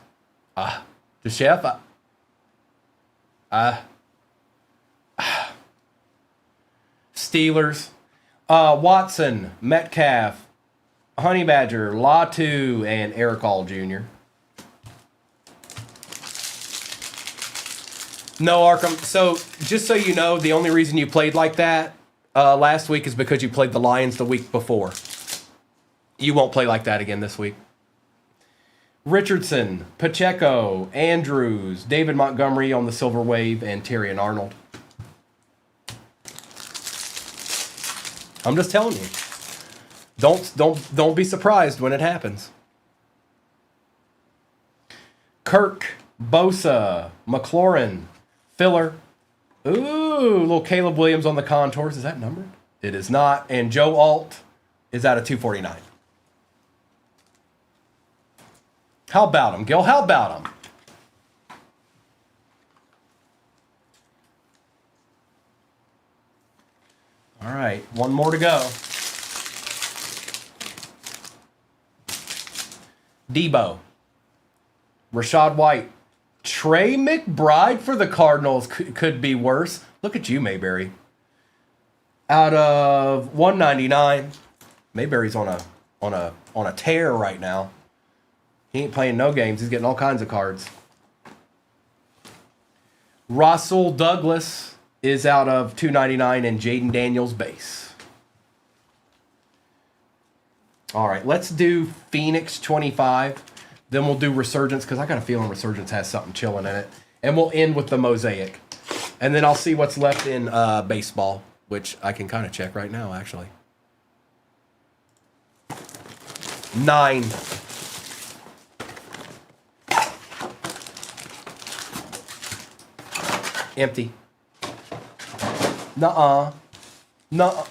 Speaker 1: The chef. Steelers. Watson, Metcalf, Honey Badger, Latu, and Eric All Jr. No, Arkham. So, just so you know, the only reason you played like that last week is because you played the Lions the week before. You won't play like that again this week. Richardson, Pacheco, Andrews, David Montgomery on the Silver Wave, and Terry and Arnold. I'm just telling you. Don't be surprised when it happens. Kirk, Bosa, McLaurin, Filler. Ooh, little Caleb Williams on the contours. Is that numbered? It is not. And Joe Alt is out of 249. How about him, Gil? How about him? All right, one more to go. Debo, Rashad White, Trey McBride for the Cardinals could be worse. Look at you, Mayberry. Out of 199, Mayberry's on a tear right now. He ain't playing no games. He's getting all kinds of cards. Russell Douglas is out of 299 and Jaden Daniels base. All right, let's do Phoenix 25. Then we'll do Resurgence because I got a feeling Resurgence has something chilling in it. And we'll end with the Mosaic. And then I'll see what's left in baseball, which I can kind of check right now, actually. 9. Empty. Nuh-uh. No.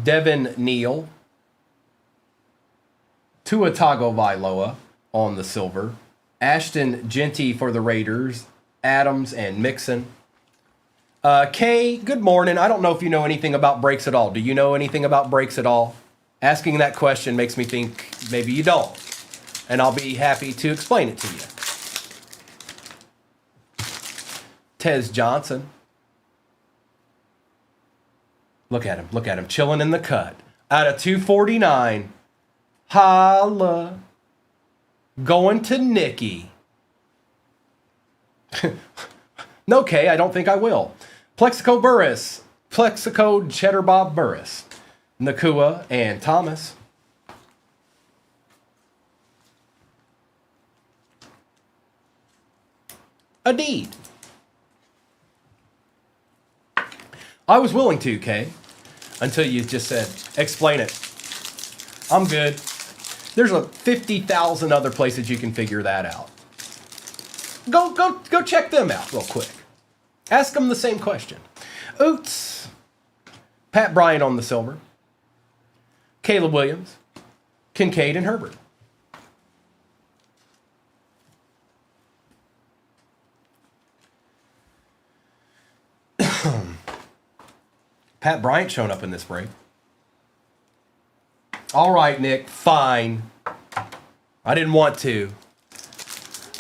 Speaker 1: Devin Neal. Tua Tagovailoa on the silver. Ashton Genty for the Raiders. Adams and Mixon. Kay, good morning. I don't know if you know anything about breaks at all. Do you know anything about breaks at all? Asking that question makes me think maybe you don't. And I'll be happy to explain it to you. Tez Johnson. Look at him, chilling in the cut. Out of 249, holla. Going to Nikki. No, Kay, I don't think I will. Plexico Cheddar Bob Burris. Nakua and Thomas. Adeed. I was willing to, Kay, until you just said, explain it. I'm good. There's 50,000 other places you can figure that out. Go check them out real quick. Ask them the same question. Oots. Pat Bryant on the silver. Caleb Williams. Kincaid and Herbert. Pat Bryant showing up in this break. All right, Nick, fine. I didn't want to.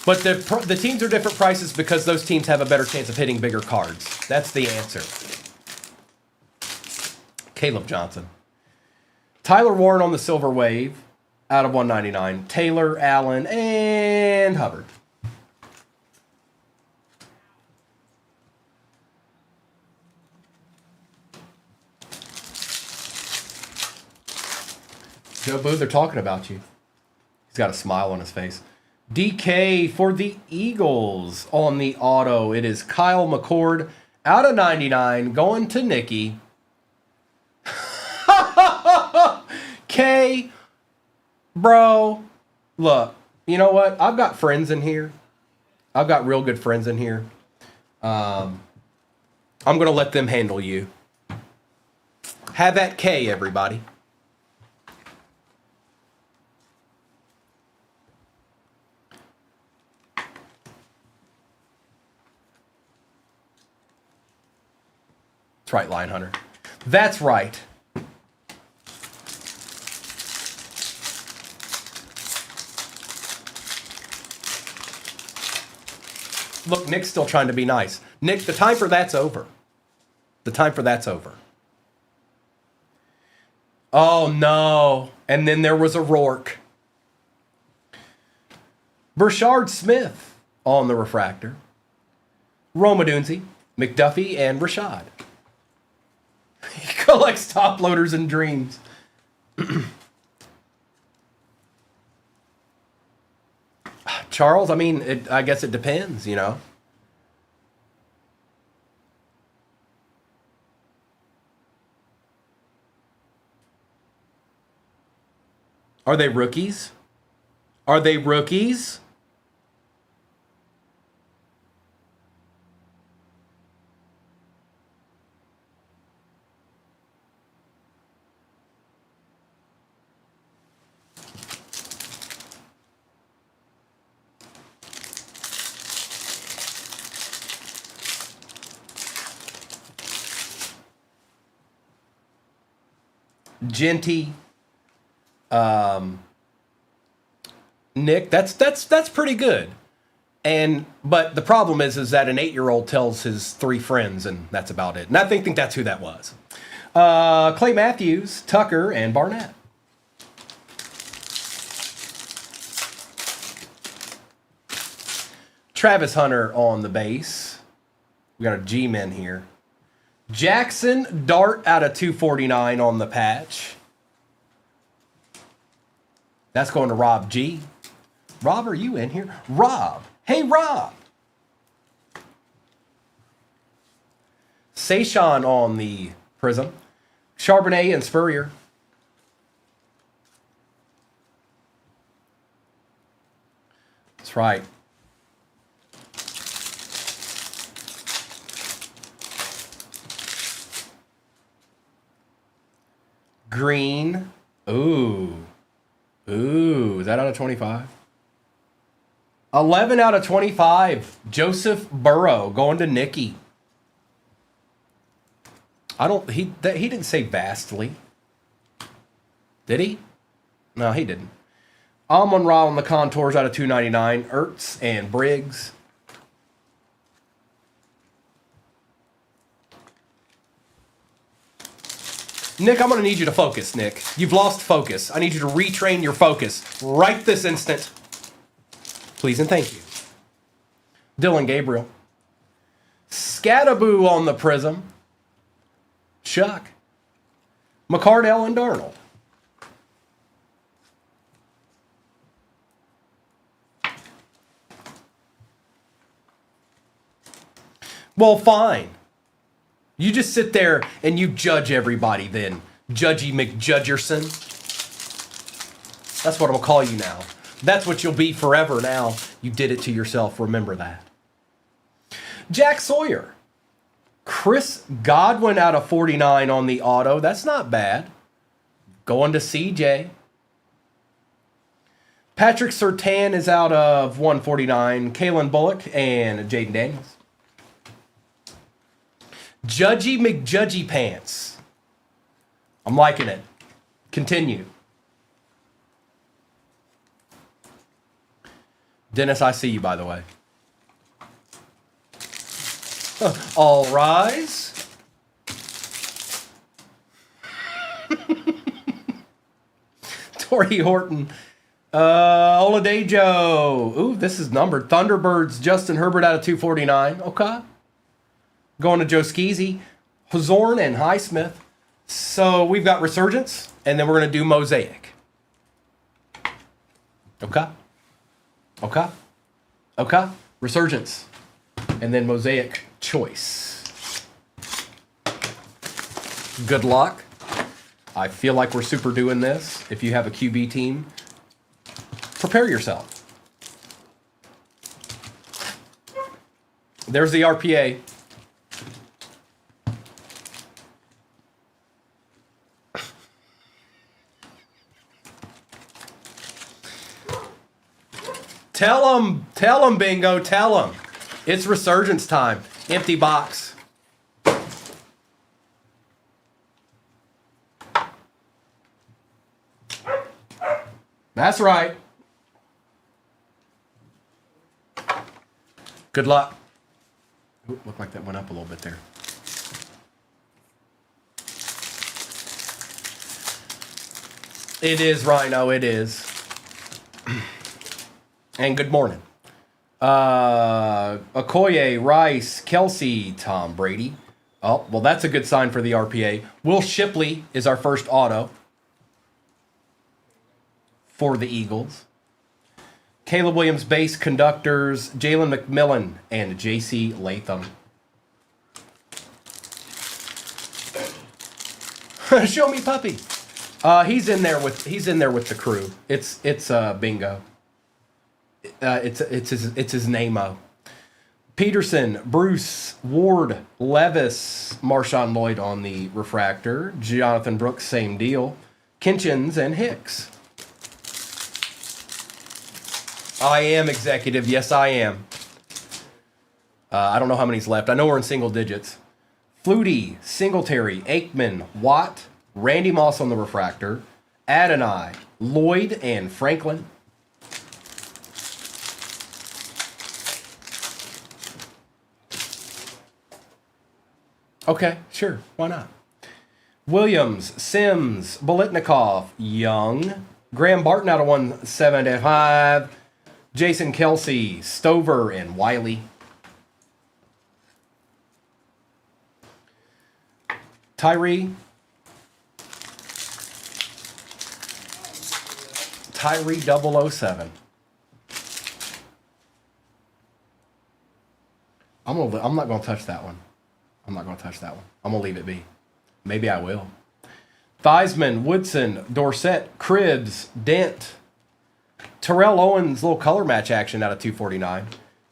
Speaker 1: But the teams are different prices because those teams have a better chance of hitting bigger cards. That's the answer. Caleb Johnson. Tyler Warren on the silver wave out of 199. Taylor, Allen, and Hubbard. Joe Boo, they're talking about you. He's got a smile on his face. DK for the Eagles on the auto. It is Kyle McCord out of 99 going to Nikki. K, bro, look, you know what? I've got friends in here I've got real good friends in here. I'm going to let them handle you. Have at K, everybody. That's right, Lion Hunter. That's right. Look, Nick's still trying to be nice. Nick, the time for that's over. The time for that's over. Oh, no. And then there was a Rourke. Burchard Smith on the refractor. Roma Dunzi, McDuffie, and Rashad. He collects top loaders and dreams. Charles, I mean, I guess it depends, you know. Are they rookies? Are they rookies? Genty, Nick, that's pretty good. But the problem is that an 8-year-old tells his 3 friends, and that's about it. And I think that's who that was. Clay Matthews, Tucker, and Barnett. Travis Hunter on the base. We got a G-men here. Jackson Dart out of 249 on the patch. That's going to Rob G. Rob, are you in here? Rob. Hey, Rob. Sayshawn on the Prism. Charbonnet and Spurrier. That's right. Green. Ooh. Ooh, is that out of 25? 11 out of 25. Joseph Burrow going to Nikki. He didn't say vastly. Did he? No, he didn't. Amon Ra on the contours out of 299. Ertz and Briggs. Nick, I'm going to need you to focus, Nick. You've lost focus. I need you to retrain your focus right this instant. Please and thank you. Dylan Gabriel. Scattaboo on the Prism. Chuck. McCardell and Darnold. Well, fine. You just sit there and you judge everybody then. Judgy McJudgerson. That's what I'm going to call you now. That's what you'll be forever now. You did it to yourself. Remember that. Jack Sawyer. Chris Godwin out of 49 on the auto. That's not bad. Going to CJ. Patrick Surtain is out of 149. Kalen Bullock and Jaden Daniels. Judgy McJudgy Pants. I'm liking it. Continue. Dennis, I see you, by the way. All rise. Torrey Horton. Oladejo. Ooh, this is numbered. Thunderbirds. Justin Herbert out of 249. Okay. Going to Joe Skeezy. Hazorn and Highsmith. So we've got Resurgence, and then we're going to do Mosaic. Okay. Okay. Okay. Resurgence. And then Mosaic Choice. Good luck. I feel like we're super doing this. If you have a QB team, prepare yourself. There's the RPA. Tell them, Bingo, tell them. It's resurgence time. Empty box. That's right. Good luck. Ooh, looked like that went up a little bit there. It is, Rhino, it is. And good morning. Okoye, Rice, Kelsey, Tom Brady. Oh, well, that's a good sign for the RPA. Will Shipley is our first auto for the Eagles. Caleb Williams, base conductors, Jalen McMillan, and J.C. Latham. Show me puppy. He's in there with the crew. It's Bingo. It's his name-o. Peterson, Bruce, Ward, Levis, Marshawn Lloyd on the refractor. Jonathan Brooks, same deal. Kinchins and Hicks. I am executive. Yes, I am. I don't know how many's left. I know we're in single digits. Flutie, Singletary, Aikman, Watt, Randy Moss on the refractor. Adonai, Lloyd, and Franklin. Okay, sure. Why not? Williams, Sims, Bolitnikov, Young, Graham Barton out of 175, Jason Kelsey, Stover, and Wiley. Tyree 007. I'm not going to touch that one. I'm not going to touch that one. I'm going to leave it be. Maybe I will. Theismann, Woodson, Dorsett, Cribbs, Dent, Terrell Owens, little color match action out of 249.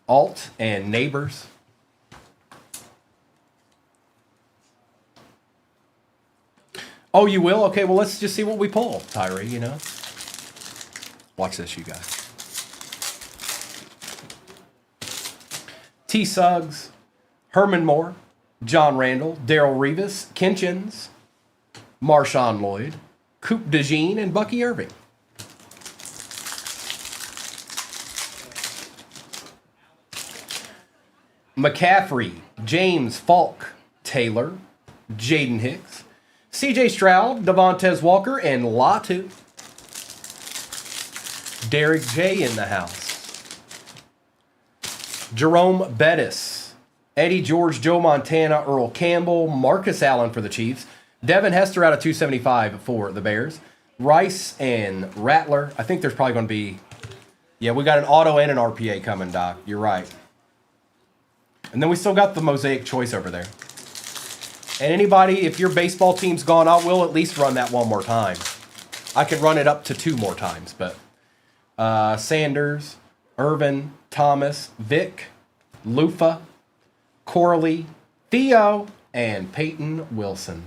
Speaker 1: Alt and Neighbors. Oh, you will? Okay, well, let's just see what we pull, Tyree, you know. Watch this, you guys. T. Suggs, Herman Moore, John Randall, Darrell Revis, Kinchins, Marshawn Lloyd, Coop DeJean, and Bucky Irving. McCaffrey, James Falk, Taylor, Jaden Hicks, CJ Stroud, Devontae Walker, and Latu. Derek J in the house. Jerome Bettis, Eddie George, Joe Montana, Earl Campbell, Marcus Allen for the Chiefs, Devin Hester out of 275 for the Bears, Rice and Rattler. I think there's probably going to be, yeah, we got an auto and an RPA coming, Doc. You're right. And then we still got the Mosaic Choice over there. And anybody, if your baseball team's gone, I will at least run that one more time. I could run it up to 2 more times, but Sanders, Irvin, Thomas, Vic, Lufa, Corley, Theo, and Peyton Wilson.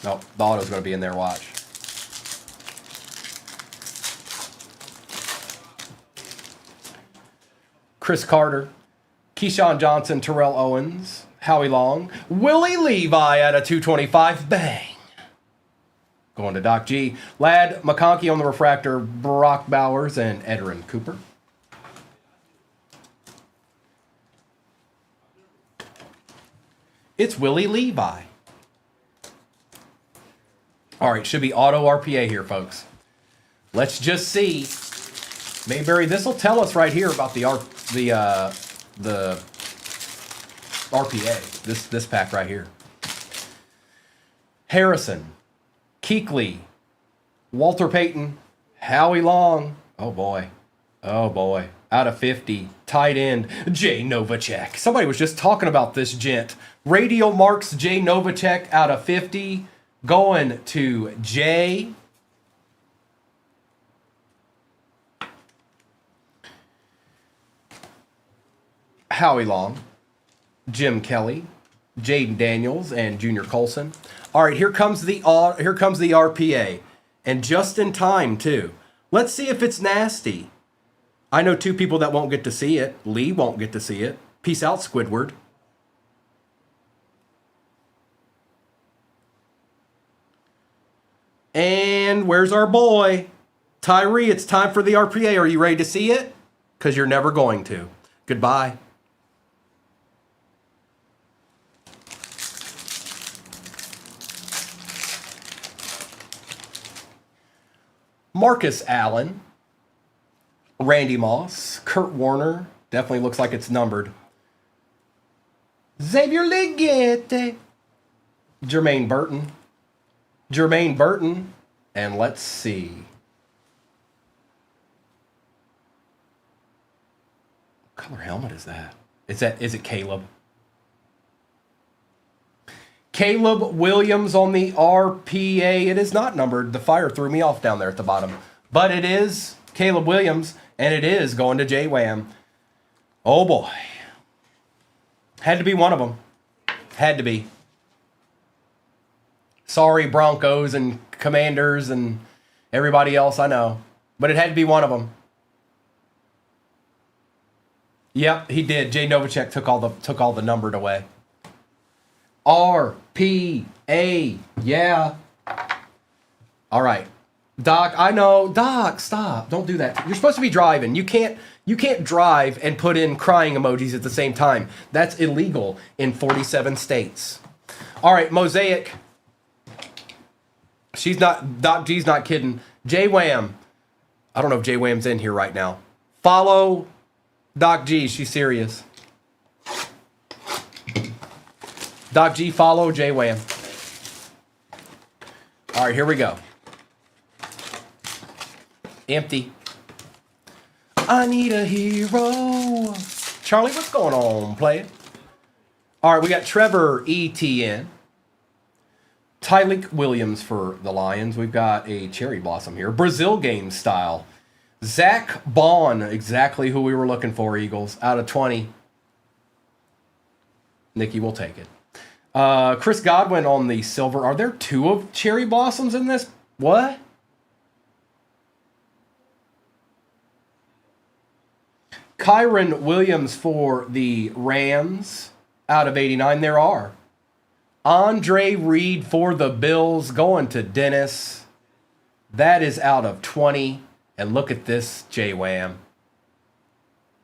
Speaker 1: No, the auto's going to be in there, watch. Chris Carter, Keyshawn Johnson, Terrell Owens, Howie Long, Willie Levi at a 225, bang. Going to Doc G. Ladd McConkey on the refractor, Brock Bowers, and Edrin Cooper. It's Willie Levi. All right, should be auto RPA here, folks. Let's just see. Mayberry, this will tell us right here about the RPA. This pack right here. Harrison, Kuechly, Walter Payton, Howie Long. Oh boy. Out of 50. Tight end, Jay Novacek. Somebody was just talking about this gent. Radial marks Jay Novacek out of 50. Going to Jay. Howie Long, Jim Kelly, Jaden Daniels, and Junior Colson. All right, here comes the RPA, and just in time too. Let's see if it's nasty. I know two people that won't get to see it. Lee won't get to see it. Peace out, Squidward. And where's our boy? Tyree, it's time for the RPA. Are you ready to see it? Because you're never going to. Goodbye. Marcus Allen, Randy Moss, Kurt Warner, definitely looks like it's numbered. Xavier Legette, Jermaine Burton, and let's see. What color helmet is that? Is it Caleb? Caleb Williams on the RPA. It is not numbered. The fire threw me off down there at the bottom. But it is Caleb Williams, and it is going to J-Wham. Oh, boy. Had to be one of them. Had to be. Sorry, Broncos and Commanders and everybody else, I know. But it had to be one of them. Yep, he did. Jay Novacek took all the numbered away. RPA, yeah. All right, Doc. I know, Doc. Stop! Don't do that. You're supposed to be driving. You can't drive and put in crying emojis at the same time. That's illegal in 47 states. All right, Mosaic. Doc G's not kidding. J-Wham. I don't know if J-Wham's in here right now. Follow Doc G. She's serious. Doc G, follow J-Wham. All right, here we go. Empty. I need a hero. Charlie, what's going on, player? All right, we got Trevor Etienne. Tyleek Williams for the Lions. We've got a cherry blossom here. Brazil game style. Zach Bond, exactly who we were looking for, Eagles. Out of 20. Nikki will take it. Chris Godwin on the silver. Are there two of cherry blossoms in this? What? Kyron Williams for the Rams. Out of 89. There are. Andre Reed for the Bills. Going to Dennis. That is out of 20. And look at this, J-Wham.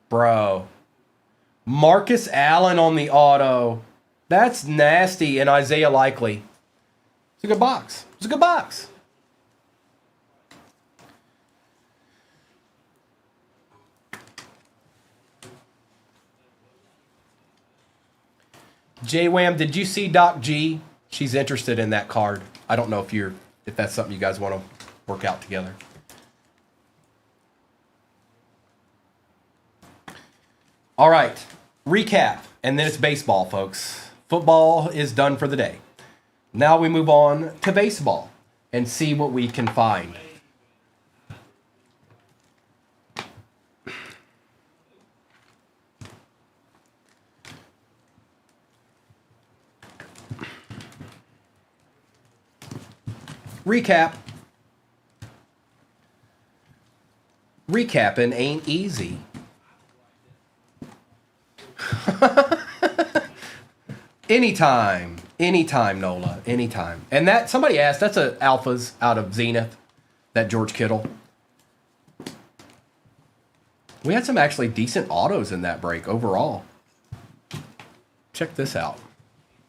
Speaker 1: Bro. Marcus Allen on the auto. That's nasty. And Isaiah Likely. It's a good box. It's a good box. J-Wham, did you see Doc G? She's interested in that card. I don't know if that's something you guys want to work out together. All right. Recap. And then it's baseball, folks. Football is done for the day. Now we move on to baseball and see what we can find. Recap. Recapping ain't easy. Anytime, Nola. Anytime. And that, somebody asked, that's a Alphas out of Zenith, that George Kittle. We had some actually decent autos in that break overall. Check this out.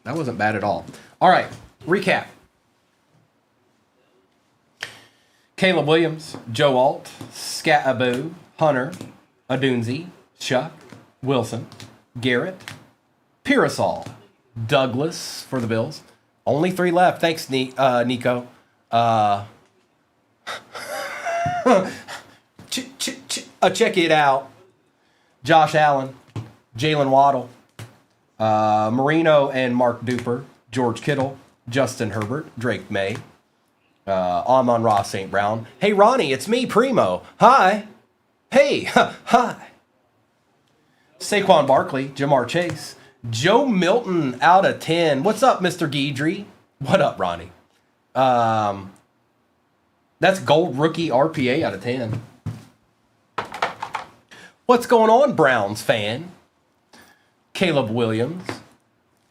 Speaker 1: That wasn't bad at all. All right, recap. Caleb Williams, Joe Alt, Scatabu, Hunter, Adunzi, Shuck, Wilson, Garrett, Pirasol, Douglas for the Bills. Only 3 left. Thanks, Nico. Check it out. Josh Allen, Jalen Waddle, Marino and Mark Duper, George Kittle, Justin Herbert, Drake May, Amon-Ra St. Brown. Hey, Ronnie, it's me, Primo. Hi. Hey, hi. Saquon Barkley, Jamar Chase. Joe Milton out of 10. What's up, Mr. Guidry? What up, Ronnie? That's gold rookie RPA out of 10. What's going on, Browns fan? Caleb Williams,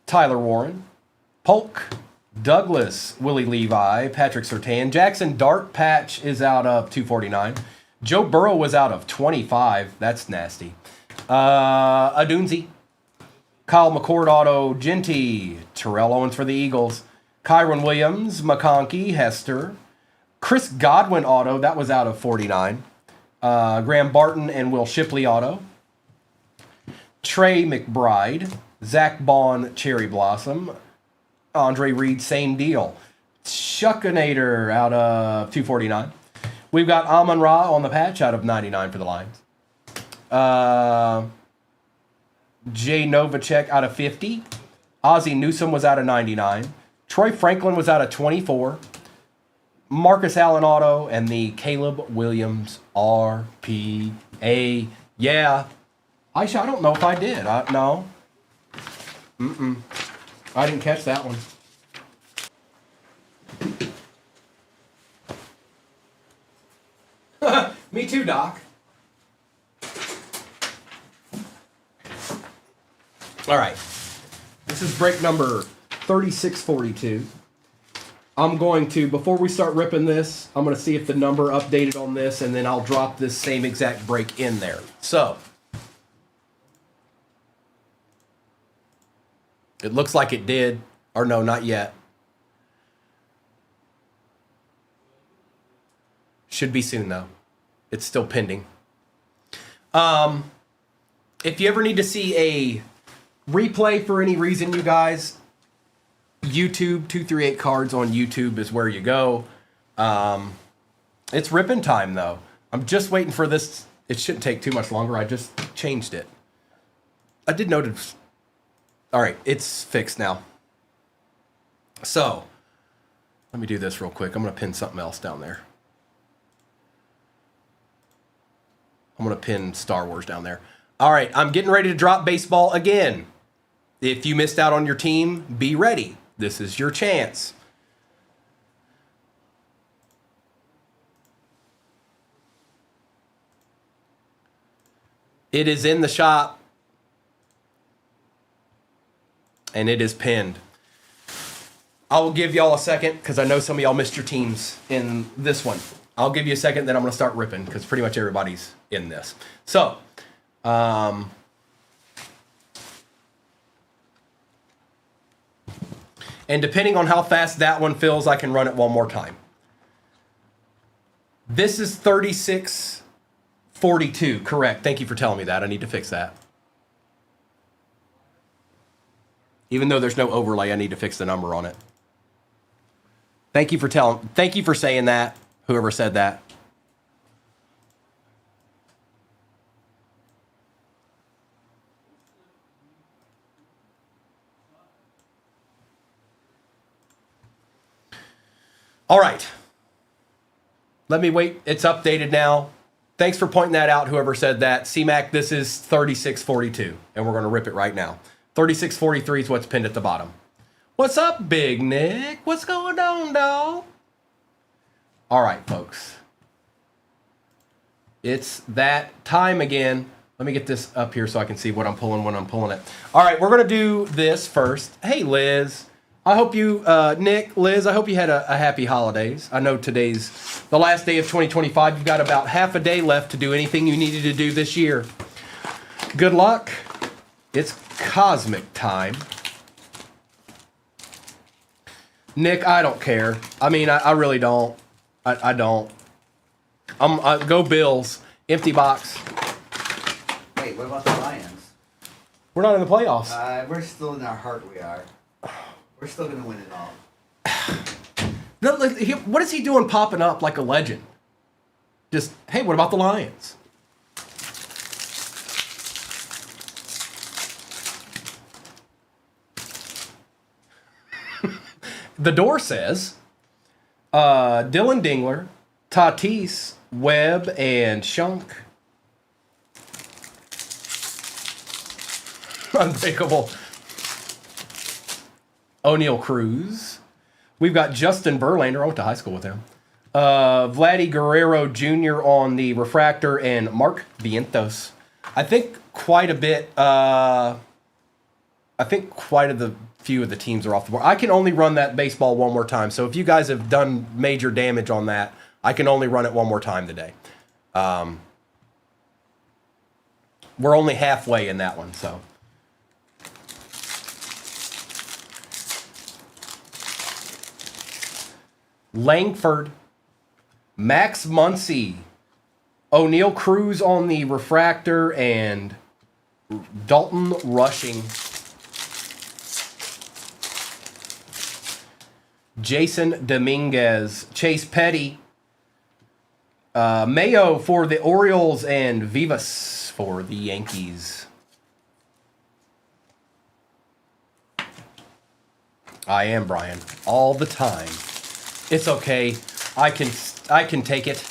Speaker 1: Tyler Warren, Polk, Douglas, Willie Levi, Patrick Surtain. Jackson Dart Patch is out of 249. Joe Burrow was out of 25. That's nasty. Adunzi, Kyle McCord auto, Genty, Terrell Owens for the Eagles, Kyron Williams, McConkey, Hester, Chris Godwin auto, that was out of 49. Graham Barton and Will Shipley auto. Trey McBride, Zach Bond, Cherry Blossom, Andre Reed, same deal. Shuckinator out of 249. We've got Amon Ra on the patch out of 99 for the Lions. Jay Novacek out of 50. Ozzie Newsome was out of 99. Troy Franklin was out of 24. Marcus Allen auto and the Caleb Williams RPA. Yeah. Aisha, I don't know if I did. No. I didn't catch that one. Me too, Doc. All right. This is break number 3642. I'm going to, before we start ripping this, I'm going to see if the number updated on this, and then I'll drop this same exact break in there. So, it looks like it did. Or no, not yet. Should be soon, though. It's still pending. If you ever need to see a replay for any reason, you guys, YouTube 238 cards on YouTube is where you go. It's ripping time, though. I'm just waiting for this. It shouldn't take too much longer. I just changed it. I did notice. All right, it's fixed now. So, let me do this real quick. I'm going to pin something else down there. I'm going to pin Star Wars down there. All right, I'm getting ready to drop baseball again. If you missed out on your team, be ready. This is your chance. It is in the shop. And it is pinned. I will give y'all a second because I know some of y'all missed your teams in this one. I'll give you a second, then I'm going to start ripping because pretty much everybody's in this. So, and depending on how fast that one fills, I can run it one more time. This is 3642, correct. Thank you for telling me that. I need to fix that. Even though there's no overlay, I need to fix the number on it. Thank you for saying that, whoever said that. All right. Let me wait. It's updated now. Thanks for pointing that out, whoever said that. C-Mac, this is 3642, and we're going to rip it right now. 3643 is what's pinned at the bottom. What's up, Big Nick? What's going on, dog? All right, folks. It's that time again. Let me get this up here so I can see what I'm pulling when I'm pulling it. All right, we're going to do this first. Hey, Liz. I hope you, Nick, Liz, I hope you had a happy holidays. I know today's the last day of 2025. You've got about half a day left to do anything you needed to do this year. Good luck. It's cosmic time. Nick, I don't care. I mean, I really don't. I don't. Go Bills. Empty box.
Speaker 2: Wait, what about the Lions?
Speaker 1: We're not in the playoffs.
Speaker 2: We're still in our heart, we are. We're still going to win it all.
Speaker 1: What is he doing popping up like a legend? Just, hey, what about the Lions? The door says, Dylan Dingler, Tatis, Webb, and Shunk. Unbreakable. O'Neal Cruz. We've got Justin Verlander. I went to high school with him. Vladdy Guerrero Jr. on the refractor, and Mark Vientos. I think quite a bit. I think quite a few of the teams are off the board. I can only run that baseball one more time. So if you guys have done major damage on that, I can only run it one more time today. We're only halfway in that one, so. Langford, Max Muncy, O'Neal Cruz on the refractor, and Dalton Rushing. Jason Dominguez, Chase Petty, Mayo for the Orioles, and Vivas for the Yankees. I am Brian, all the time. It's okay. I can take it.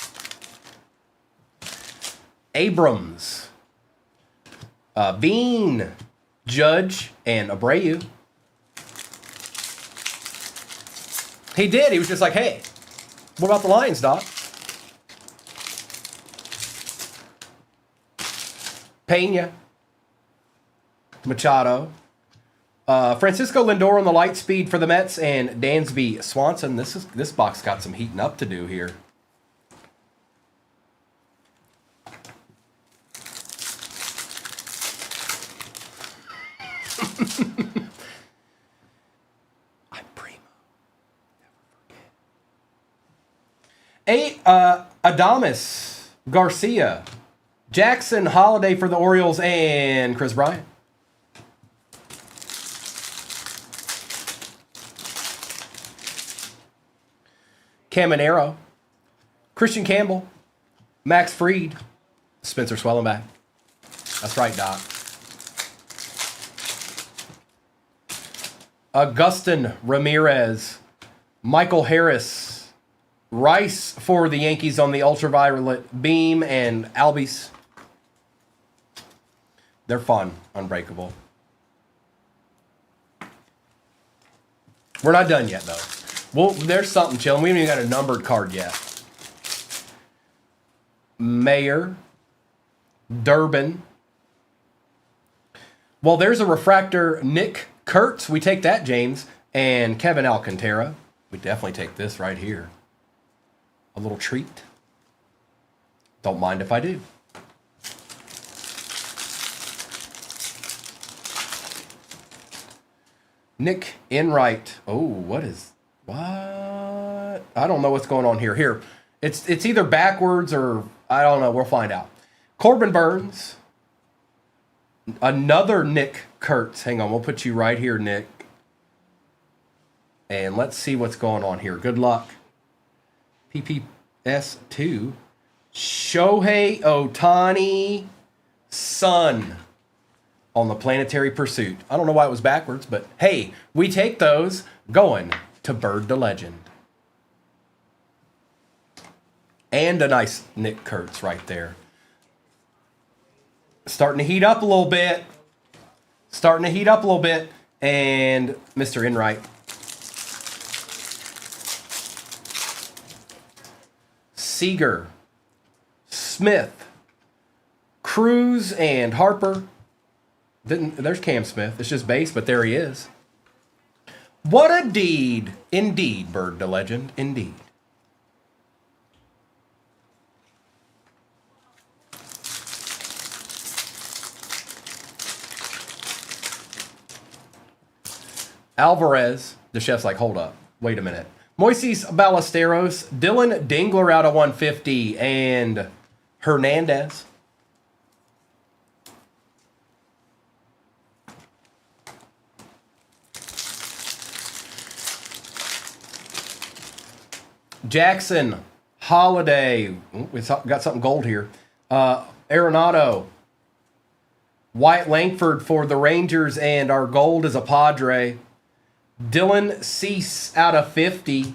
Speaker 1: Abrams, Bean, Judge, and Abreu. He did. He was just like, hey, what about the Lions, Doc? Pena, Machado, Francisco Lindor on the light speed for the Mets, and Dansby Swanson. This box got some heating up to do here. I'm Primo. Never forget. Adames Garcia, Jackson Holiday for the Orioles, and Chris Bryant. Caminero, Christian Campbell, Max Fried, Spencer Swellenbach. That's right, Doc. Augustin Ramirez, Michael Harris, Rice for the Yankees on the ultraviolet beam, and Albies. They're fun, unbreakable. We're not done yet, though. Well, there's something chilling. We haven't even got a numbered card yet. Mayer, Durbin. Well, there's a refractor, Nick Kurtz. We take that, James. And Kevin Alcantara. We definitely take this right here. A little treat. Don't mind if I do. Nick Enright. Oh, what? I don't know what's going on here. Here, it's either backwards or I don't know. We'll find out. Corbin Burns. Another Nick Kurtz. Hang on, we'll put you right here, Nick. And let's see what's going on here. Good luck. PPS2. Shohei Ohtani Sun on the Planetary Pursuit. I don't know why it was backwards, but hey, we take those. Going to Bird to Legend. And a nice Nick Kurtz right there. Starting to heat up a little bit. And Mr. Enright. Seager, Smith, Cruz, and Harper. There's Cam Smith. It's just base, but there he is. What a deed. Indeed, Bird to Legend. Indeed. Alvarez. The chef's like, hold up. Wait a minute. Moises Ballesteros. Dylan Dingler out of 150. And Hernandez. Jackson, Holiday. Ooh, we got something gold here. Arenado. Wyatt Langford for the Rangers, and our gold is a Padre. Dylan Cease out of 50.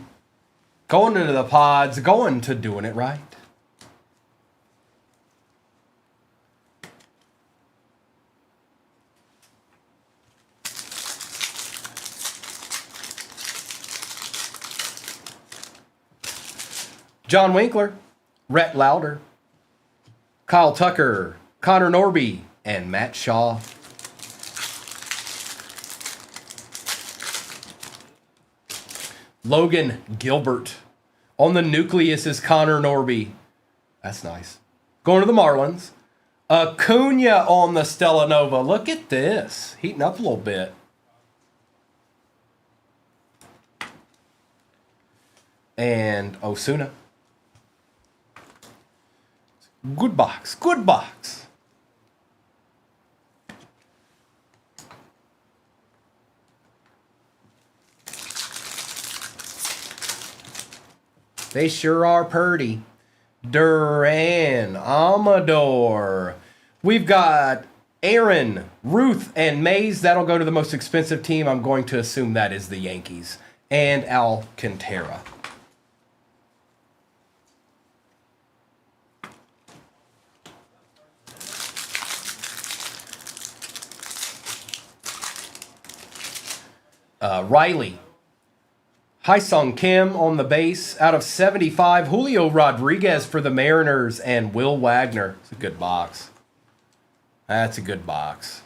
Speaker 1: Going into the Pods, going to doing it right. John Winkler, Rhett Lauder, Kyle Tucker, Connor Norby, and Matt Shaw. Logan Gilbert. On the nucleus is Connor Norby. That's nice. Going to the Marlins. Acuna on the Stella Nova. Look at this. Heating up a little bit. And Osuna. Good box. Good box. They sure are purty. Duran, Amador. We've got Aaron, Ruth, and Mays. That'll go to the most expensive team. I'm going to assume that is the Yankees. And Alcantara. Riley. Hyesung Kim on the base. Out of 75, Julio Rodriguez for the Mariners and Will Wagner. It's a good box. That's a good box.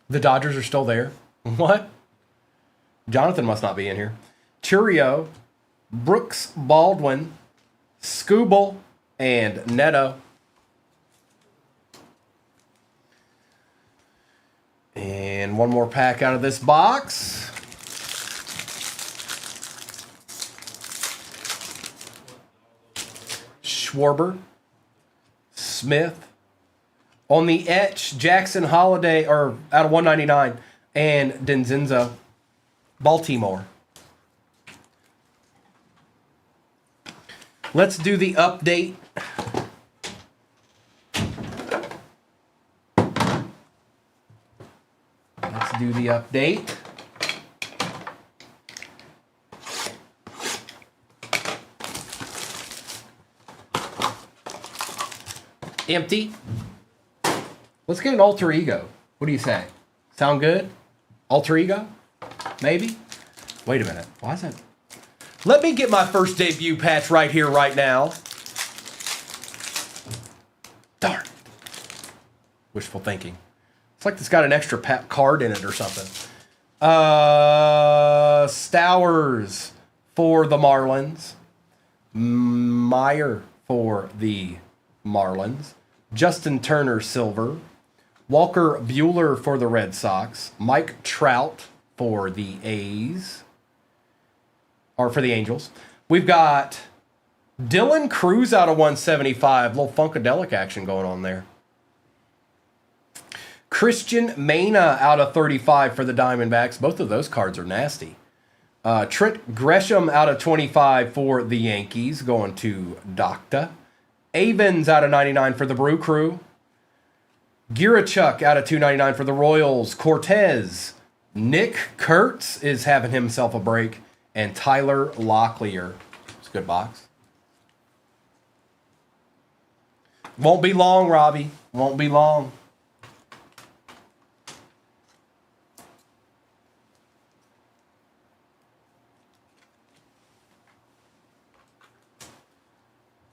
Speaker 1: The Dodgers are still there. What? Jonathan must not be in here. Churio, Brooks Baldwin, Scooble, and Neto. And one more pack out of this box. Schwarber, Smith. On the etch, Jackson Holiday, or out of 199, and Denzenzo, Baltimore. Let's do the update. Let's do the update. Empty. Let's get an alter ego. What do you say? Sound good? Alter ego? Maybe? Wait a minute. Why is that? Let me get my first debut patch right here, right now. Darn. Wishful thinking. It's like it's got an extra card in it or something. Stowers for the Marlins. Meyer for the Marlins. Justin Turner, silver. Walker Buehler for the Red Sox. Mike Trout for the A's. Or for the Angels. We've got Dylan Cruz out of 175. A little Funkadelic action going on there. Christian Mena out of 35 for the Diamondbacks. Both of those cards are nasty. Trent Gresham out of 25 for the Yankees. Going to Docta. Avens out of 99 for the Brew Crew. Girachuk out of 299 for the Royals. Cortez. Nick Kurtz is having himself a break. And Tyler Locklear. It's a good box. Won't be long, Robbie. Won't be long.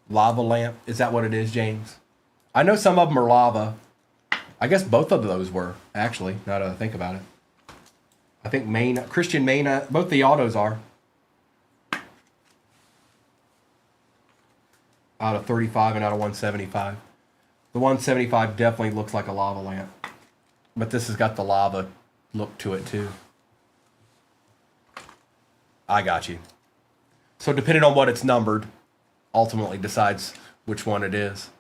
Speaker 1: Lava lamp. Is that what it is, James? I know some of them are lava. I guess both of those were, actually, now that I think about it. I think Christian Mena, both the autos are. Out of 35 and out of 175. The 175 definitely looks like a lava lamp. But this has got the lava look to it too. I got you. So depending on what it's numbered, ultimately decides which one it is.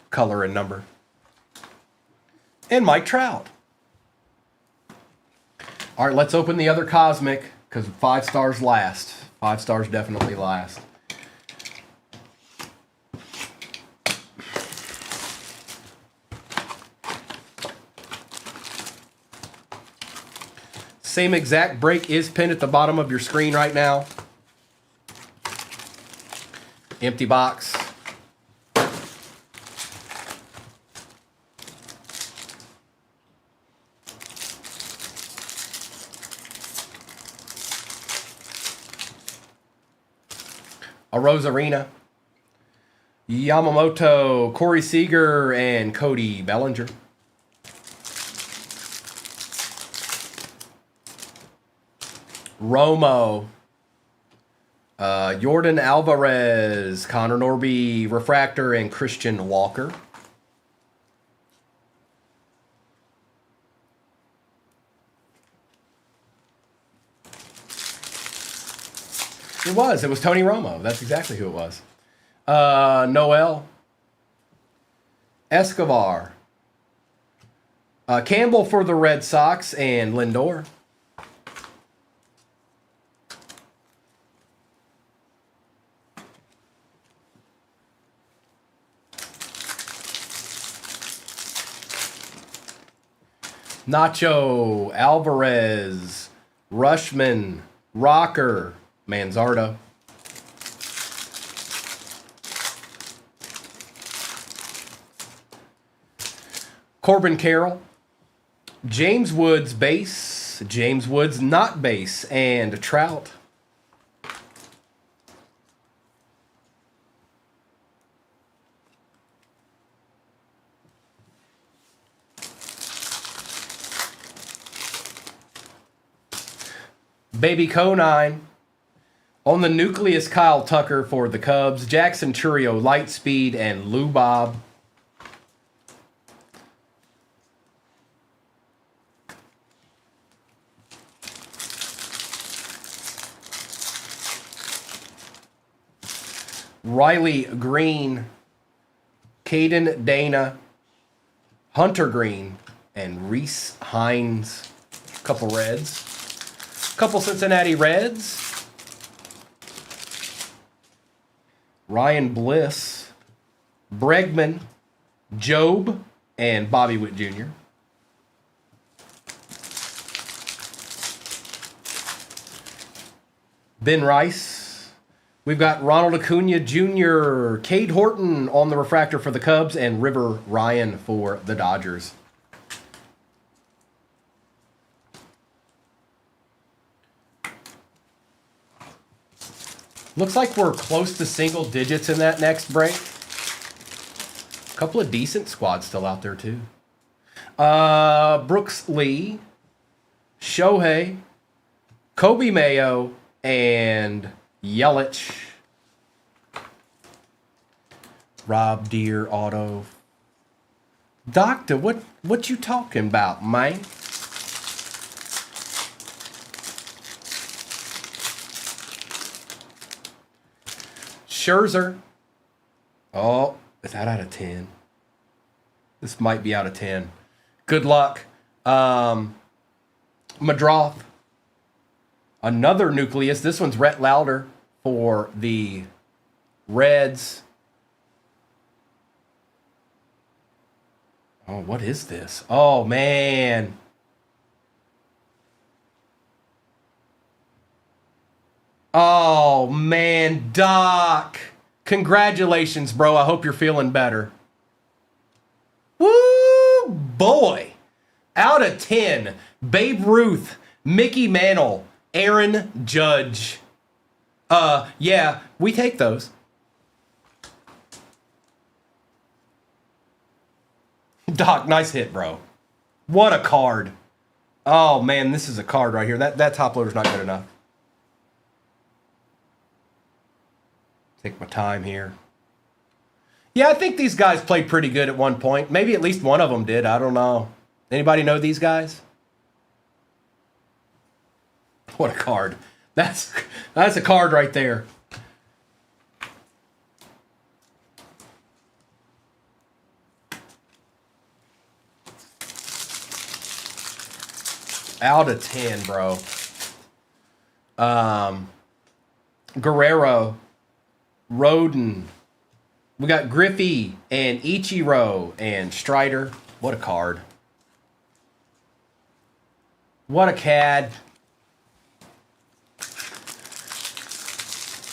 Speaker 1: Color and number. And Mike Trout. All right, let's open the other Cosmic, because 5 stars last. 5 stars definitely last. Same exact break is pinned at the bottom of your screen right now. Empty box. A Rosarina. Yamamoto, Corey Seager, and Cody Bellinger. Romo. Jordan Alvarez, Connor Norby, Refractor, and Christian Walker. It was Tony Romo. That's exactly who it was. Noel. Escobar. Campbell for the Red Sox and Lindor. Nacho, Alvarez, Rushman, Rocker, Manzardo. Corbin Carroll, James Woods base, James Woods not base, and Trout. Baby Conine. On the nucleus, Kyle Tucker for the Cubs. Jackson Churio, Lightspeed, and Lou Bob. Riley Green, Caden Dana, Hunter Green, and Reese Hines. Couple Reds. Couple Cincinnati Reds. Ryan Bliss, Bregman, Job, and Bobby Witt Jr. Ben Rice. We've got Ronald Acuna Jr., Cade Horton on the refractor for the Cubs, and River Ryan for the Dodgers. Looks like we're close to single digits in that next break. A couple of decent squads still out there, too. Brooks Lee, Shohei, Kobe Mayo, and Yelich. Rob Deere auto. Doctor, what you talking about, man? Scherzer. Oh, is that out of 10? This might be out of 10. Good luck. Madroth. Another nucleus. This one's Rhett Lauder for the Reds. Oh, what is this? Oh, man. Oh, man, Doc. Congratulations, bro. I hope you're feeling better. Woo, boy. Out of 10. Babe Ruth, Mickey Mantle, Aaron Judge. Yeah, we take those. Doc, nice hit, bro. What a card. Oh, man, this is a card right here. That top loader's not good enough. Take my time here. Yeah, I think these guys played pretty good at one point. Maybe at least one of them did. I don't know. Anybody know these guys? What a card. That's a card right there. Out of 10, bro. Guerrero, Roden. We got Griffey and Ichiro and Strider. What a card. What a cad.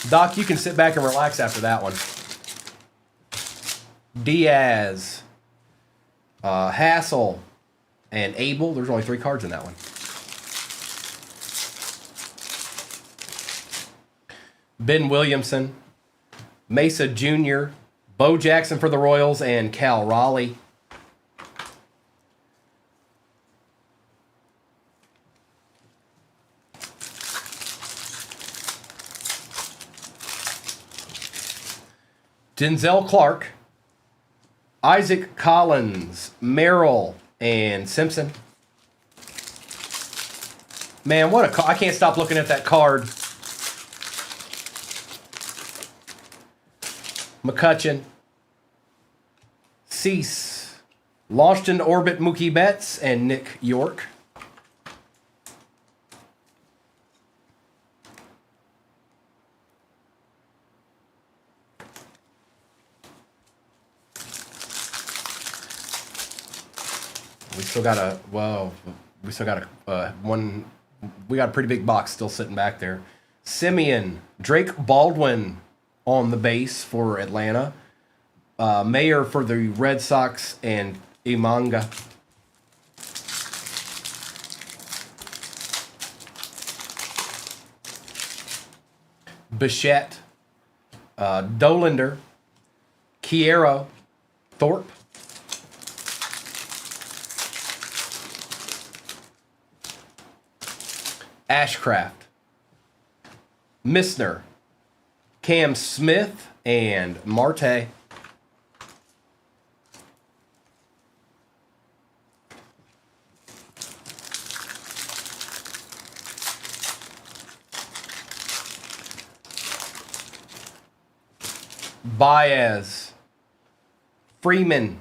Speaker 1: Doc, you can sit back and relax after that one. Diaz, Hassel, and Abel. There's only 3 cards in that one. Ben Williamson, Mesa Jr., Bo Jackson for the Royals, and Cal Raleigh. Denzel Clark, Isaac Collins, Merrill, and Simpson. Man, what a I can't stop looking at that card. McCutcheon, Cease, launched into orbit Mookie Betts, and Nick York. We still got a, well, we still got a one, we got a pretty big box still sitting back there. Simeon, Drake Baldwin on the base for Atlanta. Mayer for the Red Sox, and Imanga. Bichette, Dolander, Kiero, Thorpe. Ashcraft, Missner, Cam Smith, and Marte. Baez, Freeman,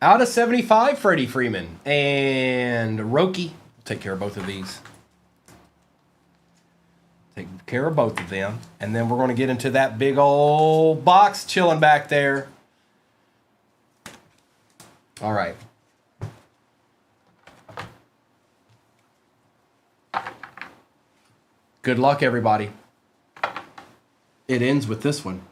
Speaker 1: out of 75, Freddie Freeman, and Roki. We'll take care of both of these. Take care of both of them. And then we're going to get into that big old box chilling back there. All right. Good luck, everybody. It ends with this one.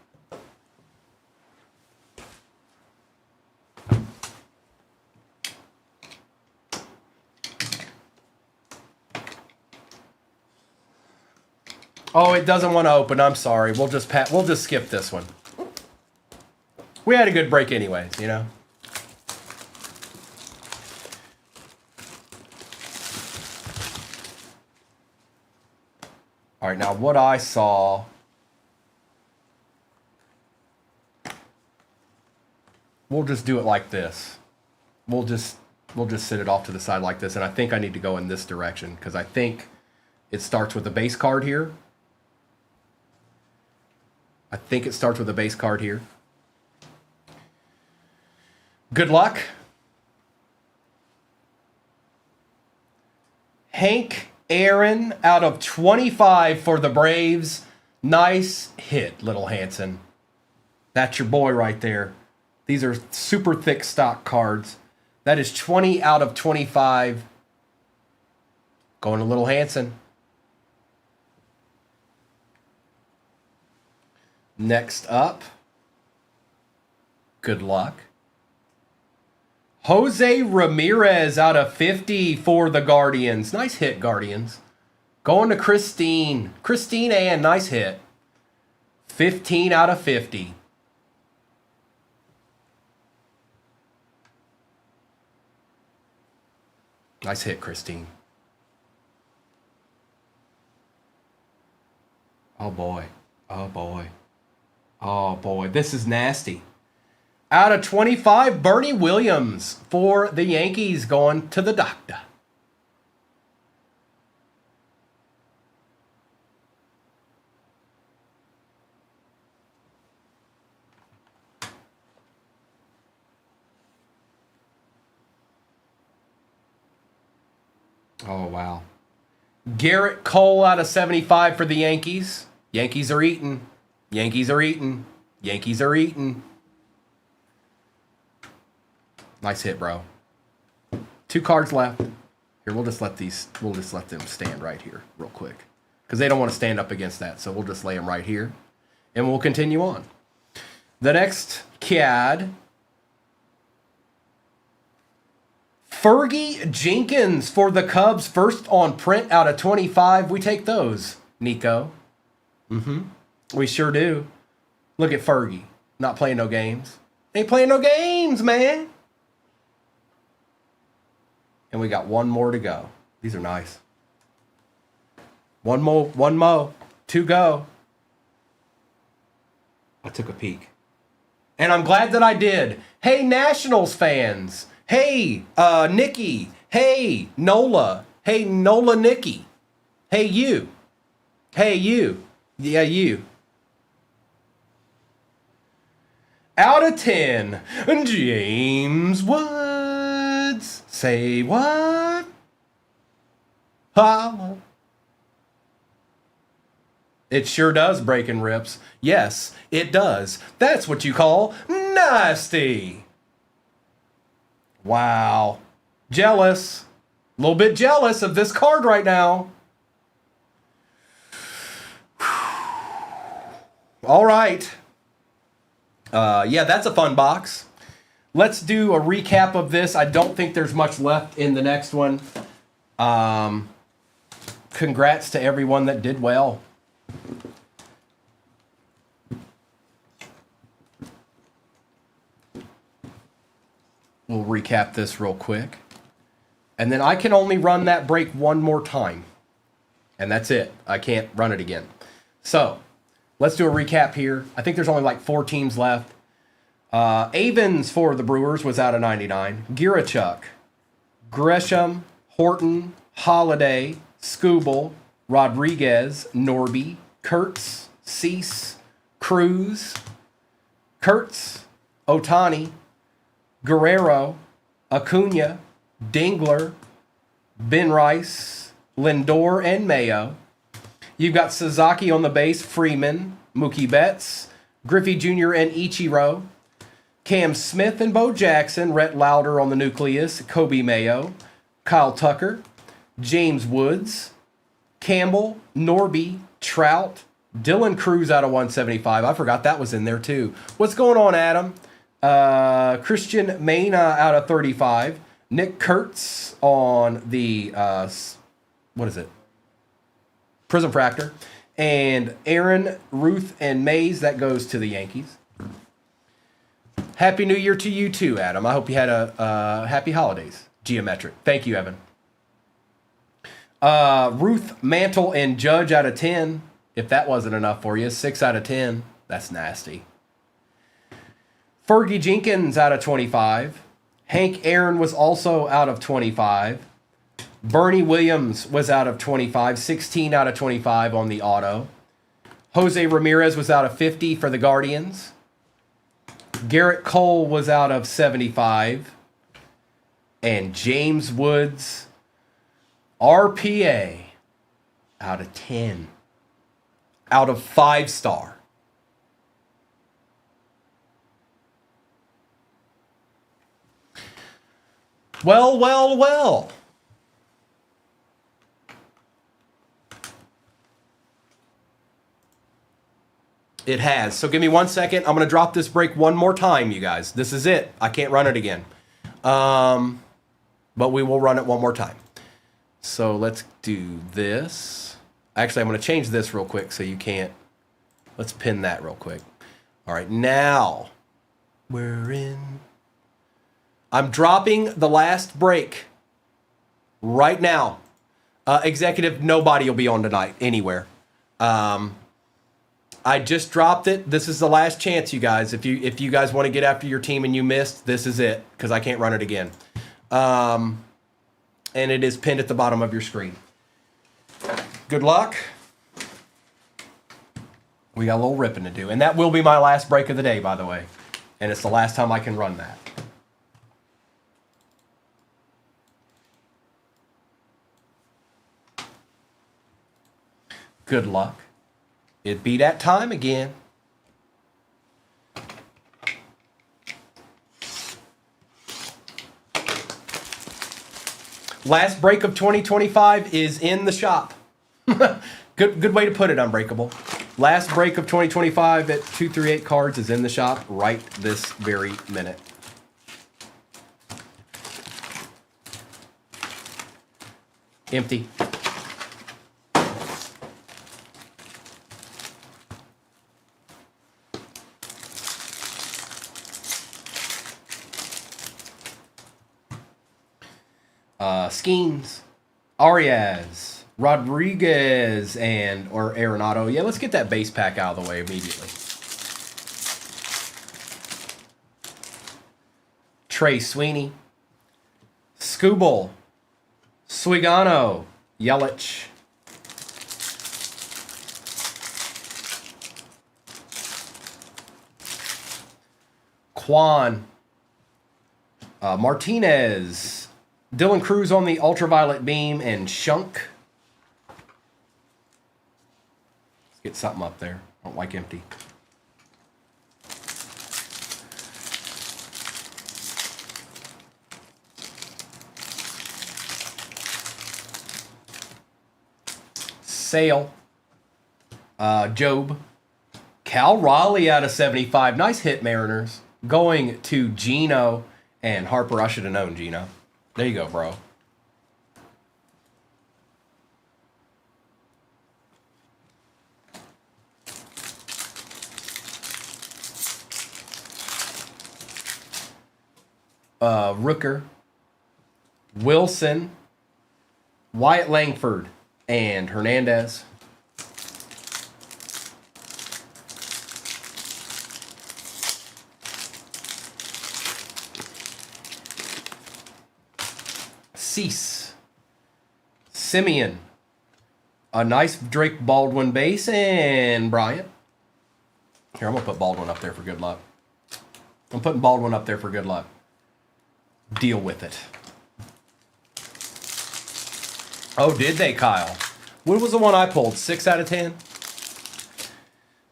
Speaker 1: Oh, it doesn't want to open. I'm sorry. We'll just skip this one. We had a good break anyways, you know. All right, now what I saw, we'll just do it like this. We'll just sit it off to the side like this, and I think I need to go in this direction because I think it starts with a base card here. I think it starts with a base card here. Good luck. Hank Aaron out of 25 for the Braves. Nice hit, Little Hanson. That's your boy right there. These are super thick stock cards. That is 20 out of 25. Going to Little Hanson. Next up, good luck. Jose Ramirez out of 50 for the Guardians. Nice hit, Guardians. Going to Christine. Christine Ann, nice hit. 15 out of 50. Nice hit, Christine. Oh, boy. Oh, boy. Oh, boy. This is nasty. Out of 25, Bernie Williams for the Yankees going to the doctor. Oh, wow. Garrett Cole out of 75 for the Yankees. Yankees are eating. Yankees are eating. Yankees are eating. Nice hit, bro. 2 cards left. Here, we'll just let them stand right here real quick. Because they don't want to stand up against that. So we'll just lay them right here. And we'll continue on. The next CAD. Fergie Jenkins for the Cubs. First on print out of 25. We take those, Nico. We sure do. Look at Fergie. Not playing no games. Ain't playing no games, man. And we got one more to go. These are nice. One more. Two go. I took a peek. And I'm glad that I did. Hey, Nationals fans. Hey, Nikki. Hey, Nola. Hey, Nola Nikki. Hey, you. Hey, you. Yeah, you. Out of 10, James Woods. Say what? Holla. It sure does break and rips. Yes, it does. That's what you call nasty. Wow. Jealous. A little bit jealous of this card right now. All right. Yeah, that's a fun box. Let's do a recap of this. I don't think there's much left in the next one. Congrats to everyone that did well. We'll recap this real quick. And then I can only run that break one more time. And that's it. I can't run it again. So, let's do a recap here. I think there's only like 4 teams left. Avens for the Brewers was out of 99. Girachuk, Gresham, Horton, Holiday, Skubal, Rodriguez, Norby, Kurtz, Cease, Cruz, Kurtz, Otani, Guerrero, Acuna, Dingler, Ben Rice, Lindor, and Mayo. You've got Sasaki on the base, Freeman, Mookie Betts, Griffey Jr. and Ichiro, Cam Smith and Bo Jackson, Rhett Lauder on the nucleus, Kobe Mayo, Kyle Tucker, James Woods, Campbell, Norby, Trout, Dylan Cruz out of 175. I forgot that was in there too. What's going on, Adam? Christian Mena out of 35. Nick Kurtz on the, what is it? Prism Fractor. And Aaron, Ruth, and Mays, that goes to the Yankees. Happy New Year to you too, Adam. I hope you had a happy holidays. Geometric. Thank you, Evan. Ruth, Mantle, and Judge out of 10. If that wasn't enough for you, 6 out of 10. That's nasty. Fergie Jenkins out of 25. Hank Aaron was also out of 25. Bernie Williams was out of 25. 16 out of 25 on the auto. Jose Ramirez was out of 50 for the Guardians. Garrett Cole was out of 75. And James Woods, RPA, out of 10. Out of 5-star. Well, well, well. It has. So give me 1 second. I'm going to drop this break one more time, you guys. This is it. I can't run it again. But we will run it one more time. So let's do this. Actually, I'm going to change this real quick so you can't. Let's pin that real quick. All right, now we're in. I'm dropping the last break right now. Executive, nobody will be on tonight anywhere. I just dropped it. This is the last chance, you guys. If you guys want to get after your team and you missed, this is it, because I can't run it again. And it is pinned at the bottom of your screen. Good luck. We got a little ripping to do. And that will be my last break of the day, by the way. And it's the last time I can run that. Good luck. It'd be that time again. Last break of 2025 is in the shop. Good way to put it, Unbreakable. Last break of 2025 at 238 Cards is in the shop right this very minute. Empty. Skeens, Arias, Rodriguez, or Arenado. Yeah, let's get that base pack out of the way immediately. Trey Sweeney, Skubal, Swigano, Yelich, Quan, Martinez, Dylan Cruz on the ultraviolet beam, and Shunk. Let's get something up there. I don't like empty. Sale, Job, Cal Raleigh out of 75. Nice hit, Mariners. Going to Gino and Harper. I should have known Gino. There you go, bro. Rooker, Wilson, Wyatt Langford, and Hernandez. Cease, Simeon, a nice Drake Baldwin base, and Bryant. Here, I'm going to put Baldwin up there for good luck. I'm putting Baldwin up there for good luck. Deal with it. Oh, did they, Kyle? What was the one I pulled? 6 out of 10?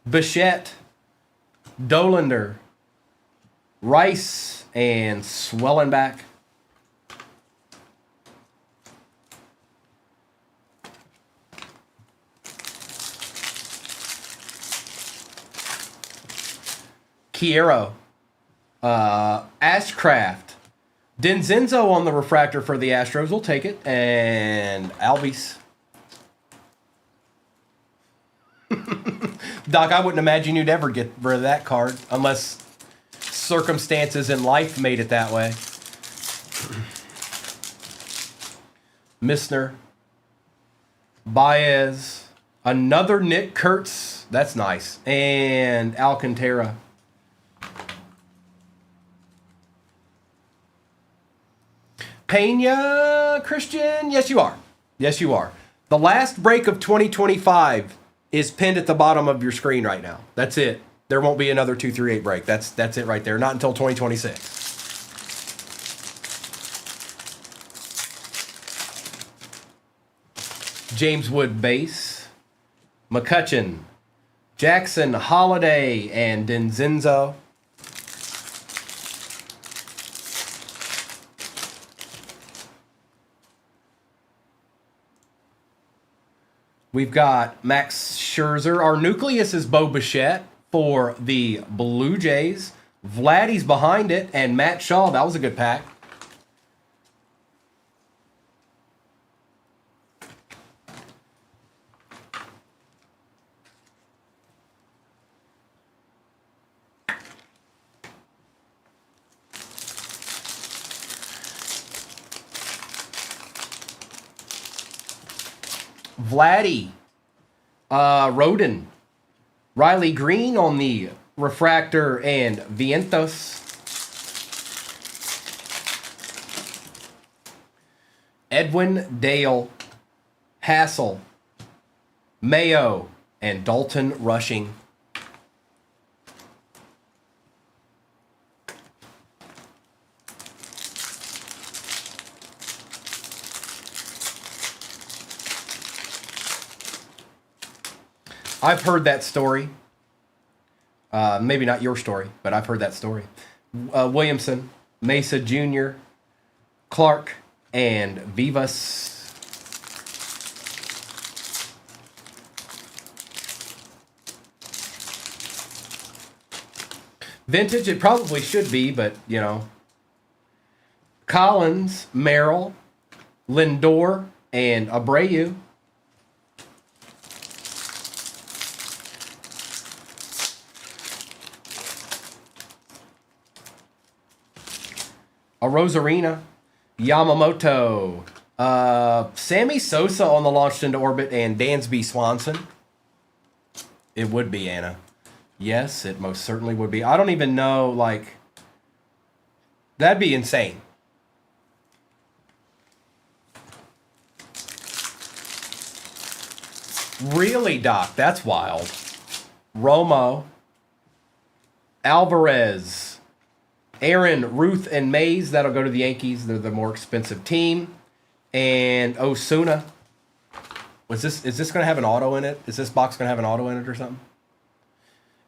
Speaker 1: Bichette, Dolander, Rice, and Swellenback. Kiero, Ashcraft, Denzenzo on the refractor for the Astros. We'll take it. And Albies. Doc, I wouldn't imagine you'd ever get rid of that card unless circumstances in life made it that way. Missner, Baez, another Nick Kurtz. That's nice. And Alcantara. Pena, Christian, yes you are. Yes you are. The last break of 2025 is pinned at the bottom of your screen right now. That's it. There won't be another 238 break. That's it right there. Not until 2026. James Wood base, McCutchen, Jackson, Holiday, and Denzenzo. We've got Max Scherzer. Our nucleus is Bo Bichette for the Blue Jays. Vladdy's behind it, and Matt Shaw. That was a good pack. Vladdy, Rodin, Riley Green on the refractor, and Vientos. Edwin, Dale, Hassel, Mayo, and Dalton Rushing. I've heard that story. Maybe not your story, but I've heard that story. Williamson, Mesa Jr., Clark, and Vivas. Vintage, it probably should be, but, you know. Collins, Merrill, Lindor, and Abreu. A Rosarina, Yamamoto. Sammy Sosa on the launched into orbit and Dansby Swanson. It would be, Anna. Yes, it most certainly would be. I don't even know, like, that'd be insane. Really, Doc? That's wild. Romo. Alvarez. Aaron, Ruth, and Mays. That'll go to the Yankees. They're the more expensive team. And Osuna. Is this going to have an auto in it? Is this box going to have an auto in it or something?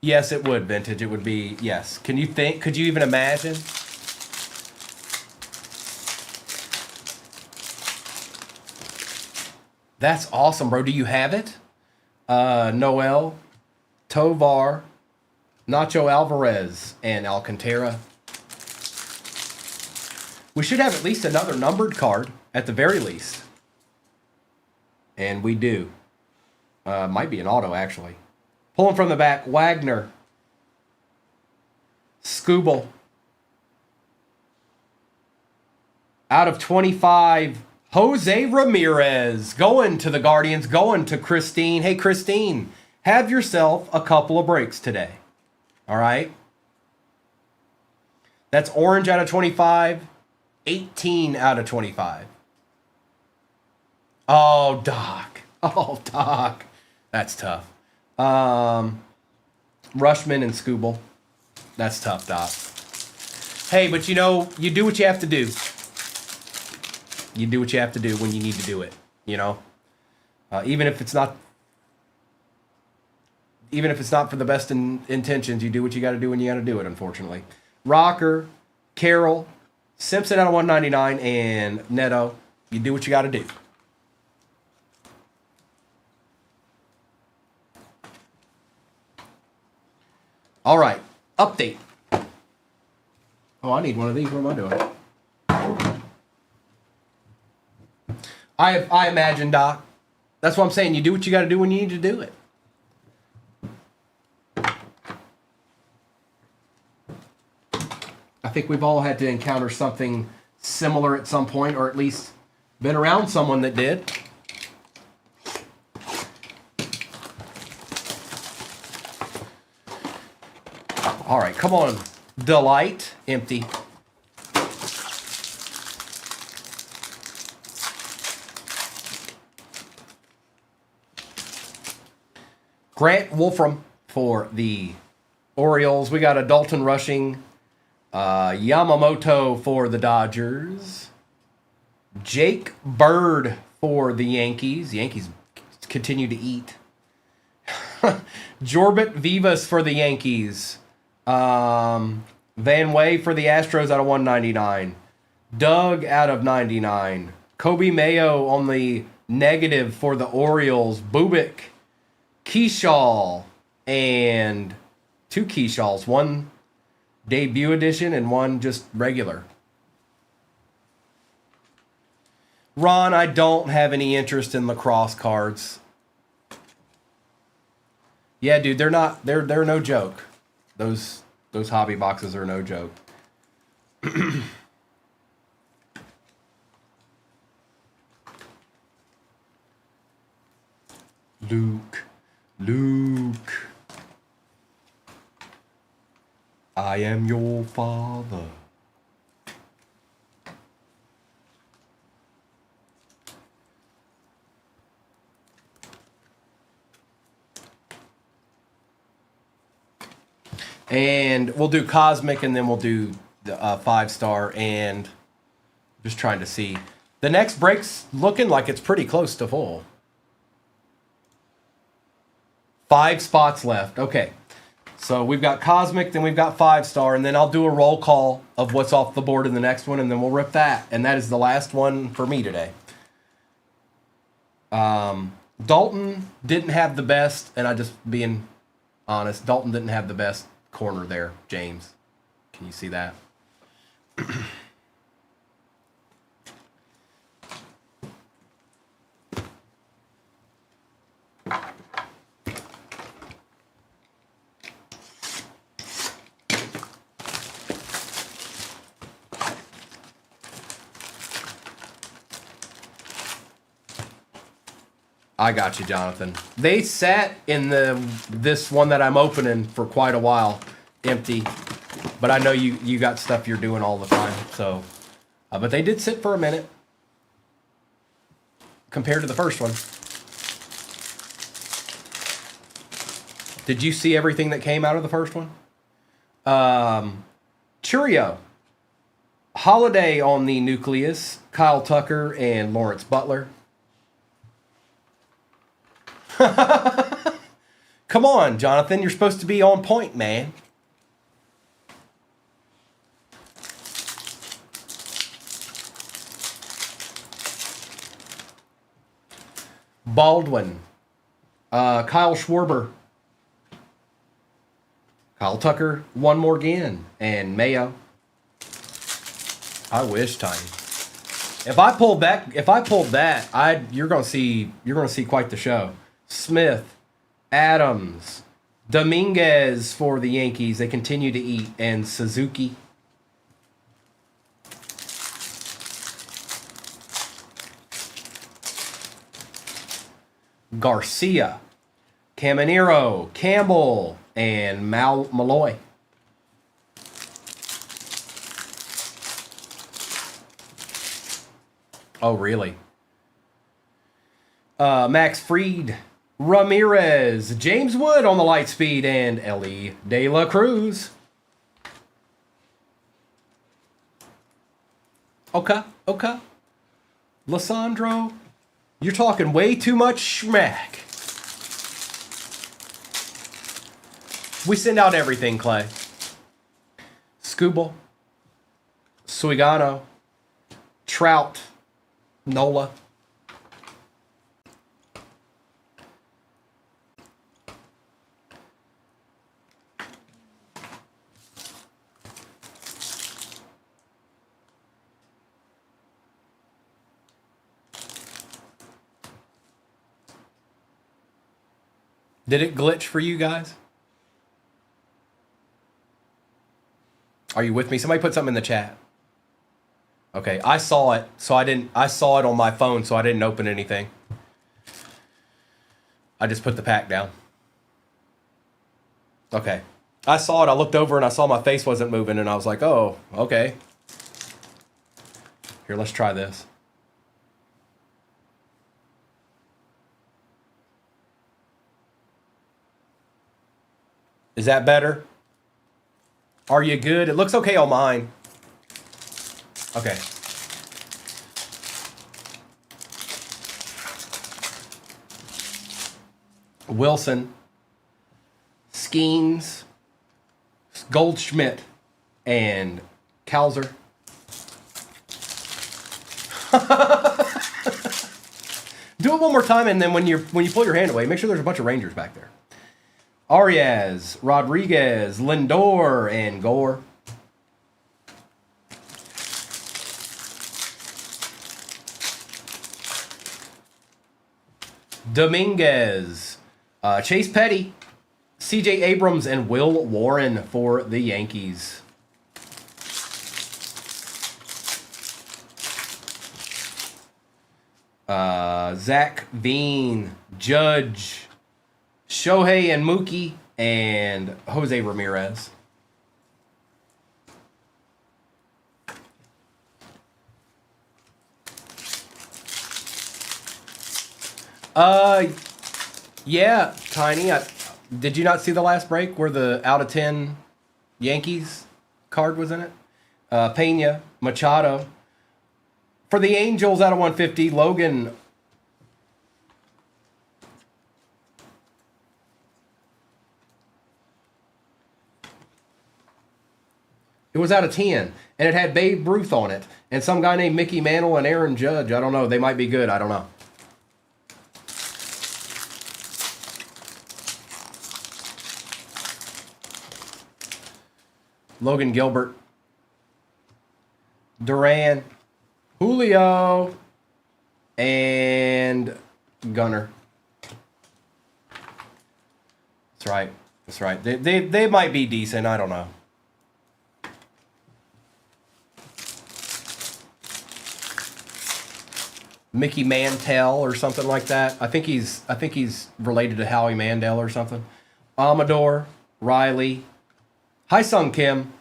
Speaker 1: Yes, it would, Vintage. It would be, yes. Can you think? Could you even imagine? That's awesome, bro. Do you have it? Noel, Tovar, Nacho Alvarez, and Alcantara. We should have at least another numbered card, at the very least. And we do. Might be an auto, actually. Pulling from the back, Wagner. Skubal. Out of 25, Jose Ramirez. Going to the Guardians, going to Christine. Hey, Christine, have yourself a couple of breaks today. All right? That's orange out of 25, 18 out of 25. Oh, Doc. Oh, Doc. That's tough. Rushman and Skubal. That's tough, Doc. Hey, but you know, you do what you have to do. You do what you have to do when you need to do it, you know? Even if it's not for the best intentions, you do what you got to do when you got to do it, unfortunately. Rocker, Carroll, Simpson out of 199, and Neto. You do what you got to do. All right, update. Oh, I need one of these. What am I doing? I imagine, Doc. That's what I'm saying. You do what you got to do when you need to do it. I think we've all had to encounter something similar at some point, or at least been around someone that did. All right, come on. Delight, empty. Grant Wolfram for the Orioles. We got a Dalton Rushing. Yamamoto for the Dodgers. Jake Bird for the Yankees. Yankees continue to eat. Jorbit Vivas for the Yankees. Van Way for the Astros out of 199. Doug out of 99. Kobe Mayo on the negative for the Orioles. Bubik, Keyshaw, and two Keyshaws. One debut edition and one just regular. Ron, I don't have any interest in lacrosse cards. Yeah, dude, they're no joke. Those hobby boxes are no joke. Luke, I am your father. And we'll do Cosmic, and then we'll do the 5-star, and just trying to see. The next break's looking like it's pretty close to full. 5 spots left. Okay. So we've got Cosmic, then we've got 5-star, and then I'll do a roll call of what's off the board in the next one, and then we'll rip that. And that is the last one for me today. Dalton didn't have the best, and I just being honest, Dalton didn't have the best corner there, James. Can you see that? I got you, Jonathan. They sat in this one that I'm opening for quite a while, empty. But I know you got stuff you're doing all the time, so. But they did sit for a minute compared to the first one. Did you see everything that came out of the first one? Churio. Holiday on the nucleus. Kyle Tucker and Lawrence Butler. Come on, Jonathan. You're supposed to be on point, man. Baldwin. Kyle Schwarber. Kyle Tucker, one more again. And Mayo. I wish, Tiny. If I pulled that, you're gonna see quite the show. Smith, Adams, Dominguez for the Yankees. They continue to eat. And Suzuki. Garcia, Caminero, Campbell, and Malloy. Oh, really? Max Fried, Ramirez, James Wood on the light speed, and Ellie De La Cruz. Okay. Lissandro, you're talking way too much schmack. We send out everything, Clay. Scooble, Suigano, Trout, Nola. Did it glitch for you guys? Are you with me? Somebody put something in the chat. Okay, I saw it, so I saw it on my phone, so I didn't open anything. I just put the pack down. Okay. I saw it, I looked over and I saw my face wasn't moving and I was like, oh, okay. Here, let's try this. Is that better? Are you good? It looks okay on mine. Okay. Wilson, Skeens, Goldschmidt, and Kalzer. Do it one more time, and then when you pull your hand away, make sure there's a bunch of Rangers back there. Arias, Rodriguez, Lindor, and Gore. Dominguez, Chase Petty, C.J. Abrams, and Will Warren for the Yankees. Zach Veen, Judge, Shohei and Mookie, and Jose Ramirez. Yeah, Tiny. Did you not see the last break where the out of 10 Yankees card was in it? Pena, Machado. For the Angels out of 150, Logan. It was out of 10, and it had Babe Ruth on it, and some guy named Mickey Mantle and Aaron Judge. I don't know. They might be good. I don't know. Logan Gilbert, Duran, Julio, and Gunner. That's right. That's right. They might be decent. I don't know. Mickey Mantle or something like that. I think he's related to Howie Mandel or something. Amador, Riley, Haesung Kim,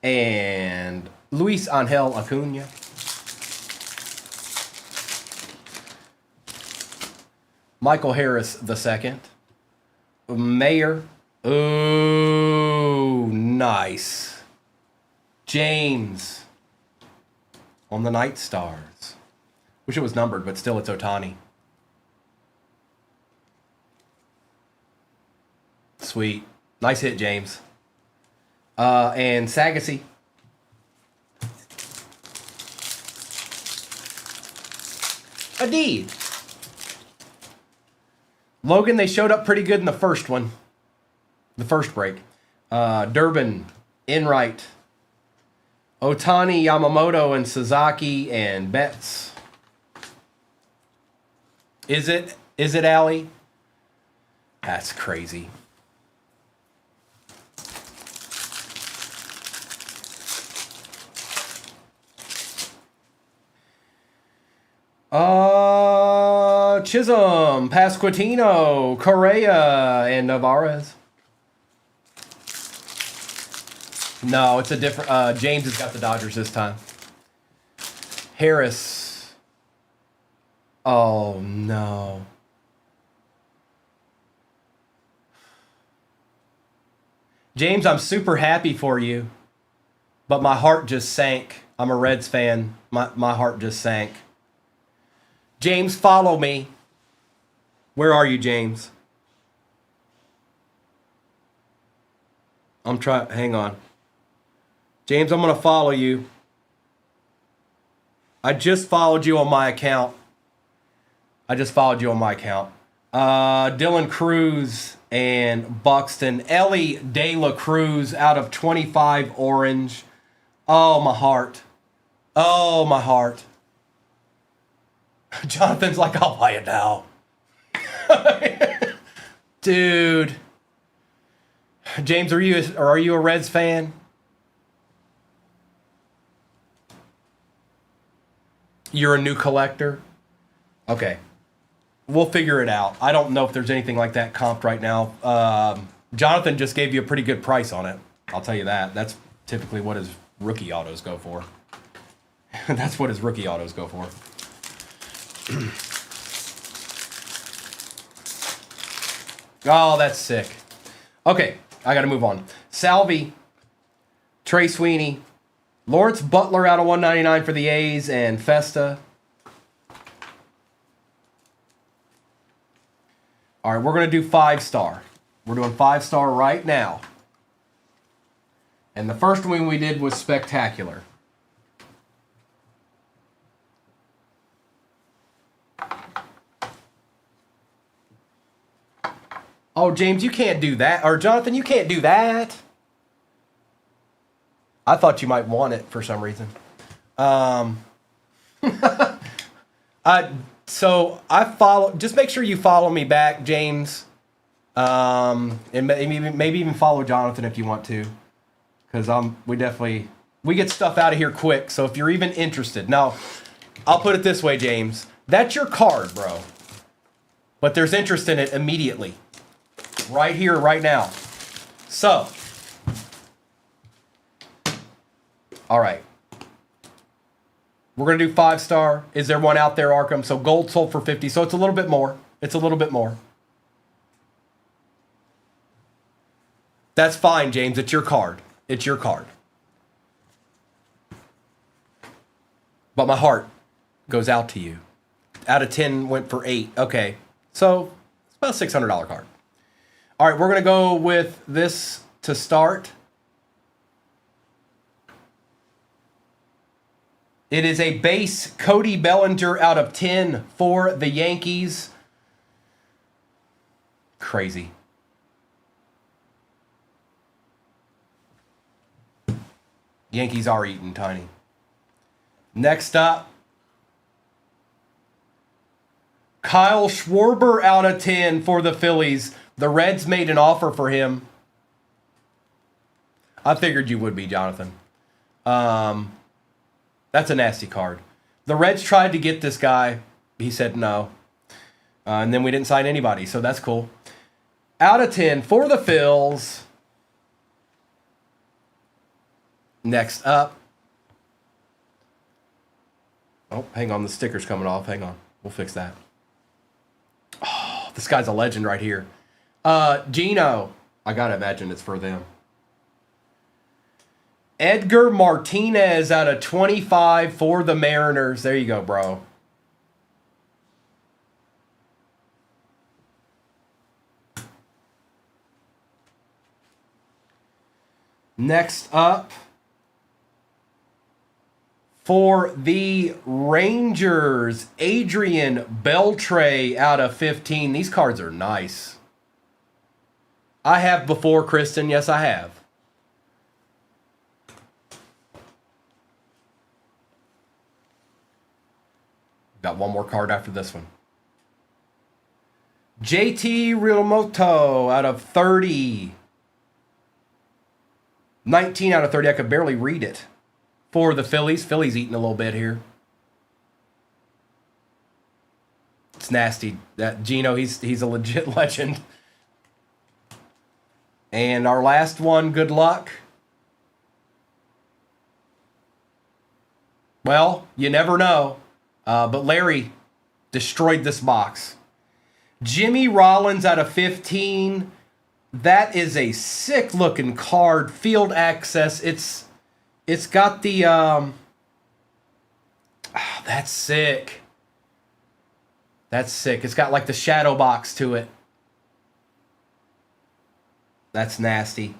Speaker 1: and Luis Angel Acuna. Michael Harris II. Mayer. Ooh, nice. James on the Night Stars. Wish it was numbered, but still it's Ohtani. Sweet. Nice hit, James. And Sagassi. Adeed. Logan, they showed up pretty good in the first one. The first break. Durbin, Enright, Ohtani, Yamamoto, and Sasaki, and Betts. Is it, Allie? That's crazy. Chisholm, Pasquantino, Correa, and Navarez. No, it's a different... James has got the Dodgers this time. Harris. Oh, no. James, I'm super happy for you, but my heart just sank. I'm a Reds fan. My heart just sank. James, follow me. Where are you, James? I'm trying... Hang on. James, I'm going to follow you. I just followed you on my account. Dylan Cruz and Buxton. Ellie De La Cruz out of 25 orange. Oh, my heart. Oh, my heart. Jonathan's like, I'll buy it now. Dude. James, are you a Reds fan? You're a new collector? Okay. We'll figure it out. I don't know if there's anything like that comped right now. Jonathan just gave you a pretty good price on it. I'll tell you that. That's typically what his rookie autos go for. That's what his rookie autos go for. Oh, that's sick. Okay, I got to move on. Salvi, Trey Sweeney, Lawrence Butler out of 199 for the A's, and Festa. All right, we're going to do 5-star. We're doing 5-star right now. And the first one we did was spectacular. Oh, James, you can't do that. Or Jonathan, you can't do that. I thought you might want it for some reason. So I follow. Just make sure you follow me back, James. And maybe even follow Jonathan if you want to, because we get stuff out of here quick. So if you're even interested, now I'll put it this way, James. That's your card, bro. But there's interest in it immediately. Right here, right now. So, all right. We're going to do 5-star. Is there one out there, Arkham? So gold sold for 50. So it's a little bit more. It's a little bit more. That's fine, James. It's your card. It's your card. But my heart goes out to you. Out of 10 went for 8. Okay. So it's about a $600 card. All right, we're going to go with this to start. It is a base Cody Bellinger out of 10 for the Yankees. Crazy. Yankees are eating tiny. Next up, Kyle Schwarber out of 10 for the Phillies. The Reds made an offer for him. I figured you would be, Jonathan. That's a nasty card. The Reds tried to get this guy He said no. And then we didn't sign anybody, so that's cool. Out of 10 for the Phils. Next up. Oh, hang on. The sticker's coming off. Hang on. We'll fix that. Oh, this guy's a legend right here. Gino. I got to imagine it's for them. Edgar Martinez out of 25 for the Mariners. There you go, bro. Next up, for the Rangers, Adrian Beltre out of 15. These cards are nice. I have before, Kristen. Yes, I have. Got one more card after this one. JT Realmuto out of 30. 19 out of 30. I could barely read it. For the Phillies. Phillies eating a little bit here. It's nasty. That Gino, he's a legit legend. And our last one, good luck. Well, you never know. But Larry destroyed this box. Jimmy Rollins out of 15. That is a sick looking card. Field access. It's got the that's sick. That's sick. It's got like the shadow box to it. That's nasty.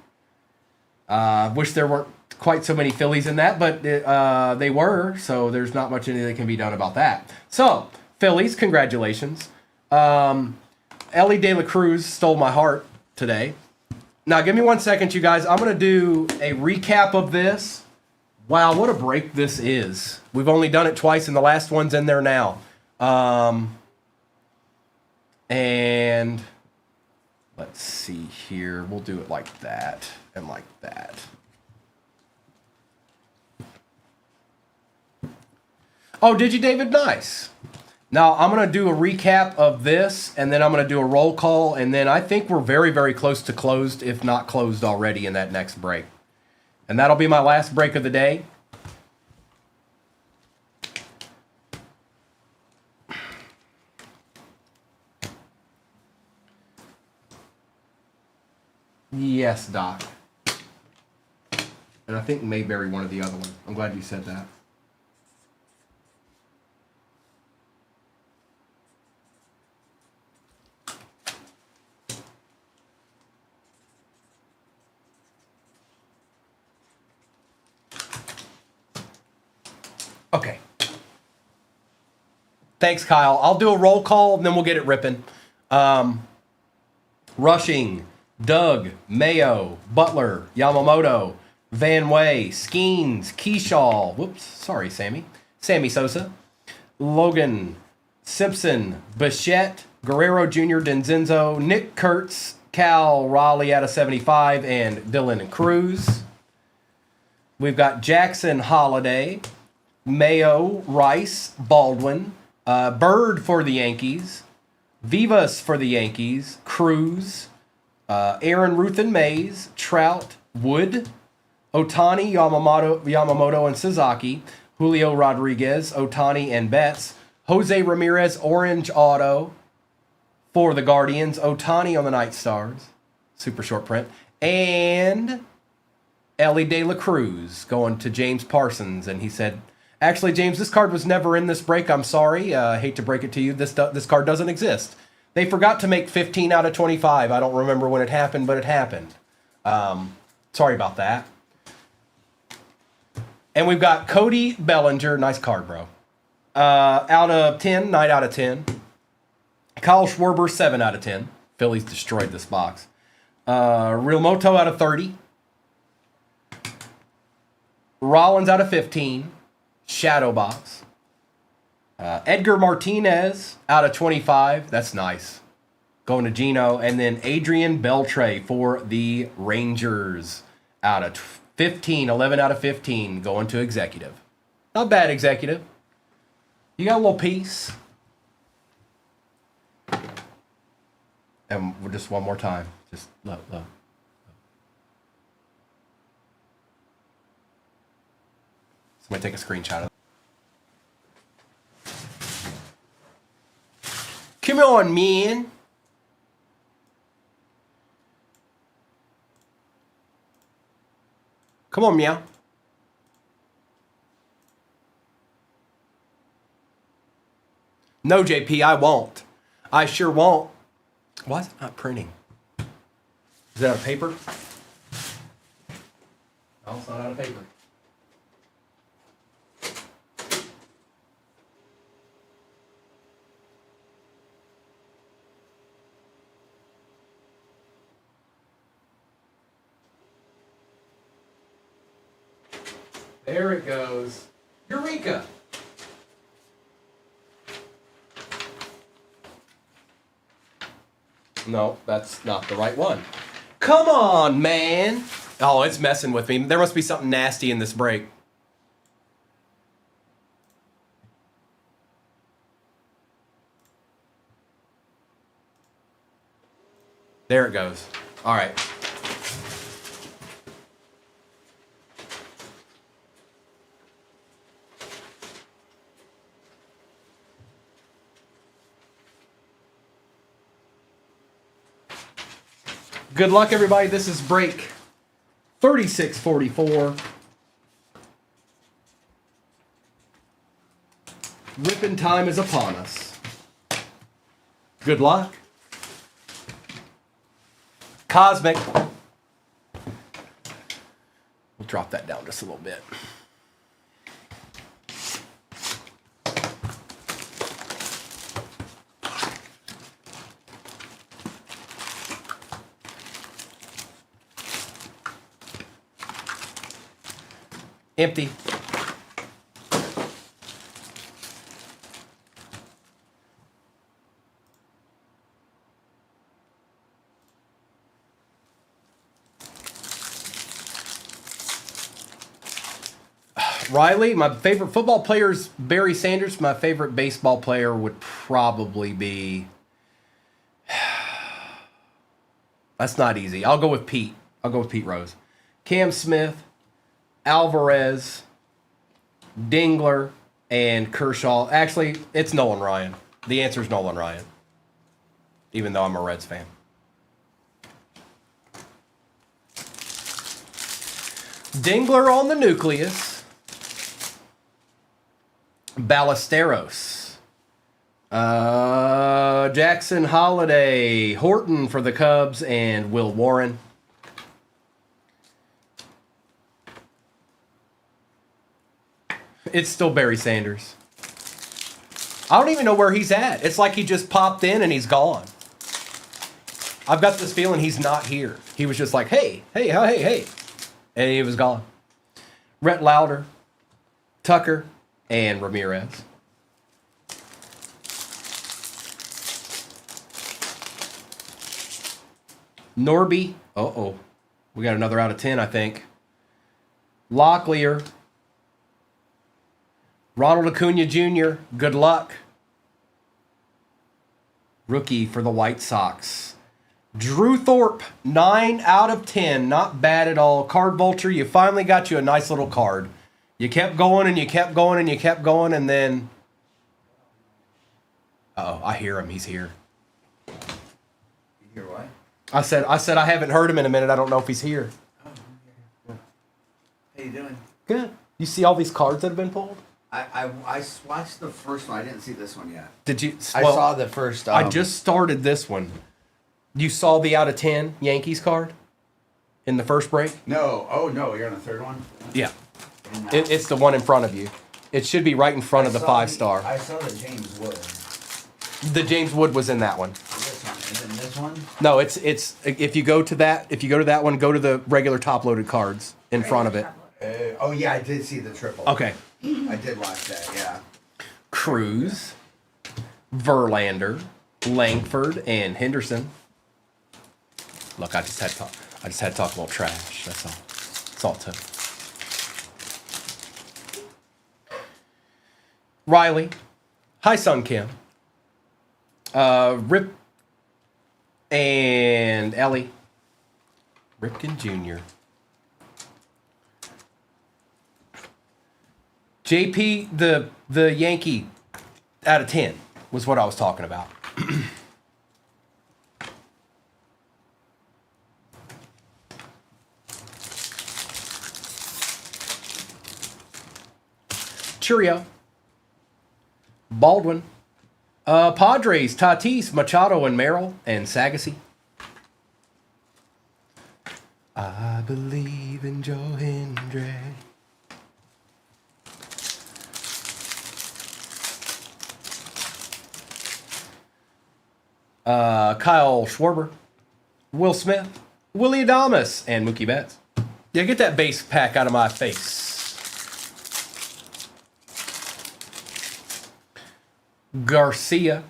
Speaker 1: Wish there weren't quite so many Phillies in that, but they were, so there's not much anything that can be done about that. So, Phillies, congratulations. Ellie De La Cruz stole my heart today. Now, give me 1 second, you guys. I'm going to do a recap of this. Wow, what a break this is. We've only done it twice, and the last one's in there now. And let's see here. We'll do it like that and like that. Oh, did you, David? Nice. Now, I'm going to do a recap of this, and then I'm going to do a roll call, and then I think we're very, very close to closed, if not closed already in that next break. And that'll be my last break of the day. Yes, Doc. And I think Mayberry one of the other ones. I'm glad you said that. Okay. Thanks, Kyle. I'll do a roll call, and then we'll get it ripping. Rushing, Doug, Mayo, Butler, Yamamoto, Van Way, Skeens, Keyshaw. Whoops, sorry, Sammy. Sammy Sosa, Logan, Simpson, Bichette, Guerrero Jr., Denzenzo, Nick Kurtz, Cal Raleigh out of 75, and Dylan Cruz. We've got Jackson Holiday, Mayo, Rice, Baldwin, Bird for the Yankees, Vivas for the Yankees, Cruz, Aaron Ruth and Mays, Trout, Wood, Otani, Yamamoto, and Sasaki, Julio Rodriguez, Otani, and Betts, Jose Ramirez, Orange Auto for the Guardians, Otani on the Night Stars, super short print, and Ellie De La Cruz going to James Parsons, and he said, actually, James, this card was never in this break. I'm sorry. Hate to break it to you. This card doesn't exist. They forgot to make 15 out of 25. I don't remember when it happened, but it happened. Sorry about that. And we've got Cody Bellinger. Nice card, bro. Out of 10, 9 out of 10. Kyle Schwarber, 7 out of 10. Phillies destroyed this box. Realmuto out of 30. Rollins out of 15. Shadow box. Edgar Martinez out of 25. That's nice. Going to Gino. And then Adrian Beltre for the Rangers out of 15. 11 out of 15 going to Executive. Not bad, Executive. You got a little piece. And just one more time. Just low. Somebody take a screenshot of it. Come on, man. Come on, meow. No, JP, I won't. I sure won't. Why is it not printing? Is that out of paper? No, it's not out of paper. There it goes. Eureka! No, that's not the right one. Come on, man. Oh, it's messing with me. There must be something nasty in this break. There it goes. All right. Good luck, everybody. This is break 3644. Ripping time is upon us. Good luck. Cosmic. We'll drop that down just a little bit. Empty. Riley, my favorite football player is Barry Sanders. My favorite baseball player would probably be... That's not easy. I'll go with Pete. I'll go with Pete Rose. Cam Smith, Alvarez, Dingler, and Kershaw. Actually, it's Nolan Ryan. The answer is Nolan Ryan, even though I'm a Reds fan. Dingler on the nucleus. Ballesteros. Jackson Holiday. Horton for the Cubs, and Will Warren. It's still Barry Sanders. I don't even know where he's at. It's like he just popped in and he's gone. I've got this feeling he's not here. He was just like, hey. And he was gone. Rhett Lauder, Tucker, and Ramirez. Norby. Uh-oh. We got another out of 10, I think. Locklear. Ronald Acuna Jr., good luck. Rookie for the White Sox. Drew Thorpe, 9 out of 10. Not bad at all. Card Vulture, you finally got you a nice little card. You kept going and you kept going and you kept going, and then... Uh-oh, I hear him. He's here.
Speaker 2: You hear what?
Speaker 1: I said I haven't heard him in a minute. I don't know if he's here.
Speaker 2: Oh, okay. How you doing?
Speaker 1: Good. You see all these cards that have been pulled?
Speaker 2: I watched the first one. I didn't see this one yet.
Speaker 1: Did you?
Speaker 2: I saw the first.
Speaker 1: I just started this one. You saw the out of 10 Yankees card in the first break?
Speaker 2: No. Oh, no. You're on the third one?
Speaker 1: Yeah. It's the one in front of you. It should be right in front of the 5-star.
Speaker 2: I saw the James Wood.
Speaker 1: The James Wood was in that one.
Speaker 2: This one. Is it in this one?
Speaker 1: No, it's if you go to that one, go to the regular top-loaded cards in front of it.
Speaker 2: Oh, yeah. I did see the triple.
Speaker 1: Okay.
Speaker 2: I did watch that, yeah.
Speaker 1: Cruz, Verlander, Langford, and Henderson. Look, I just had to talk a little trash. That's all. That's all it took. Riley, Hi Sun Kim, Rip And Ellie. Ripken Jr. JP, the Yankee out of 10 was what I was talking about. Cheerio. Baldwin. Padres, Tatis, Machado, and Merrill, and Sagassi. I believe in Joe Hendry. Kyle Schwarber, Will Smith, Willie Adames, and Mookie Betts. Yeah, get that base pack out of my face. Garcia,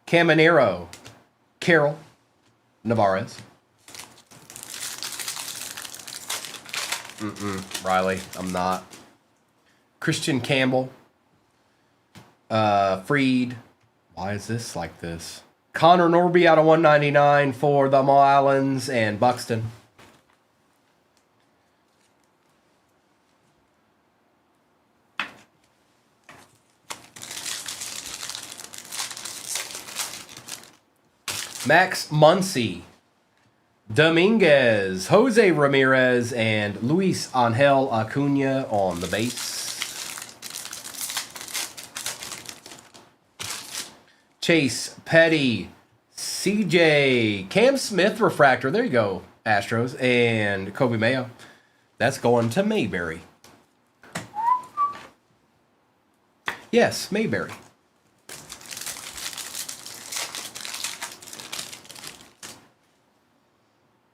Speaker 1: Caminero, Carroll, Navarez. Riley, I'm not. Christian Campbell, Freed. Why is this like this? Connor Norby out of 199 for the Marlins and Buxton. Max Muncy, Dominguez, Jose Ramirez, and Luis Angel Acuna on the base. Chase Petty, CJ, Cam Smith refractor. There you go, Astros, and Kobe Mayo. That's going to Mayberry. Yes, Mayberry.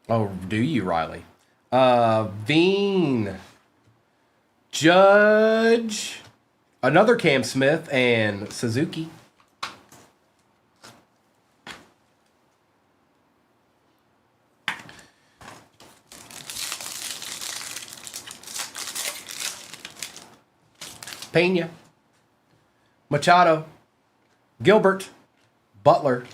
Speaker 1: Oh, do you, Riley? Veen, Judge, another Cam Smith, and Suzuki. Pena, Machado, Gilbert, Butler.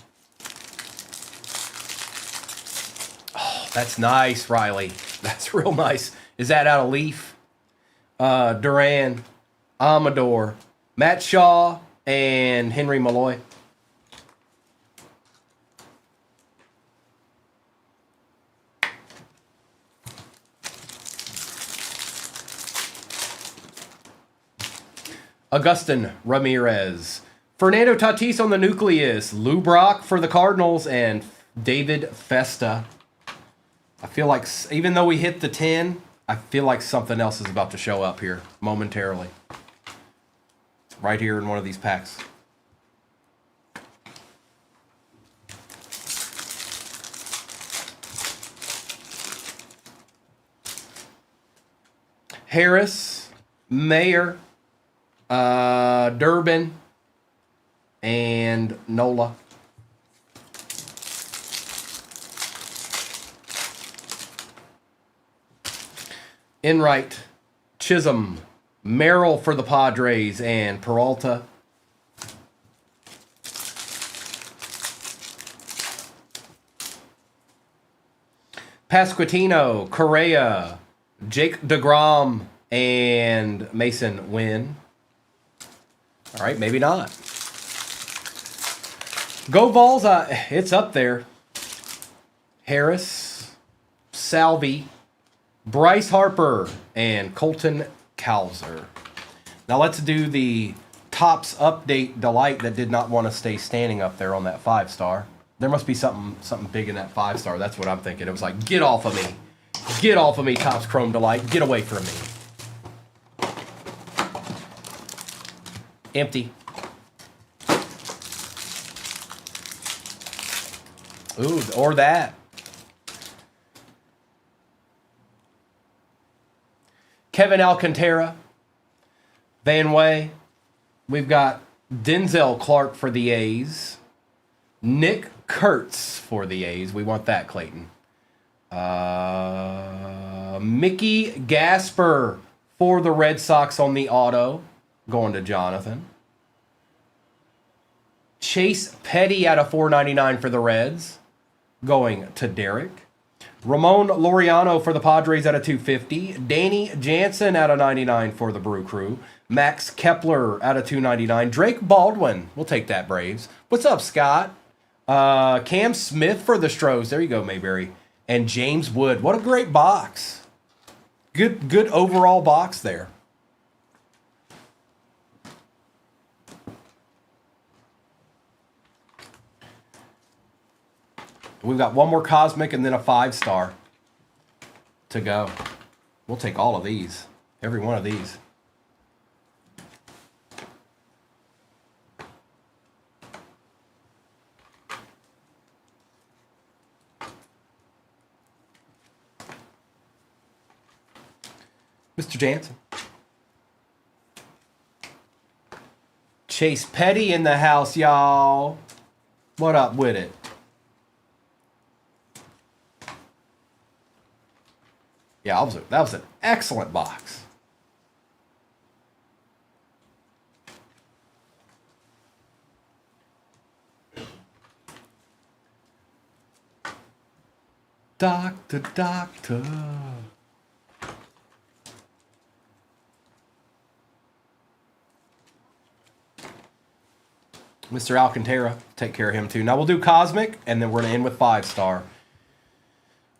Speaker 1: Oh, that's nice, Riley. That's real nice. Is that out of Leaf? Duran, Amador, Matt Shaw, and Henry Malloy. Augustin Ramirez, Fernando Tatis on the nucleus, Lou Brock for the Cardinals, and David Festa. I feel like, even though we hit the 10, I feel like something else is about to show up here momentarily. Right here in one of these packs. Harris, Mayer, Durbin, and Nola. Enright, Chisholm, Merrill for the Padres, and Peralta. Pasquantino, Correa, Jake DeGrom, and Mason Wynn. All right, maybe not. Go Vols, it's up there. Harris, Salvi, Bryce Harper, and Colton Cowser. Now let's do the Topps Update Delight that did not want to stay standing up there on that 5-star. There must be something big in that 5-star. That's what I'm thinking. It was like, get off of me. Get off of me, Topps Chrome Delight. Get away from me. Empty. Ooh, or that. Kevin Alcantara, Van Way. We've got Denzel Clark for the A's. Nick Kurtz for the A's. We want that, Clayton. Mickey Gasper for the Red Sox on the auto. Going to Jonathan. Chase Petty out of 499 for the Reds. going to Derek. Ramon Laureano for the Padres out of 250. Danny Jansen out of 99 for the Brew Crew. Max Kepler out of 299. Drake Baldwin. We'll take that, Braves. What's up, Scott? Cam Smith for the Stros. There you go, Mayberry. And James Wood. What a great box. Good overall box there. We've got one more Cosmic and then a 5-star to go. We'll take all of these. Every one of these. Mr. Jansen. Chase Petty in the house, y'all. What up with it? Yeah, that was an excellent box. Doctor. Mr. Alcantara, take care of him too. Now we'll do Cosmic, and then we're going to end with 5-star.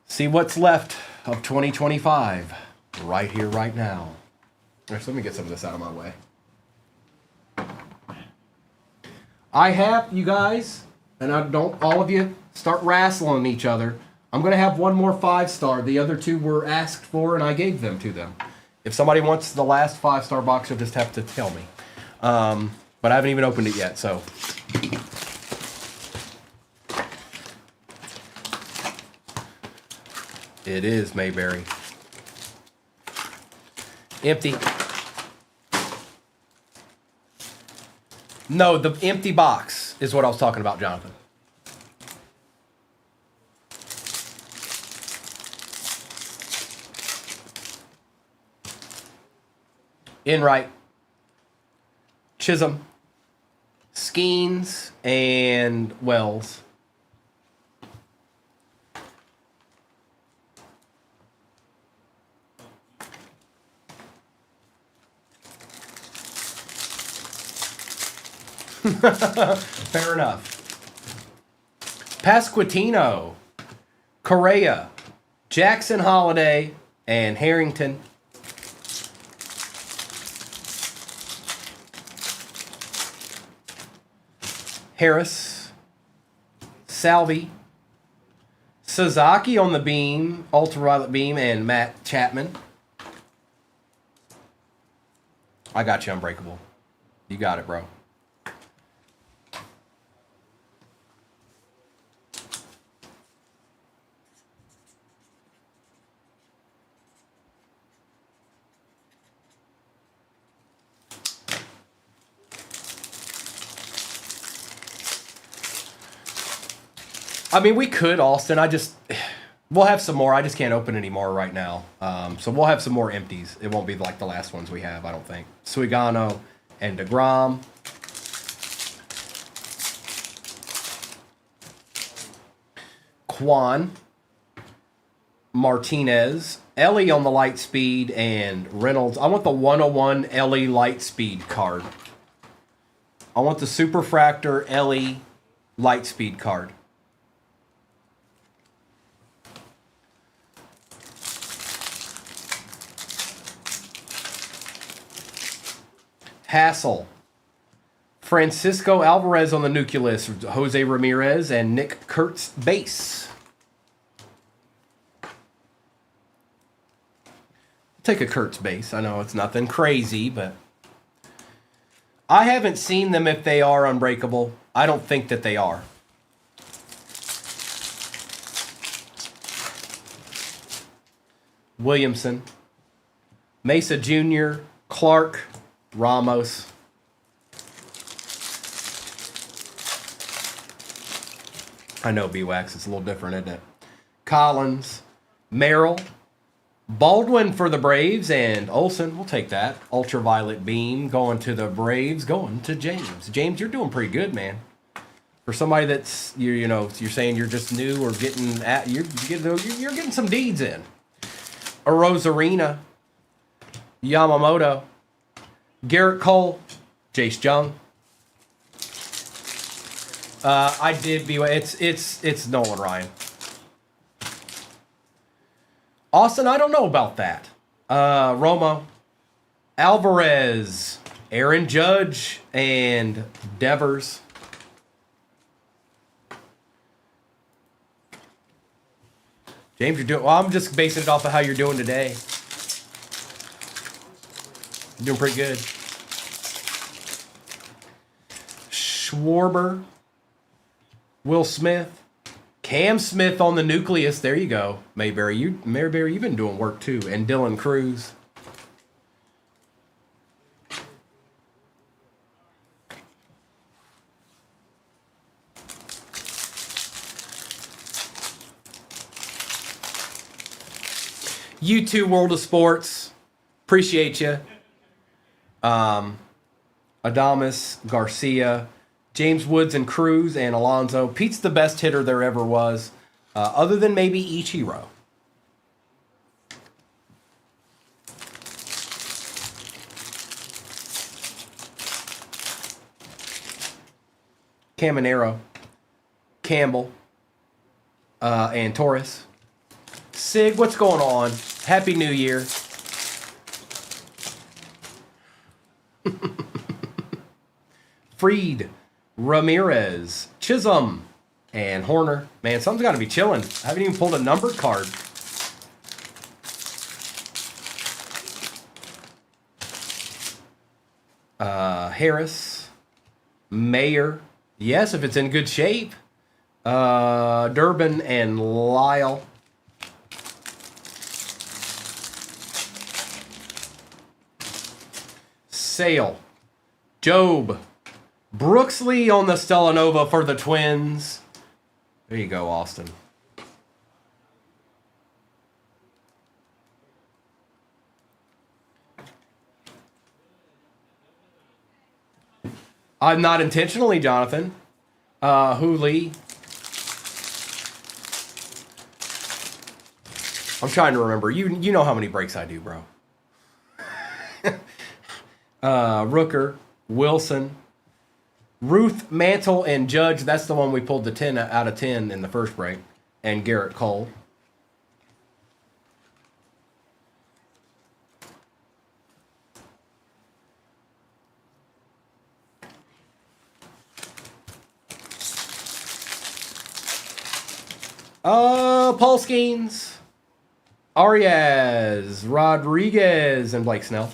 Speaker 1: See what's left of 2025 right here, right now. Let me get some of this out of my way. I have, you guys, and I don't all of you start wrestling each other. I'm going to have one more 5-star. The other two were asked for, and I gave them to them. If somebody wants the last 5-star box, you'll just have to tell me. But I haven't even opened it yet, so. It is Mayberry. Empty. No, the empty box is what I was talking about, Jonathan. Enright, Chisholm, Skeens, and Wells. Fair enough. Pasquantino, Correa, Jackson Holiday, and Harrington. Harris, Salvi, Sasaki on the beam, ultraviolet beam, and Matt Chapman. I got you, Unbreakable. You got it, bro. I mean, we could, Austin. We'll have some more. I just can't open any more right now. So we'll have some more empties. It won't be like the last ones we have, I don't think. Suigano and DeGrom. Kwan. Martinez. Ellie on the light speed and Reynolds. I want the 101 Ellie light speed card. I want the Superfractor Ellie light speed card. Hassel, Francisco Alvarez on the nucleus, Jose Ramirez, and Nick Kurtz base. Take a Kurtz base. I know it's nothing crazy, but I haven't seen them if they are unbreakable. I don't think that they are. Williamson, Mesa Jr., Clark, Ramos. I know B-Wax is a little different, isn't it? Collins, Merrill, Baldwin for the Braves, and Olsen. We'll take that. Ultraviolet beam going to the Braves, going to James. James, you're doing pretty good, man. For somebody that's you're saying you're just new or you're getting some deeds in. A Rosarina, Yamamoto, Garrett Cole, Jace Jung. I did it's Nolan Ryan. Austin, I don't know about that. Romo, Alvarez, Aaron Judge, and Devers. James, you're doing well. I'm just basing it off of how you're doing today. You're doing pretty good. Schwarber, Will Smith, Cam Smith on the nucleus. There you go. Mayberry, you've been doing work too. And Dylan Cruz. You too, World of Sports. Appreciate you. Adames, Garcia, James Woods and Cruz, and Alonso. Pete's the best hitter there ever was, other than maybe Ichiro. Caminero, Campbell, and Torres. Sig, what's going on? Happy New Year. Freed, Ramirez, Chisholm, and Horner. Man, something's got to be chilling. I haven't even pulled a numbered card. Harris, Mayer. Yes, if it's in good shape. Durbin and Lyle. Sale, Job, Brooksley on the Stellanova for the Twins. There you go, Austin. I'm not intentionally, Jonathan. Hooley. I'm trying to remember. You know how many breaks I do, bro. Rooker, Wilson, Ruth, Mantle, and Judge. That's the one we pulled the 10 out of 10 in the first break. And Garrett Cole. Paul Skeens, Arias, Rodriguez, and Blake Snell.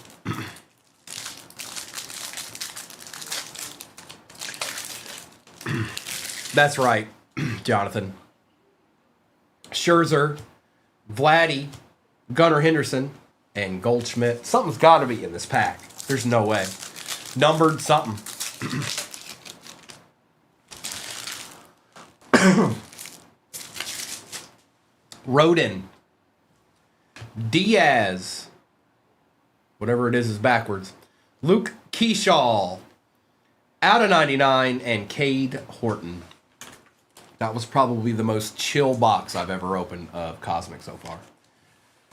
Speaker 1: That's right, Jonathan. Scherzer, Vladdy, Gunnar Henderson, and Goldschmidt. Something's got to be in this pack. There's no way. Numbered something. Rodin, Diaz, whatever it is backwards. Luke Keyshaw, out of 99, and Cade Horton. That was probably the most chill box I've ever opened of Cosmic so far.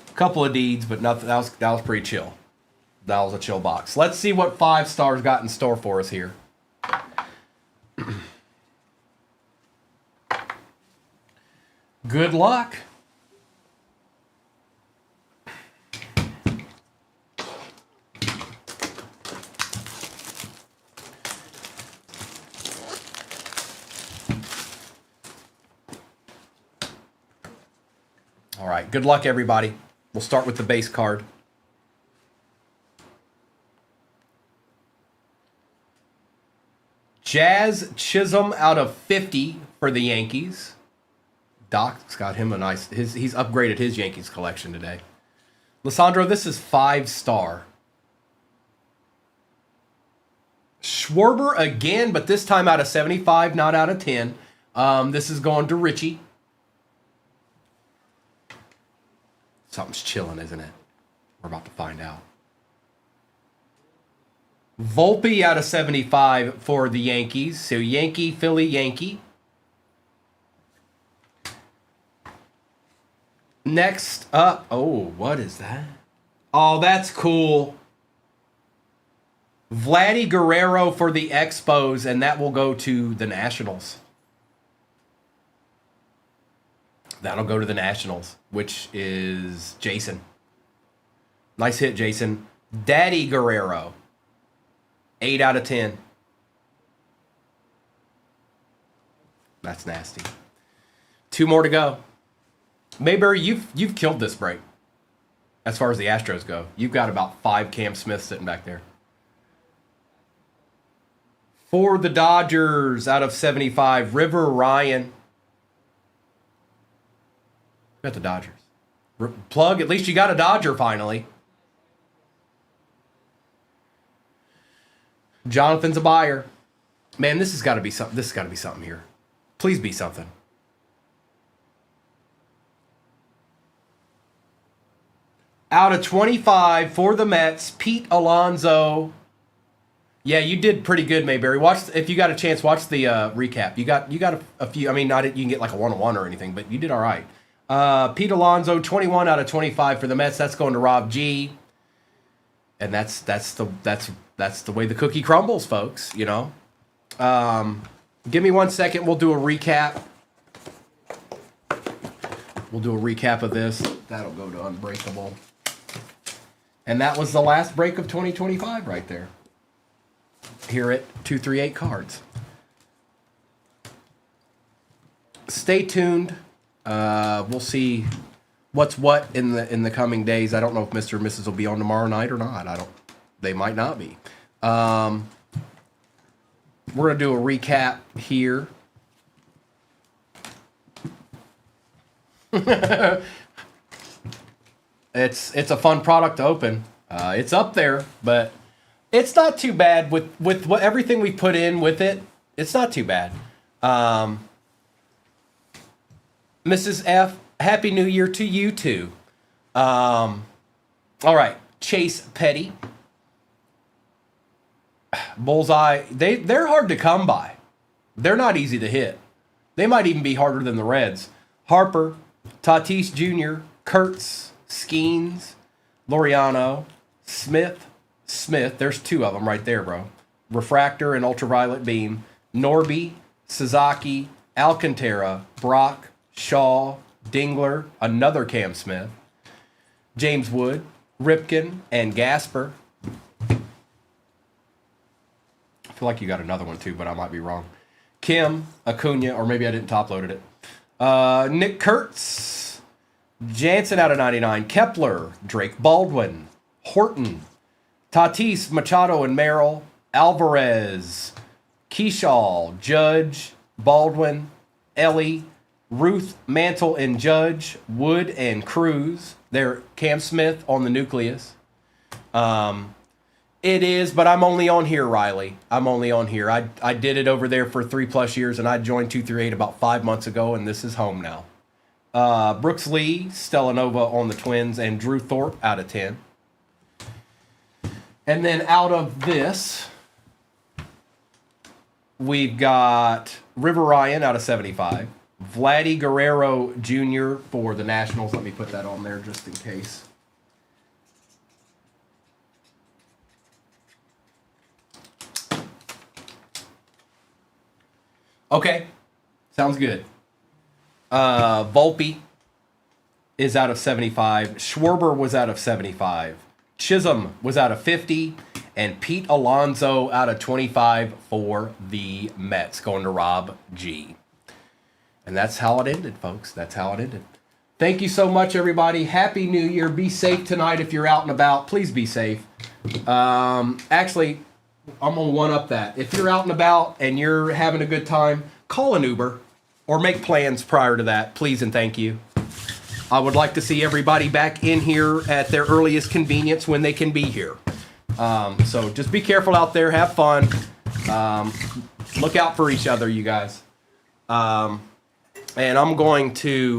Speaker 1: A couple of deeds, but nothing. That was pretty chill. That was a chill box. Let's see what 5 stars got in store for us here. Good luck. All right, good luck, everybody. We'll start with the base card. Jazz Chisholm out of 50 for the Yankees. Doc's got him a nice... He's upgraded his Yankees collection today. Lissandro, this is 5-star. Schwarber again, but this time out of 75, not out of 10. This is going to Richie. Something's chilling, isn't it? We're about to find out. Volpe out of 75 for the Yankees. So Yankee, Philly, Yankee. Next up, oh, what is that? Oh, that's cool. Vladdy Guerrero for the Expos, and that will go to the Nationals. That'll go to the Nationals, which is Jason. Nice hit, Jason. Daddy Guerrero. 8 out of 10. That's nasty. 2 more to go. Mayberry, you've killed this break. As far as the Astros go. You've got about 5 Cam Smiths sitting back there. For the Dodgers, out of 75, River Ryan. Got the Dodgers. Plug, at least you got a Dodger finally. Jonathan's a buyer. Man, this has got to be something. This has got to be something here. Please be something. Out of 25 for the Mets, Pete Alonso. Yeah, you did pretty good, Mayberry. Watch, if you got a chance, watch the recap. You got a few. I mean, not you can get like a 1-on-1 or anything, but you did all right. Pete Alonso, 21 out of 25 for the Mets. That's going to Rob G. And that's the way the cookie crumbles, folks. You know. Give me 1 second. We'll do a recap. We'll do a recap of this. That'll go to Unbreakable. And that was the last break of 2025 right there. Here at 238 Cards. Stay tuned. We'll see what's what in the coming days. I don't know if Mr. and Mrs. will be on tomorrow night or not. They might not be. We're gonna do a recap here. It's a fun product to open. It's up there, but it's not too bad with what everything we put in with it. It's not too bad. Mrs. F, Happy New Year to you too. All right, Chase Petty. Bullseye. They're hard to come by. They're not easy to hit. They might even be harder than the Reds. Harper, Tatis Jr., Kurtz, Skeens, Laureano, Smith. There's 2 of them right there, bro. Refractor and Ultraviolet Beam. Norby, Sasaki, Alcantara, Brock, Shaw, Dingler, another Cam Smith, James Wood, Ripken, and Gasper. I feel like you got another one too, but I might be wrong. Kim, Acuna, or maybe I didn't top-loaded it. Nick Kurtz, Jansen out of 99, Kepler, Drake Baldwin, Horton, Tatis, Machado, and Merrill, Alvarez, Keyshaw, Judge, Baldwin, Ellie, Ruth, Mantle, and Judge, Wood, and Cruz. They're Cam Smith on the nucleus. It is, but I'm only on here, Riley. I'm only on here. I did it over there for 3+ years, and I joined 238 about 5 months ago, and this is home now. Brooks Lee, Stellanova on the Twins, and Drew Thorpe out of 10. And then out of this, we've got River Ryan out of 75. Vladdy Guerrero Jr. for the Nationals. Let me put that on there just in case. Okay, sounds good. Volpe is out of 75. Schwarber was out of 75. Chisholm was out of 50. And Pete Alonso out of 25 for the Mets, going to Rob G. And that's how it ended, folks. That's how it ended. Thank you so much, everybody. Happy New Year. Be safe tonight if you're out and about. Please be safe. Actually, I'm going to one-up that. If you're out and about and you're having a good time, call an Uber or make plans prior to that. Please and thank you. I would like to see everybody back in here at their earliest convenience when they can be here. So just be careful out there. Have fun. Look out for each other, you guys. And I'm going to